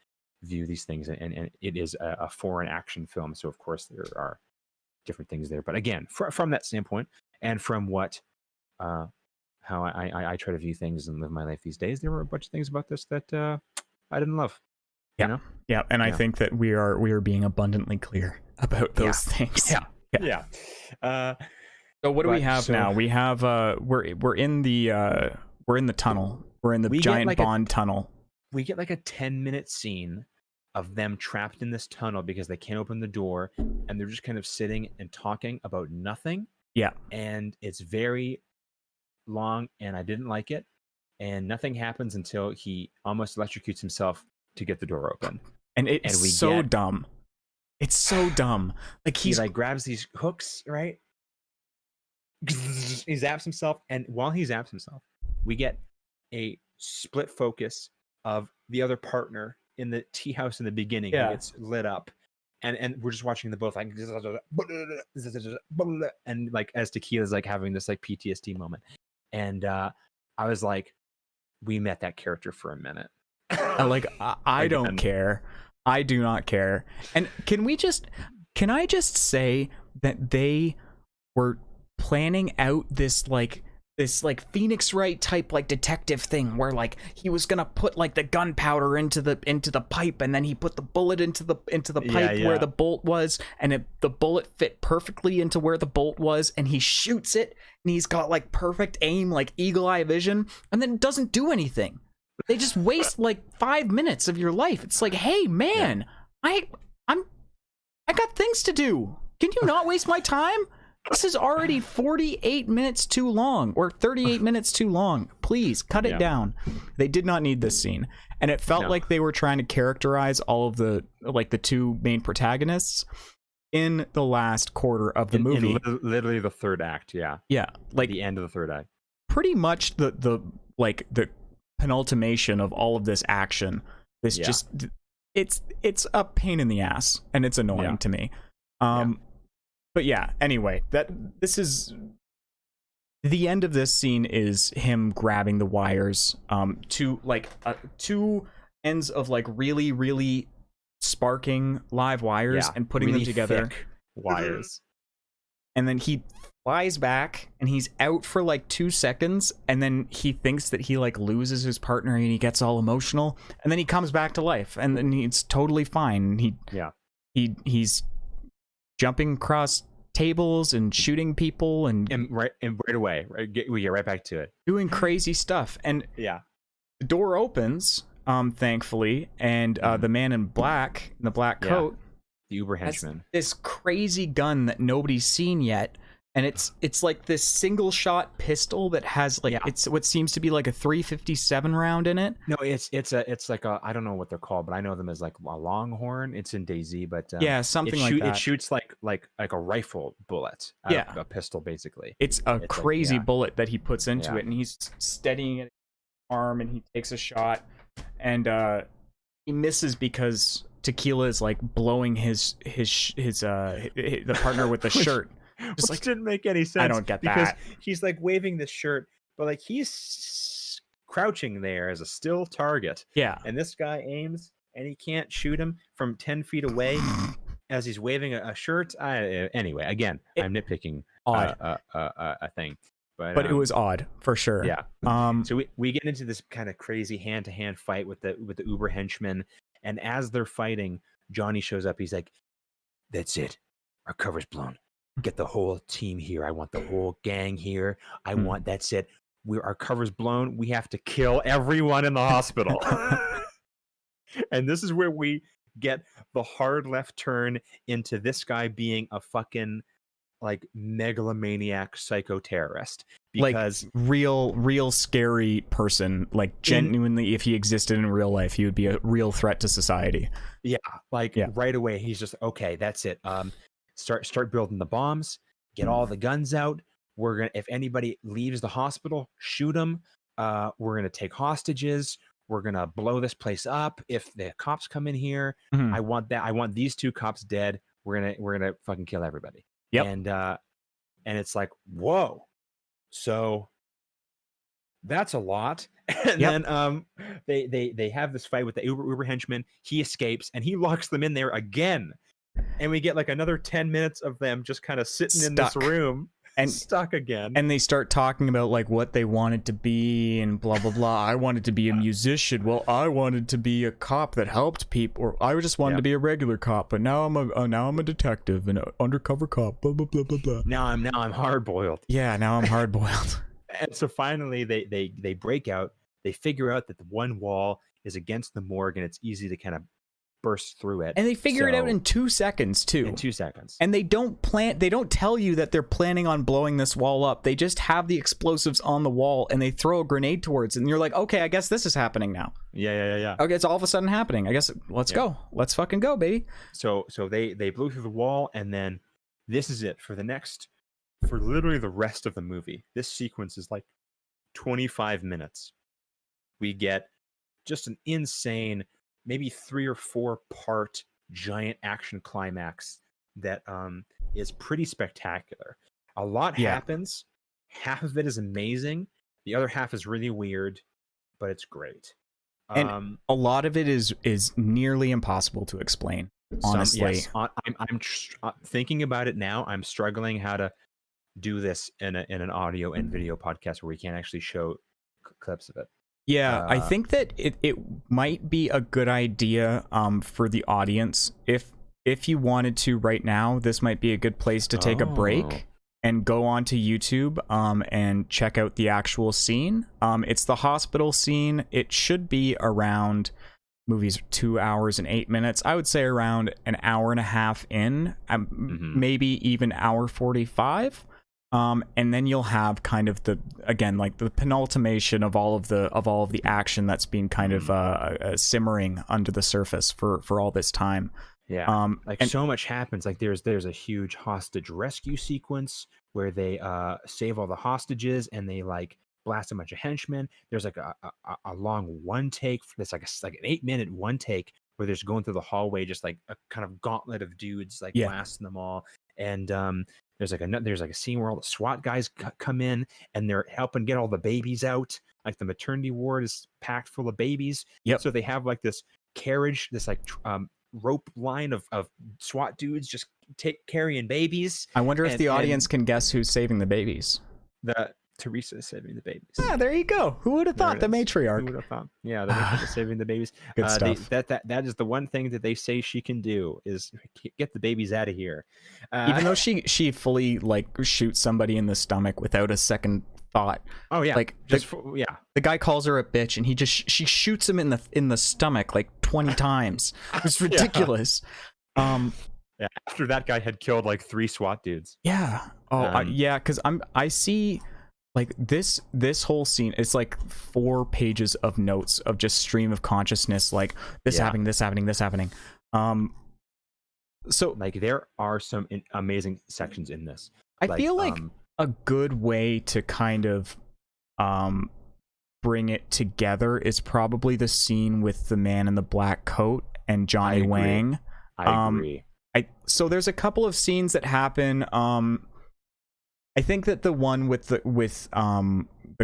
view these things, and it is a foreign action film, so of course there are different things there. But again, from that standpoint, and from what how I try to view things and live my life these days, there were a bunch of things about this that I didn't love. Yeah, you know? And I think that we are being abundantly clear about those things. Yeah. So what do we have now? We have we're in the tunnel. We're in the giant Bond tunnel. We get like a 10-minute scene of them trapped in this tunnel because they can't open the door, and they're just kind of sitting and talking about nothing. Yeah. And it's very long, and I didn't like it. And nothing happens until he almost electrocutes himself to get the door open. And it's so dumb. It's so dumb. Like he like grabs these hooks, right? He zaps himself, and while he zaps himself, we get a split focus of the other partner in the tea house in the beginning. Who gets lit up, and we're just watching the both like, and like as Tequila's like having this like PTSD moment, and I was like, we met that character for a minute. I don't care. I do not care. And can I just say that they were planning out this Phoenix Wright type like detective thing where like he was gonna put like the gunpowder into the pipe, and then he put the bullet into the pipe where the bolt was, and the bullet fit perfectly into where the bolt was, and he shoots it, and he's got like perfect aim, like eagle eye vision, and then it doesn't do anything. They just waste like 5 minutes of your life. It's like, hey man, I got things to do. Can you not waste my time? This is already 48 minutes too long, or 38 minutes too long. Please cut it down. They did not need this scene. And it felt like they were trying to characterize all of the two main protagonists in the last quarter of the movie. Literally the third act, yeah. Yeah. Like the end of the third act. Pretty much the penultimation of all of this action. This just it's a pain in the ass, and it's annoying to me. But yeah, anyway, this is the end of this scene is him grabbing the wires, two ends of like really, really sparking live wires and putting really them together. Thick wires. And then he flies back, and he's out for like 2 seconds, and then he thinks that he like loses his partner, and he gets all emotional, and then he comes back to life, and then he's totally fine. He's jumping across tables and shooting people and right away, we get right back to it, doing crazy stuff. And the door opens, thankfully, and the man in black, in the black coat, the Uber henchman, this crazy gun that nobody's seen yet, and it's like this single shot pistol that has like it's what seems to be like a 357 round in it. No, it's like a, I don't know what they're called, but I know them as like a Longhorn. It's in DayZ, but Yeah, something like that. It shoots like a rifle bullet out of a pistol, basically. It's a crazy like, bullet that he puts into it, and he's steadying it with his arm, and he takes a shot, and he misses because Tequila is like blowing his the partner with the shirt. Just like didn't make any sense. I don't get because that. He's like waving this shirt, but like he's crouching there as a still target. Yeah. And this guy aims, and he can't shoot him from 10 feet away as he's waving a shirt. Anyway, again, I'm nitpicking a thing, but it was odd for sure. Yeah. So we get into this kind of crazy hand-to-hand fight with the Uber henchman, and as they're fighting, Johnny shows up. He's like, "That's it. Our cover's blown. Get the whole team here. I want the whole gang here. That's it. Our cover's blown. We have to kill everyone in the hospital." And this is where we get the hard left turn into this guy being a fucking like megalomaniac psycho terrorist, because like real scary person, like genuinely if he existed in real life, he would be a real threat to society. Right away he's just, okay, that's it. Start building the bombs, get all the guns out. We're gonna, if anybody leaves the hospital, shoot them. We're gonna take hostages. We're gonna blow this place up if the cops come in here. I want these 2 cops dead. We're gonna fucking kill everybody. Yep. And it's like, whoa, so that's a lot. And then they have this fight with the Uber henchman. He escapes and he locks them in there again. And we get like another 10 minutes of them just kind of sitting in this room and stuck again. And they start talking about like what they wanted to be and blah blah blah. I wanted to be a musician. Well, I wanted to be a cop that helped people, or I just wanted to be a regular cop, but now I'm a detective and an undercover cop. Blah blah blah blah blah. Now I'm hard boiled. Yeah, now I'm hard boiled. And so finally they break out. They figure out that the one wall is against the morgue and it's easy to kind of burst through it. And they figure it out in 2 seconds too. In 2 seconds. And they don't tell you that they're planning on blowing this wall up. They just have the explosives on the wall and they throw a grenade towards it, and you're like, okay, I guess this is happening now. Yeah. Okay, it's all of a sudden happening. I guess let's go. Let's fucking go, baby. So they blew through the wall, and then this is it for literally the rest of the movie. This sequence is like 25 minutes. We get just an insane, maybe 3 or 4 part giant action climax that is pretty spectacular. A lot happens. Half of it is amazing. The other half is really weird, but it's great. And a lot of it is nearly impossible to explain. Honestly, I'm thinking about it now. I'm struggling how to do this in an audio and video podcast where we can't actually show clips of it. Yeah, I think that it might be a good idea for the audience. If you wanted to right now, this might be a good place to take a break and go onto YouTube and check out the actual scene. It's the hospital scene. It should be around, movies 2 hours and 8 minutes. I would say around an hour and a half in, maybe even hour 45. And then you'll have kind of the penultimation of all of the action that's been kind of simmering under the surface for all this time. Yeah. So much happens. Like there's a huge hostage rescue sequence where they save all the hostages and they like blast a bunch of henchmen. There's like a long one take. That's like an 8-minute one take where they're just going through the hallway, just like a kind of gauntlet of dudes, like blasting them all. And there's like a scene where all the SWAT guys come in and they're helping get all the babies out. Like the maternity ward is packed full of babies. Yep. So they have like this carriage, this like rope line of SWAT dudes just carrying babies. I wonder if the audience can guess who's saving the babies. Teresa is saving the babies. Ah, there you go. Who would have thought? The matriarch. Who would have thought? Yeah, the matriarch is saving the babies. Good stuff. That is the one thing that they say she can do is get the babies out of here. Even though she fully like shoots somebody in the stomach without a second thought. Oh yeah, like the guy calls her a bitch and she shoots him in the stomach like 20 times. It's ridiculous. Yeah, after that guy had killed like 3 SWAT dudes. Yeah. Yeah, because I see like this whole scene. It's like 4 pages of notes of just stream of consciousness, like this happening, this happening, this happening. So like there are some amazing sections in this. I feel like a good way to kind of bring it together is probably the scene with the man in the black coat and Johnny Wang. I agree. So there's a couple of scenes that happen. I think that the one with the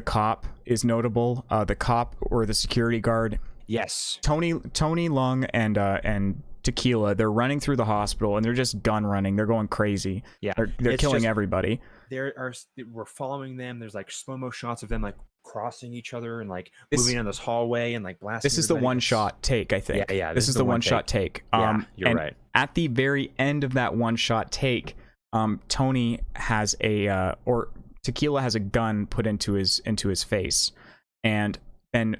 cop is notable. The cop or the security guard. Yes. Tony Leung and Tequila, they're running through the hospital and they're just gun running. They're going crazy. Yeah. They're killing everybody. We're following them. There's like slow-mo shots of them like crossing each other and like moving on this hallway and like blasting. This is the one-shot take, I think. Yeah. This is the one-shot take. You're right. At the very end of that one-shot take, Tony has or Tequila has a gun put into his face, and then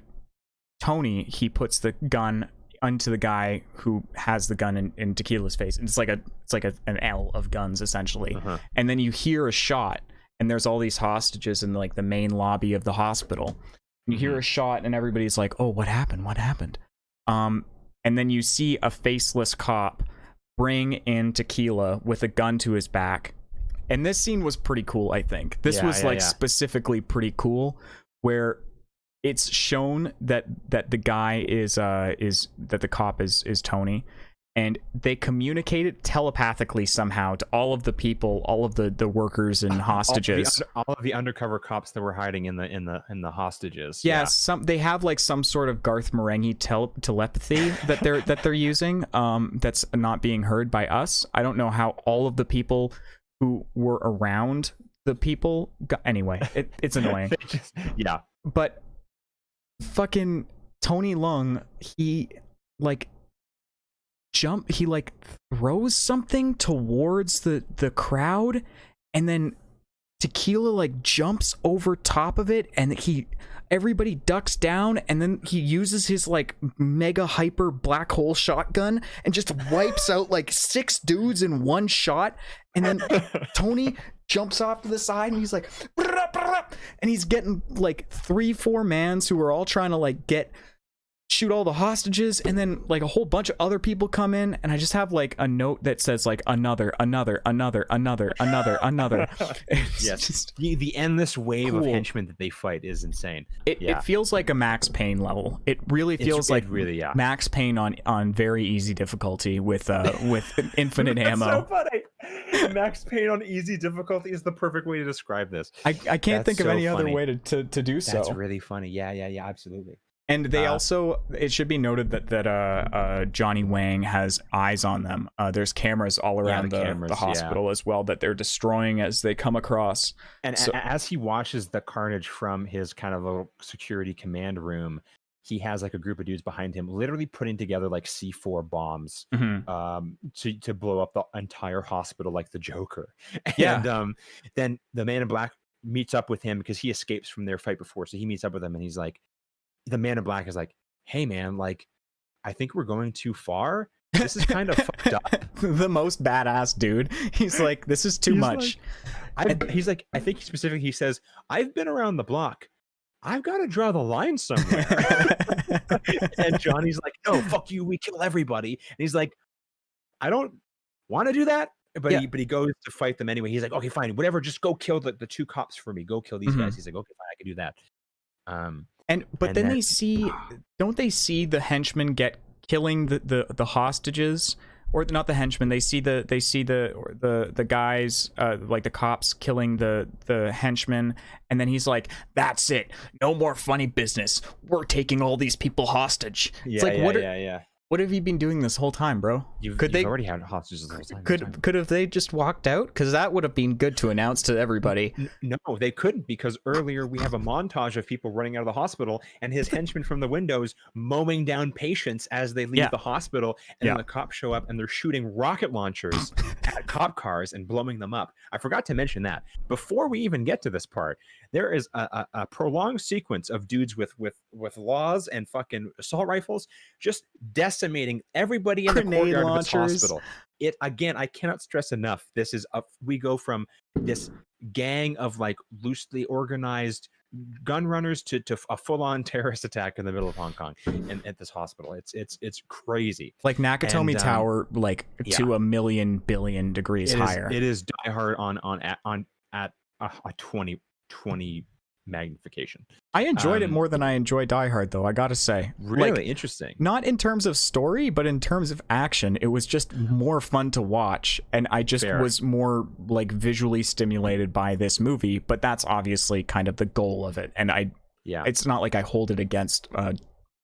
Tony, he puts the gun onto the guy who has the gun in Tequila's face, and it's like an L of guns essentially. And then you hear a shot, and there's all these hostages in like the main lobby of the hospital. You hear a shot, and everybody's like, "Oh, what happened? What happened?" And then you see a faceless cop bring in Tequila with a gun to his back, and this scene was pretty cool. I think this was specifically pretty cool, where it's shown that the guy is that the cop is Tony, and they communicate it telepathically somehow to all of the people, all of the workers and hostages, all of the undercover cops that were hiding in the hostages. They have like some sort of Garth Marenghi telepathy that they're using, that's not being heard by us. I don't know how all of the people who were around the people anyway, it's annoying. But fucking Tony Leung, he throws something towards the crowd, and then Tequila like jumps over top of it, and everybody ducks down, and then he uses his like mega hyper black hole shotgun and just wipes out like 6 dudes in one shot. And then Tony jumps off to the side, and he's like, and he's getting like 3-4 mans who are all trying to like shoot all the hostages, and then like a whole bunch of other people come in, and I just have like a note that says like another. Yes, just the endless wave of henchmen that they fight is insane. It feels like a Max Payne level. It really feels like Max Payne on very easy difficulty with infinite ammo. So funny. Max Payne on easy difficulty is the perfect way to describe this. I can't think of any other way to do so. That's really funny. Yeah, absolutely. And they also, it should be noted that Johnny Wang has eyes on them. There's cameras all around the hospital as well that they're destroying as they come across. And as he watches the carnage from his kind of little security command room, he has like a group of dudes behind him literally putting together like C4 bombs to blow up the entire hospital like the Joker. And then the man in black meets up with him because he escapes from their fight before. So he meets up with him, and he's like, the man in black is like, "Hey man, like, I think we're going too far. This is kind of fucked up." The most badass dude. He's like, "This is too much." He's like, I think specifically he says, "I've been around the block. I've got to draw the line somewhere." And Johnny's like, "No, fuck you. We kill everybody." And he's like, "I don't want to do that." But he goes to fight them anyway. He's like, "Okay, fine, whatever. Just go kill the 2 cops for me. Go kill these guys." He's like, "Okay, fine, I can do that." But then they see, don't they see the henchmen killing the hostages, or not the henchmen? They see the guys, like the cops killing the henchmen, and then he's like, "That's it, no more funny business. We're taking all these people hostage." What have you been doing this whole time, bro? You've already had hostages the whole time. Could have they just walked out? Because that would have been good to announce to everybody. No, they couldn't, because earlier we have a montage of people running out of the hospital and his henchmen from the windows mowing down patients as they leave the hospital, and then the cops show up and they're shooting rocket launchers at cop cars and blowing them up. I forgot to mention that. Before we even get to this part, there is a prolonged sequence of dudes with laws and fucking assault rifles just decimating decimating everybody in the Grenade courtyard launchers. of this hospital. It again, I cannot stress enough. This is up. We go from this gang of like loosely organized gun runners to a full-on terrorist attack in the middle of Hong Kong and at this hospital. It's crazy. Like Nakatomi And, Tower, like to a million billion degrees higher. It is Die Hard at a 20 magnification. I enjoyed it more than I enjoy Die Hard, though, I gotta say. Really like, interesting. Not in terms of story, but in terms of action. It was just more fun to watch, and I just was more like visually stimulated by this movie. But that's obviously kind of the goal of it, and it's not like I hold it against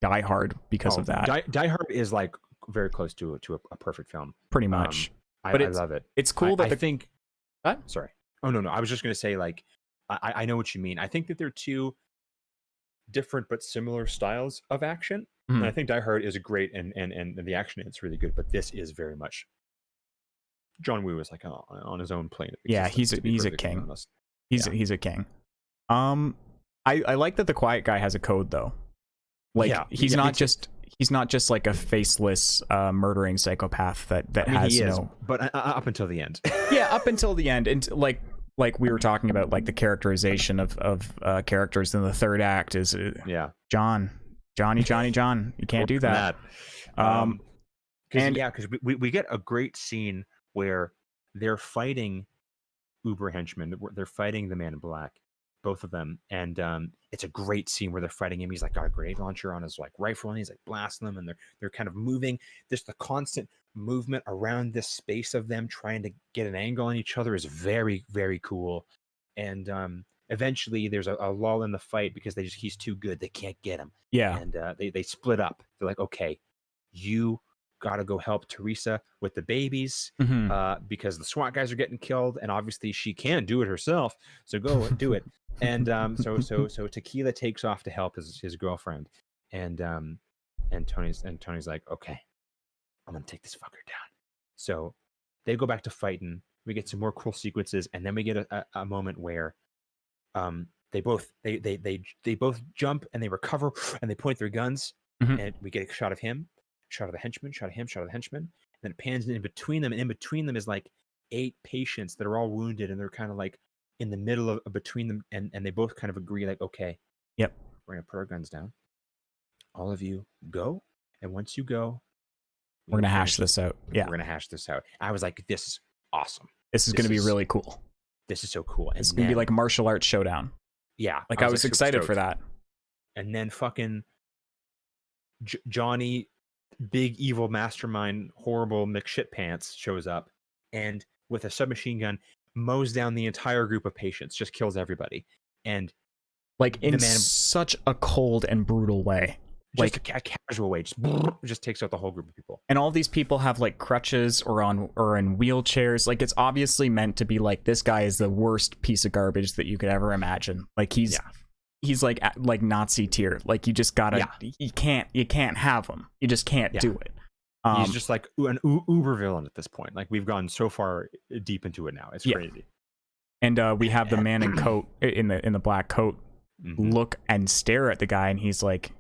Die Hard because of that. Die Hard is like very close to a perfect film, pretty much. But I love it. It's cool that I think. What? Sorry. Oh no, I was just gonna say like. I know what you mean. I think that they're two different but similar styles of action. And I think Die Hard is a great and the action is really good, but this is very much John Woo is like on his own plane. Yeah, he's a king. He's a king. I like that the quiet guy has a code though. Like he's not just like a faceless murdering psychopath that has no. But up until the end. Yeah, up until the end, and like we were talking about, like the characterization of characters in the third act is Johnny. You can't do that. Because we get a great scene where they're fighting Uber henchmen. They're fighting the Man in Black, both of them, and it's a great scene where they're fighting him. He's like got a grenade launcher on his like rifle, and he's like blasting them, and they're kind of moving. Just the constant movement around this space of them trying to get an angle on each other is very, very cool. And eventually there's a lull in the fight because he's too good. They can't get him. Yeah. And they split up. They're like, okay, you got to go help Teresa with the babies because the SWAT guys are getting killed. And obviously she can't do it herself. So go do it. And so Tequila takes off to help his girlfriend. And Tony's like, okay, I'm gonna take this fucker down. So they go back to fighting. We get some more cool sequences, and then we get a moment where they both jump and they recover and they point their guns, and we get a shot of him, shot of the henchman, shot of him, shot of the henchman, and then it pans in between them, and in between them is like 8 patients that are all wounded, and they're kind of like in the middle of between them, and they both kind of agree like, okay, we're gonna put our guns down. All of you go, and once you go, we're gonna hash this out. Yeah, we're gonna hash this out. I was like, this is awesome. This is gonna be really cool. This is so cool. It's gonna be like martial arts showdown. Yeah, like I was excited for that. And then fucking Johnny, big evil mastermind, horrible McShitpants shows up, and with a submachine gun mows down the entire group of patients, just kills everybody, and like in such a cold and brutal way. Like a casual way, just takes out the whole group of people. And all these people have like crutches or in wheelchairs. Like it's obviously meant to be like, this guy is the worst piece of garbage that you could ever imagine. Like he's like Nazi tier. Like you just gotta, you can't have him. You just can't do it. He's just like an uber villain at this point. Like we've gone so far deep into it now. It's crazy. And we have the man in coat in the black coat look and stare at the guy, and he's like,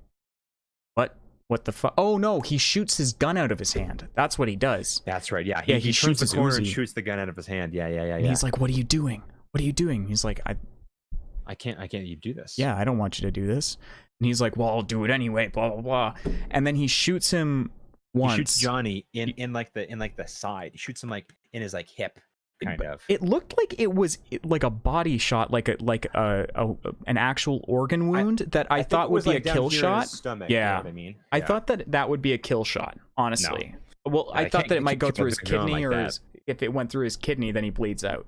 what the fuck? Oh no, he shoots his gun out of his hand. That's what he does. That's right. Yeah. He shoots the corner and shoots the gun out of his hand. Yeah. And he's like, what are you doing? What are you doing? He's like, I can't you do this. Yeah, I don't want you to do this. And he's like, well, I'll do it anyway, blah blah blah. And then he shoots him once. He shoots Johnny in like the side. He shoots him like in his like hip. Kind of. It looked like it was like a body shot, like an actual organ wound that I thought would be a kill shot. Stomach, you know what I mean? I thought that would be a kill shot, honestly. No. Well, I thought that it might go through his kidney, or if it went through his kidney, then he bleeds out.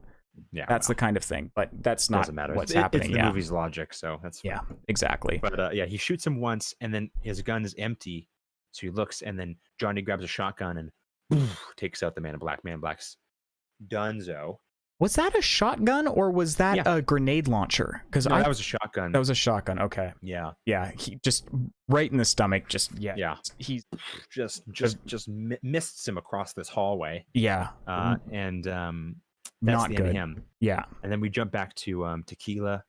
Yeah, that's the kind of thing, but that's not what's happening. It's the movie's logic, so that's fine. Yeah, exactly. But he shoots him once, and then his gun is empty, so he looks, and then Johnny grabs a shotgun and takes out the Man in Black. Man in Black's Dunzo. Was that a shotgun or was that a grenade launcher? Because that was a shotgun. That was a shotgun. Okay. Yeah. He just right in the stomach. He just mists him across this hallway. Yeah. And that's not the good. end of him. Yeah. And then we jump back to Tequila,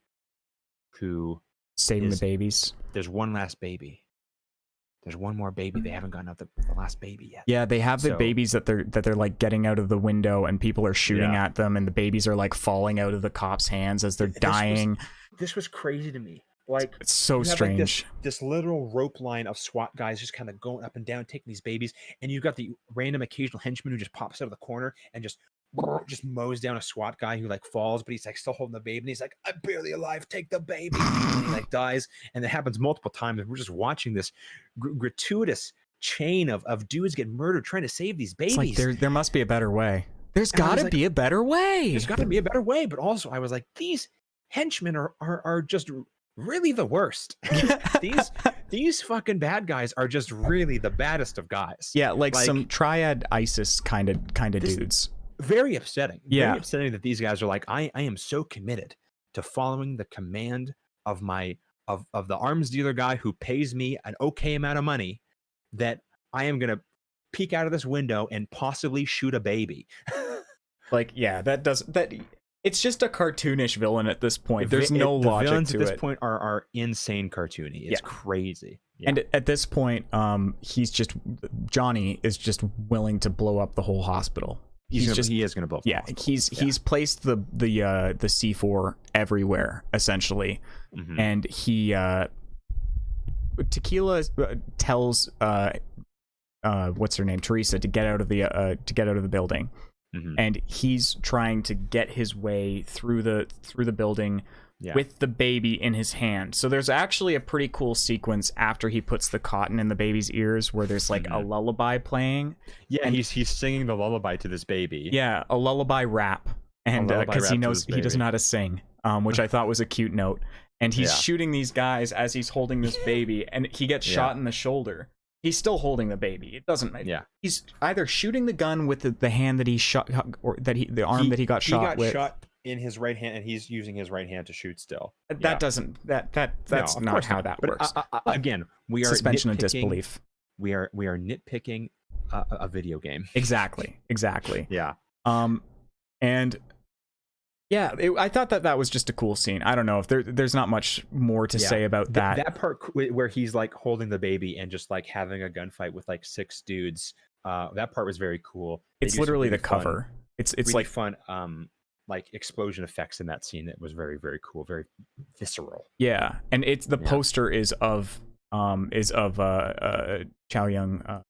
who saving the babies. There's one last baby, there's one more baby. They haven't gotten out the last baby yet. Yeah, they have the So- babies that they're like getting out of the window, and people are shooting at them, and the babies are like falling out of the cops' hands as they're dying. This was crazy to me. Like, It's so you have, like, strange. this literal rope line of SWAT guys just kind of going up and down, taking these babies, and you've got the random occasional henchman who just pops out of the corner and just mows down a SWAT guy who like falls, but he's like still holding the baby, and he's like, "I'm barely alive. Take the baby," and he like dies, and it happens multiple times. And we're just watching this gratuitous chain of dudes get murdered trying to save these babies. It's like there must be a better way. There's And I got was to like, be a better way. There's got to be a better way. But also, I was like, these henchmen are just really the worst. these fucking bad guys are just really the baddest of guys. Yeah, like some triad ISIS kind of dudes. Very upsetting. Yeah. Very upsetting that these guys are like, I am so committed to following the command of of the arms dealer guy who pays me an okay amount of money that I am gonna peek out of this window and possibly shoot a baby. Like, yeah, it's just a cartoonish villain at this point. There's no the logic villains to at this it. point are insane cartoony. It's crazy. Yeah. And at this point, Johnny is just willing to blow up the whole hospital. he is gonna blow up the hospital. He's placed the C4 everywhere essentially, and he Tequila tells what's her name, Teresa, to get out of the building, and he's trying to get his way through the building with the baby in his hand. So there's actually a pretty cool sequence after he puts the cotton in the baby's ears where there's like a lullaby playing. Yeah, and he's singing the lullaby to this baby. Yeah, a lullaby rap, and because he knows he doesn't know how to sing, which I thought was a cute note. And he's shooting these guys as he's holding this baby, and he gets shot in the shoulder. He's still holding the baby. It doesn't matter. Yeah. He's either shooting the gun with the hand that he shot, or the arm that he got shot with. He got shot in his right hand, and he's using his right hand to shoot still. That's not how that works. Again, we are suspension of disbelief. We are nitpicking a video game. Exactly. Yeah. And yeah, I thought that was just a cool scene. I don't know if there's not much more to say about that. That part where he's like holding the baby and just like having a gunfight with like 6 dudes. That part was very cool. It's literally the cover. It's really like fun. Like explosion effects in that scene. It was very, very cool, very visceral. Yeah, and it's the poster is of Chow Yun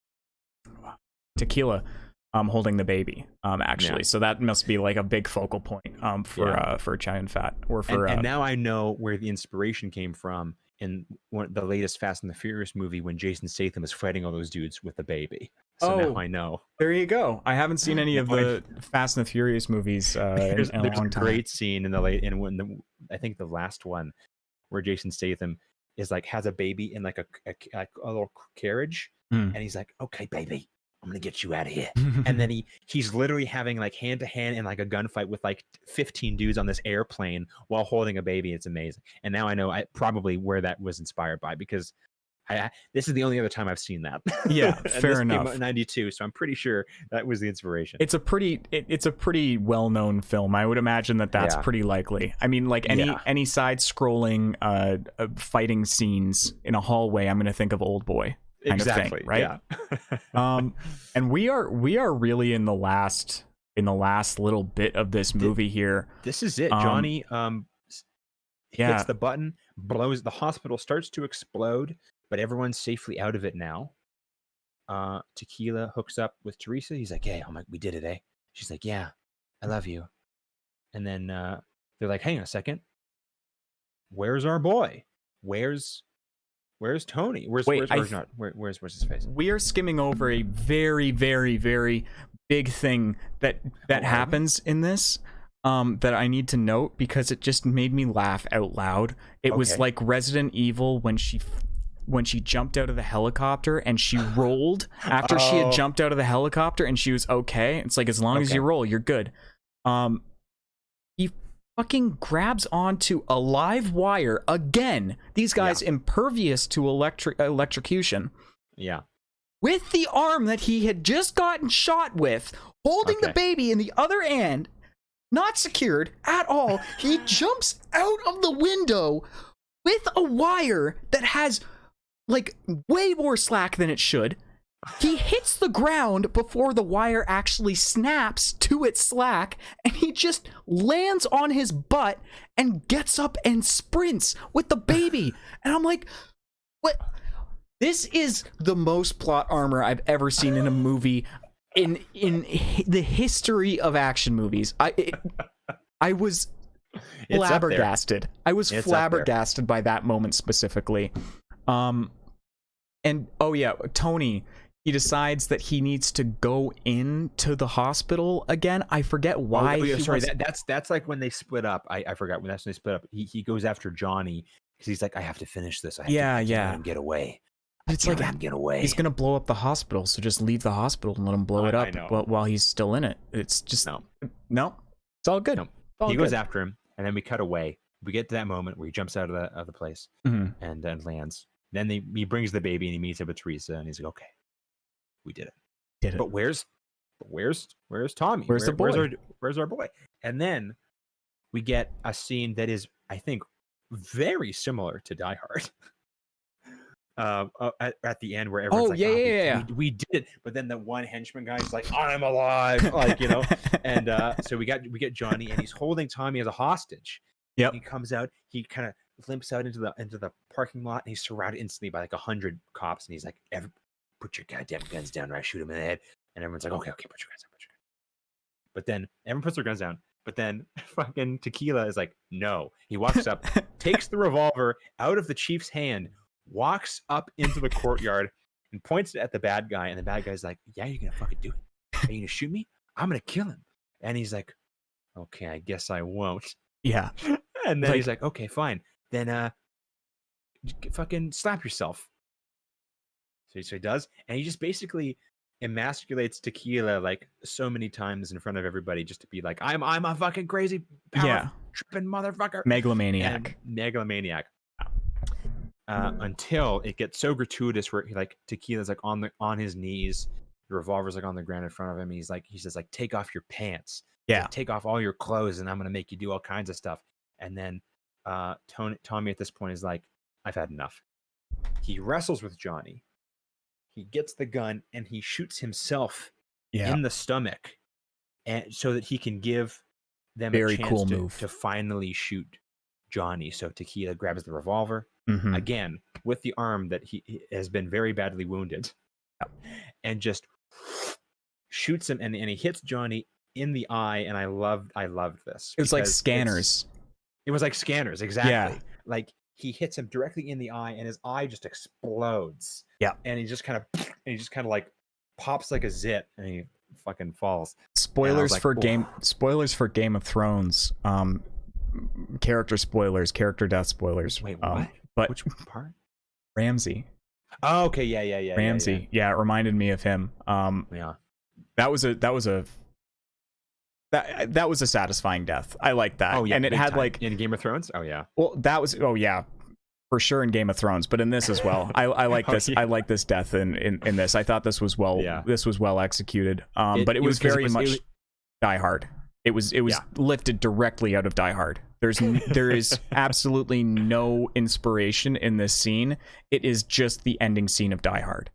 Tequila holding the baby actually. So that must be like a big focal point for Chow Yun Fat or for and now I know where the inspiration came from in the latest Fast and the Furious movie when Jason Statham is fighting all those dudes with the baby. So now I know. There you go. I haven't seen any of the Fast and the Furious movies in a long time. Great scene in I think the last one where Jason Statham is like has a baby in like a little carriage, and he's like, "Okay, baby, I'm gonna get you out of here." And then he's literally having like hand to hand in like a gunfight with like 15 dudes on this airplane while holding a baby. It's amazing. And now I know probably where that was inspired by, because this is the only other time I've seen that. Yeah, fair enough. Came out in 92, so I'm pretty sure that was the inspiration. It's a pretty well-known film. I would imagine that's pretty likely. I mean, like any side-scrolling fighting scenes in a hallway, I'm going to think of Old Boy. Exactly. Thing, right. Yeah. And we are really in the last little bit of this movie here. This is it. Johnny hits the button, blows. The hospital starts to explode, but everyone's safely out of it now. Tequila hooks up with Teresa. He's like, "Hey," I'm like, "We did it, eh?" She's like, "Yeah, I love you." And then they're like, "Hang on a second. Where's our boy? Where's Tony? Where's his face?" We are skimming over a very, very, very big thing that happens in this that I need to note because it just made me laugh out loud. It was like Resident Evil when she jumped out of the helicopter and she rolled after she had jumped out of the helicopter and she was okay. It's like, as long as you roll, you're good. He fucking grabs onto a live wire again. These guys impervious to electrocution. Yeah. With the arm that he had just gotten shot with, holding the baby in the other hand, not secured at all. He jumps out of the window with a wire that has like way more slack than it should. He hits the ground before the wire actually snaps to its slack, and he just lands on his butt and gets up and sprints with the baby. And I'm like, what? This is the most plot armor I've ever seen in a movie in the history of action movies. I was flabbergasted. I was flabbergasted by that moment specifically. And oh yeah, Tony, he decides that he needs to go into the hospital again. I forget why. That's like when they split up. I forgot when that's when they split up. He goes after Johnny because he's like, I have to finish this. I have to let him get away. It's like, let him get away. He's gonna blow up the hospital, so just leave the hospital and let him blow it up while he's still in it. It's just no. It's all good. No. He goes after him, and then we cut away. We get to that moment where he jumps out of the place and then lands. Then he brings the baby and he meets up with Teresa, and he's like, okay, we did it. But where's Tommy? Where's the boy? Where's our boy? And then we get a scene that is, I think, very similar to Die Hard. At the end where everyone's we did it, but then the one henchman guy's like, I'm alive, like, you know. And so we get Johnny, and he's holding Tommy as a hostage. Yep. He comes out, he kind of limps out into the parking lot, and he's surrounded instantly by like 100 cops, and he's like, put your goddamn guns down, or I shoot him in the head. And everyone's like, okay, put your guns down, But then everyone puts their guns down. But then fucking Tequila is like, no. He walks up, takes the revolver out of the chief's hand, walks up into the courtyard, and points it at the bad guy. And the bad guy's like, yeah, you're gonna fucking do it. Are you gonna shoot me? I'm gonna kill him. And he's like, okay, I guess I won't. Yeah. And then he's like, okay, fine. Then fucking slap yourself. So he does, and he just basically emasculates Tequila like so many times in front of everybody, just to be like, I'm a fucking crazy power tripping motherfucker. Megalomaniac. Until it gets so gratuitous where Tequila's like on his knees, the revolver's like on the ground in front of him. He says like, take off your pants. Yeah. Like, take off all your clothes, and I'm gonna make you do all kinds of stuff. And then Tommy at this point is like, I've had enough. He wrestles with Johnny. He gets the gun and he shoots himself in the stomach, and so that he can give them a chance to finally shoot Johnny. So Tequila grabs the revolver again with the arm that he has been very badly wounded, and just shoots him, and he hits Johnny in the eye. And I loved this. It was like Scanners. It was like Scanners, exactly. Yeah. Like he hits him directly in the eye, and his eye just explodes. Yeah. And he just kind of like pops like a zit, and he fucking falls. Spoilers for Game of Thrones. Character death spoilers. Wait, what? But which part? Ramsey. Oh, okay, yeah. Ramsey. Yeah, it reminded me of him. That was a satisfying death. I like that. Oh yeah, and it had like in Game of Thrones. Oh yeah. Well, that was for sure in Game of Thrones, but in this as well. I like this. Yeah. I like this death in this. I thought this was well executed. But it was very much Die Hard. It was lifted directly out of Die Hard. There is absolutely no inspiration in this scene. It is just the ending scene of Die Hard.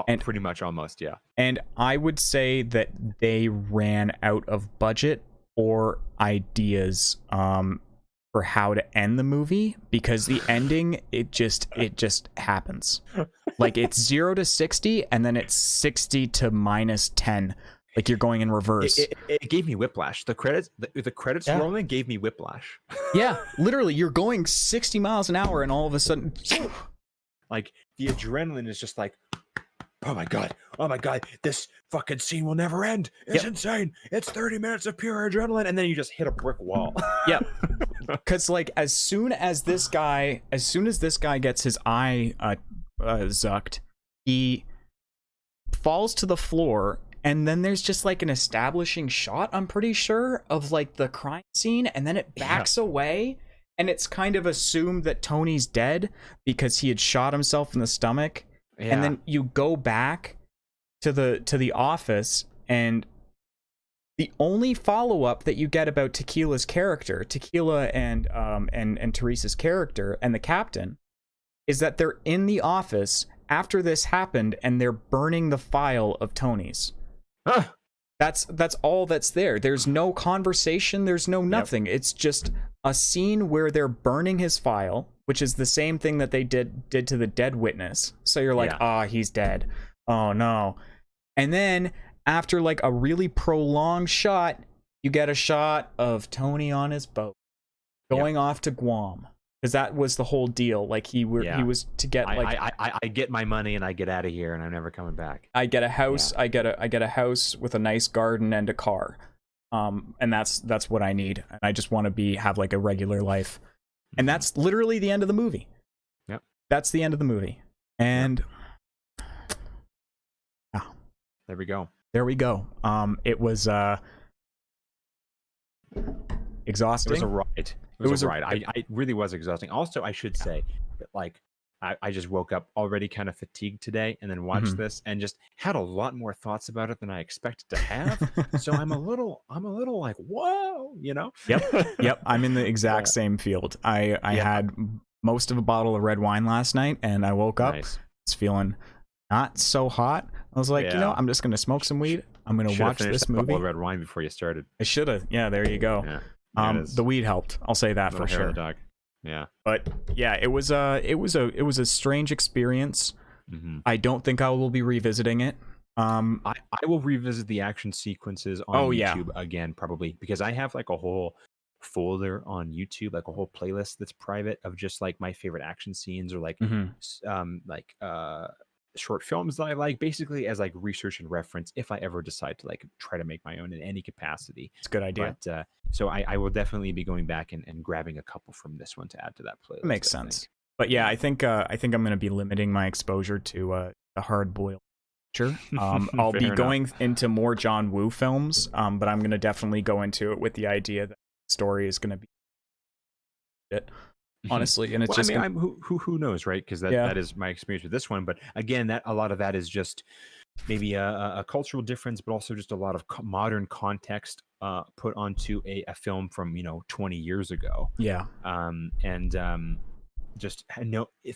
And pretty much almost, yeah. And I would say that they ran out of budget or ideas for how to end the movie, because the ending, it just happens. Like it's 0 to 60 and then it's 60 to -10. Like you're going in reverse. It gave me whiplash. The credits rolling gave me whiplash. Yeah, literally, you're going 60 miles an hour and all of a sudden, like the adrenaline is just like, oh my god, this fucking scene will never end. It's insane. It's 30 minutes of pure adrenaline, and then you just hit a brick wall. Yeah, because like as soon as this guy gets his eye zucked, he falls to the floor. And then there's just like an establishing shot, I'm pretty sure, of like the crime scene, and then it backs away, and it's kind of assumed that Tony's dead because he had shot himself in the stomach. Yeah. And then you go back to the office, and the only follow-up that you get about Tequila and Teresa's character and the captain is that they're in the office after this happened and they're burning the file of Tony's. Huh. That's all that's there. There's no conversation, there's no nothing. Yep. It's just a scene where they're burning his file, which is the same thing that they did to the dead witness. So you're like, he's dead. Oh no. And then after like a really prolonged shot, you get a shot of Tony on his boat going off to Guam. Because that was the whole deal. Like he was to get I get my money and I get out of here and I'm never coming back. I get a house. I get a house with a nice garden and a car, and that's what I need. And I just want to have like a regular life, and that's literally the end of the movie. Yep, that's the end of the movie. And there we go. There we go. It was exhausting. It was a ride. It was a ride. I really was exhausting. Also, I should say that like I just woke up already kind of fatigued today, and then watched this and just had a lot more thoughts about it than I expected to have. So I'm a little like, whoa, you know? Yep. I'm in the exact same field. I had most of a bottle of red wine last night, and I woke up. Nice. It's feeling not so hot. I was like, I'm just gonna smoke some weed. I'm gonna watch this movie. Bottle of red wine before you started. I should have. Yeah, there you go. Yeah. The weed helped. I'll say that for sure. Dog. Yeah. But yeah, it was a strange experience. I don't think I will be revisiting it. I will revisit the action sequences on YouTube again, probably, because I have like a whole folder on YouTube, like a whole playlist that's private of just like my favorite action scenes, or like short films that I like, basically as like research and reference if I ever decide to like try to make my own in any capacity. It's a good idea. But so I will definitely be going back and grabbing a couple from this one to add to that playlist. It makes sense. But yeah, I think I'm going to be limiting my exposure to the hard boiled culture. I'll be going into more John Woo films, but I'm going to definitely go into it with the idea that the story is going to be it. Honestly, and it's who knows, right? Because that is my experience with this one. But again, a lot of that is just maybe a cultural difference, but also just a lot of modern context put onto a film from 20 years ago. Yeah. Just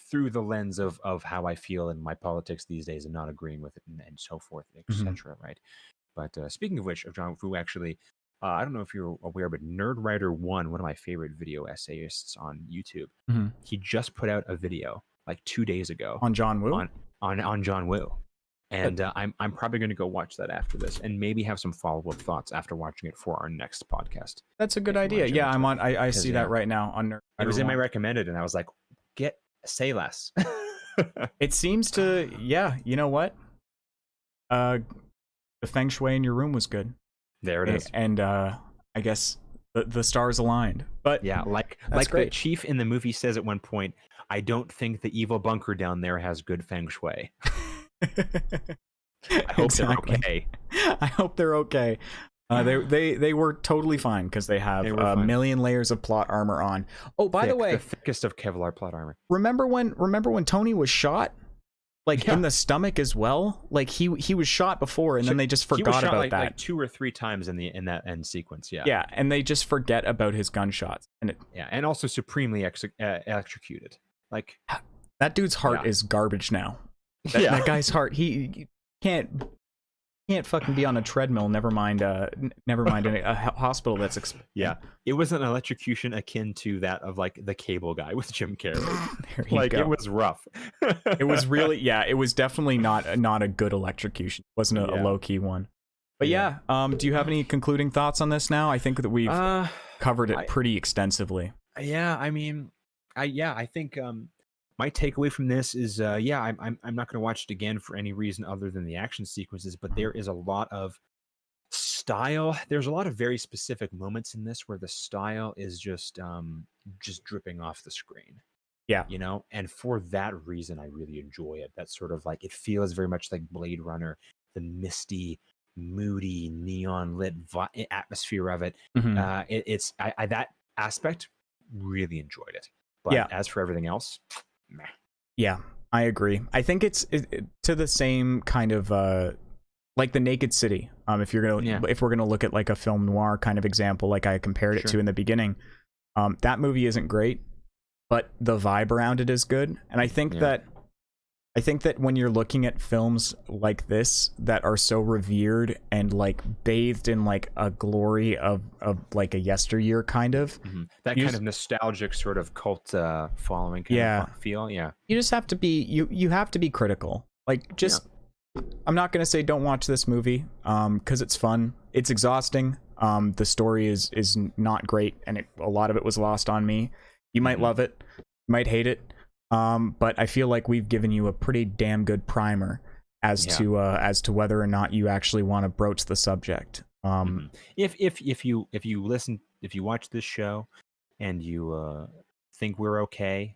through the lens of how I feel in my politics these days, and not agreeing with it, and so forth, etc. Right. But speaking of which, of John Woo, actually. I don't know if you're aware, but Nerdwriter1, one of my favorite video essayists on YouTube, he just put out a video like 2 days ago on John Woo. On John Woo, and I'm probably going to go watch that after this, and maybe have some follow-up thoughts after watching it for our next podcast. That's a good idea. Yeah, I'm on. I see that right now on Nerdwriter1. It was in my recommended, and I was like, say less. It seems to. Yeah, you know what? The feng shui in your room was good. There it is. And I guess the stars aligned. But yeah, like the chief in the movie says at one point, I don't think the evil bunker down there has good feng shui. I hope they're okay. I hope they're okay. They were totally fine because they have a million layers of plot armor on. Oh, by the way, the thickest of Kevlar plot armor. Remember when Tony was shot? Like in the stomach as well. Like he was shot before, and then they just forgot about that. Like 2 or 3 times in that end sequence. Yeah. Yeah, and they just forget about his gunshots, and also supremely electrocuted. Like that dude's heart is garbage now. That guy's heart. He can't fucking be on a treadmill. Never mind in a hospital that's it was an electrocution akin to that of like the Cable Guy with Jim Carrey. It was rough. It was really it was definitely not a good electrocution. It wasn't a low key one. But do you have any concluding thoughts on this now? I think that we've covered it pretty extensively. I mean, I think my takeaway from this is, I'm not going to watch it again for any reason other than the action sequences, but there is a lot of style. There's a lot of very specific moments in this where the style is just dripping off the screen. Yeah. And for that reason, I really enjoy it. That's sort of like, it feels very much like Blade Runner, the misty, moody, neon lit atmosphere of it. It's that aspect, really enjoyed it. But as for everything else, meh. Yeah, I agree. I think it's to the same kind of like The Naked City. If we're gonna look at like a film noir kind of example, like I compared it to in the beginning, that movie isn't great, but the vibe around it is good. And I think that when you're looking at films like this that are so revered and like bathed in like a glory of like a yesteryear kind of that kind of nostalgic sort of cult following kind of feel. Yeah, you just have to be you have to be critical. Like just I'm not gonna say don't watch this movie because it's fun. It's exhausting. The story is not great, and a lot of it was lost on me. You might love it, you might hate it. But I feel like we've given you a pretty damn good primer as to whether or not you actually want to broach the subject. If you watch this show and you think we're okay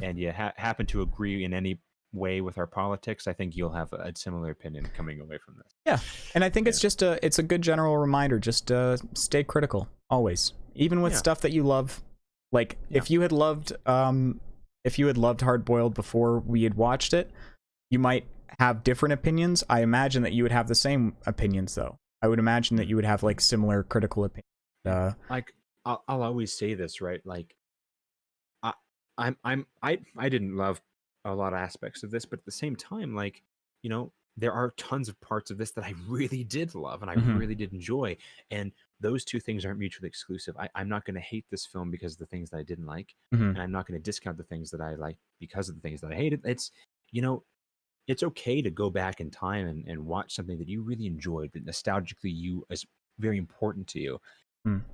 and you happen to agree in any way with our politics, I think you'll have a similar opinion coming away from this. Yeah, and I think it's just it's a good general reminder. Just stay critical always, even with stuff that you love. Like if you had loved Hard Boiled before we had watched it, you might have different opinions. I imagine that you would have the same opinions, though. I would imagine that you would have like similar critical opinions. Like I'll always say this, right? Like I didn't love a lot of aspects of this, but at the same time, like, you know, there are tons of parts of this that I really did love and I really did enjoy, and those two things aren't mutually exclusive. I'm not going to hate this film because of the things that I didn't like, and I'm not going to discount the things that I like because of the things that I hated. It's, you know, it's okay to go back in time and watch something that you really enjoyed, that nostalgically is very important to you.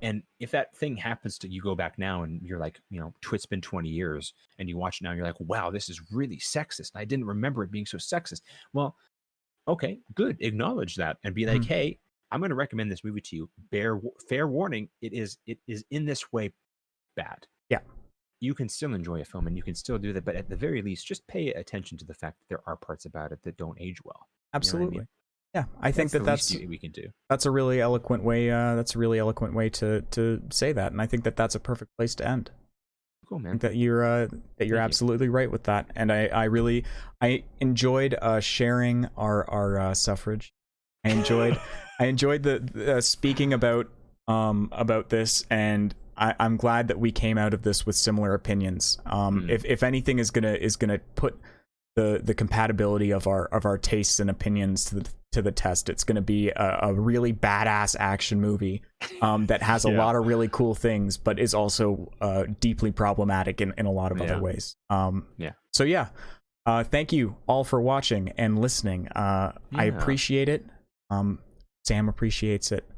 And if that thing happens to you go back now and you're like, you know, it's been 20 years and you watch it now and you're like, wow, this is really sexist. I didn't remember it being so sexist. Well, okay, good. Acknowledge that and be like, hey, I'm going to recommend this movie to you. Fair warning, it is in this way bad. Yeah. You can still enjoy a film and you can still do that, but at the very least, just pay attention to the fact that there are parts about it that don't age well. Absolutely. You know what I mean? Yeah, I think that's we can do. That's a really eloquent way. That's a really eloquent way to say that, and I think that that's a perfect place to end. Cool, man. I think that you're absolutely right with that, and I enjoyed sharing our suffrage. I enjoyed the speaking about this, and I'm glad that we came out of this with similar opinions. If anything is gonna put the compatibility of our tastes and opinions to the test, it's going to be a really badass action movie that has a lot of really cool things, but is also deeply problematic in a lot of other ways. So thank you all for watching and listening. I appreciate it. Sam appreciates it.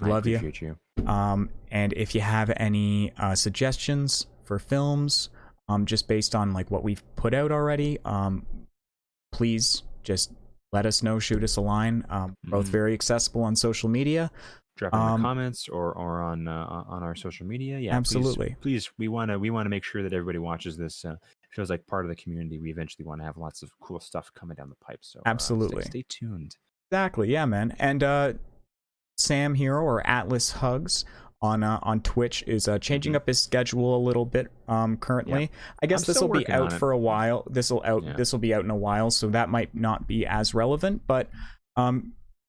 Love you. And if you have any suggestions for films, just based on like what we've put out already, please just let us know. Shoot us a line. Both very accessible on social media. Drop in the comments or on our social media. Yeah, absolutely. Please, we want to make sure that everybody watches this. Feels like part of the community. We eventually want to have lots of cool stuff coming down the pipe. So absolutely, stay tuned. Exactly. Yeah, man. And Sam Hero or Atlas Hugs on Twitch is changing up his schedule a little bit currently. I guess this will be out for a while. This will be out in a while, so that might not be as relevant, but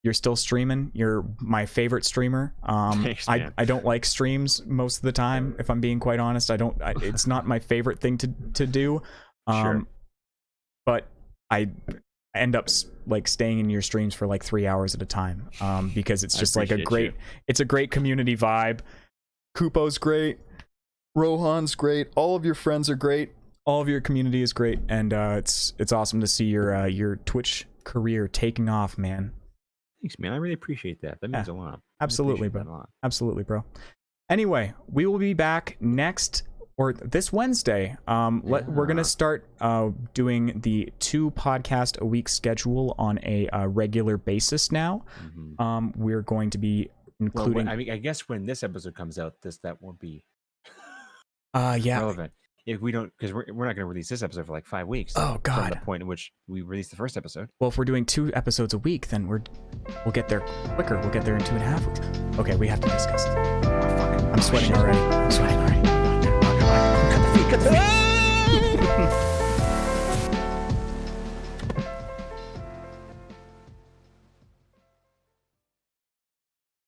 you're still streaming. You're my favorite streamer. Thanks, I don't like streams most of the time, if I'm being quite honest. It's not my favorite thing to do. Sure. But I end up like staying in your streams for like 3 hours at a time because it's just like it's a great community vibe. Kupo's great, Rohan's great, all of your friends are great, all of your community is great, and it's awesome to see your Twitch career taking off, man. Thanks, man. I really appreciate that. That means a lot. Absolutely, bro. Absolutely, bro. Anyway, we will be back this Wednesday. We're gonna start doing the 2 podcast a week schedule on a regular basis now. We're going to be including. Well, I guess when this episode comes out, that won't be relevant. If we don't, because we're not going to release this episode for like 5 weeks. Oh God! From the point in which we released the first episode. Well, if we're doing 2 episodes a week, then we'll get there quicker. We'll get there in 2.5 weeks. Okay, we have to discuss this. I'm sweating already. Cut the feet.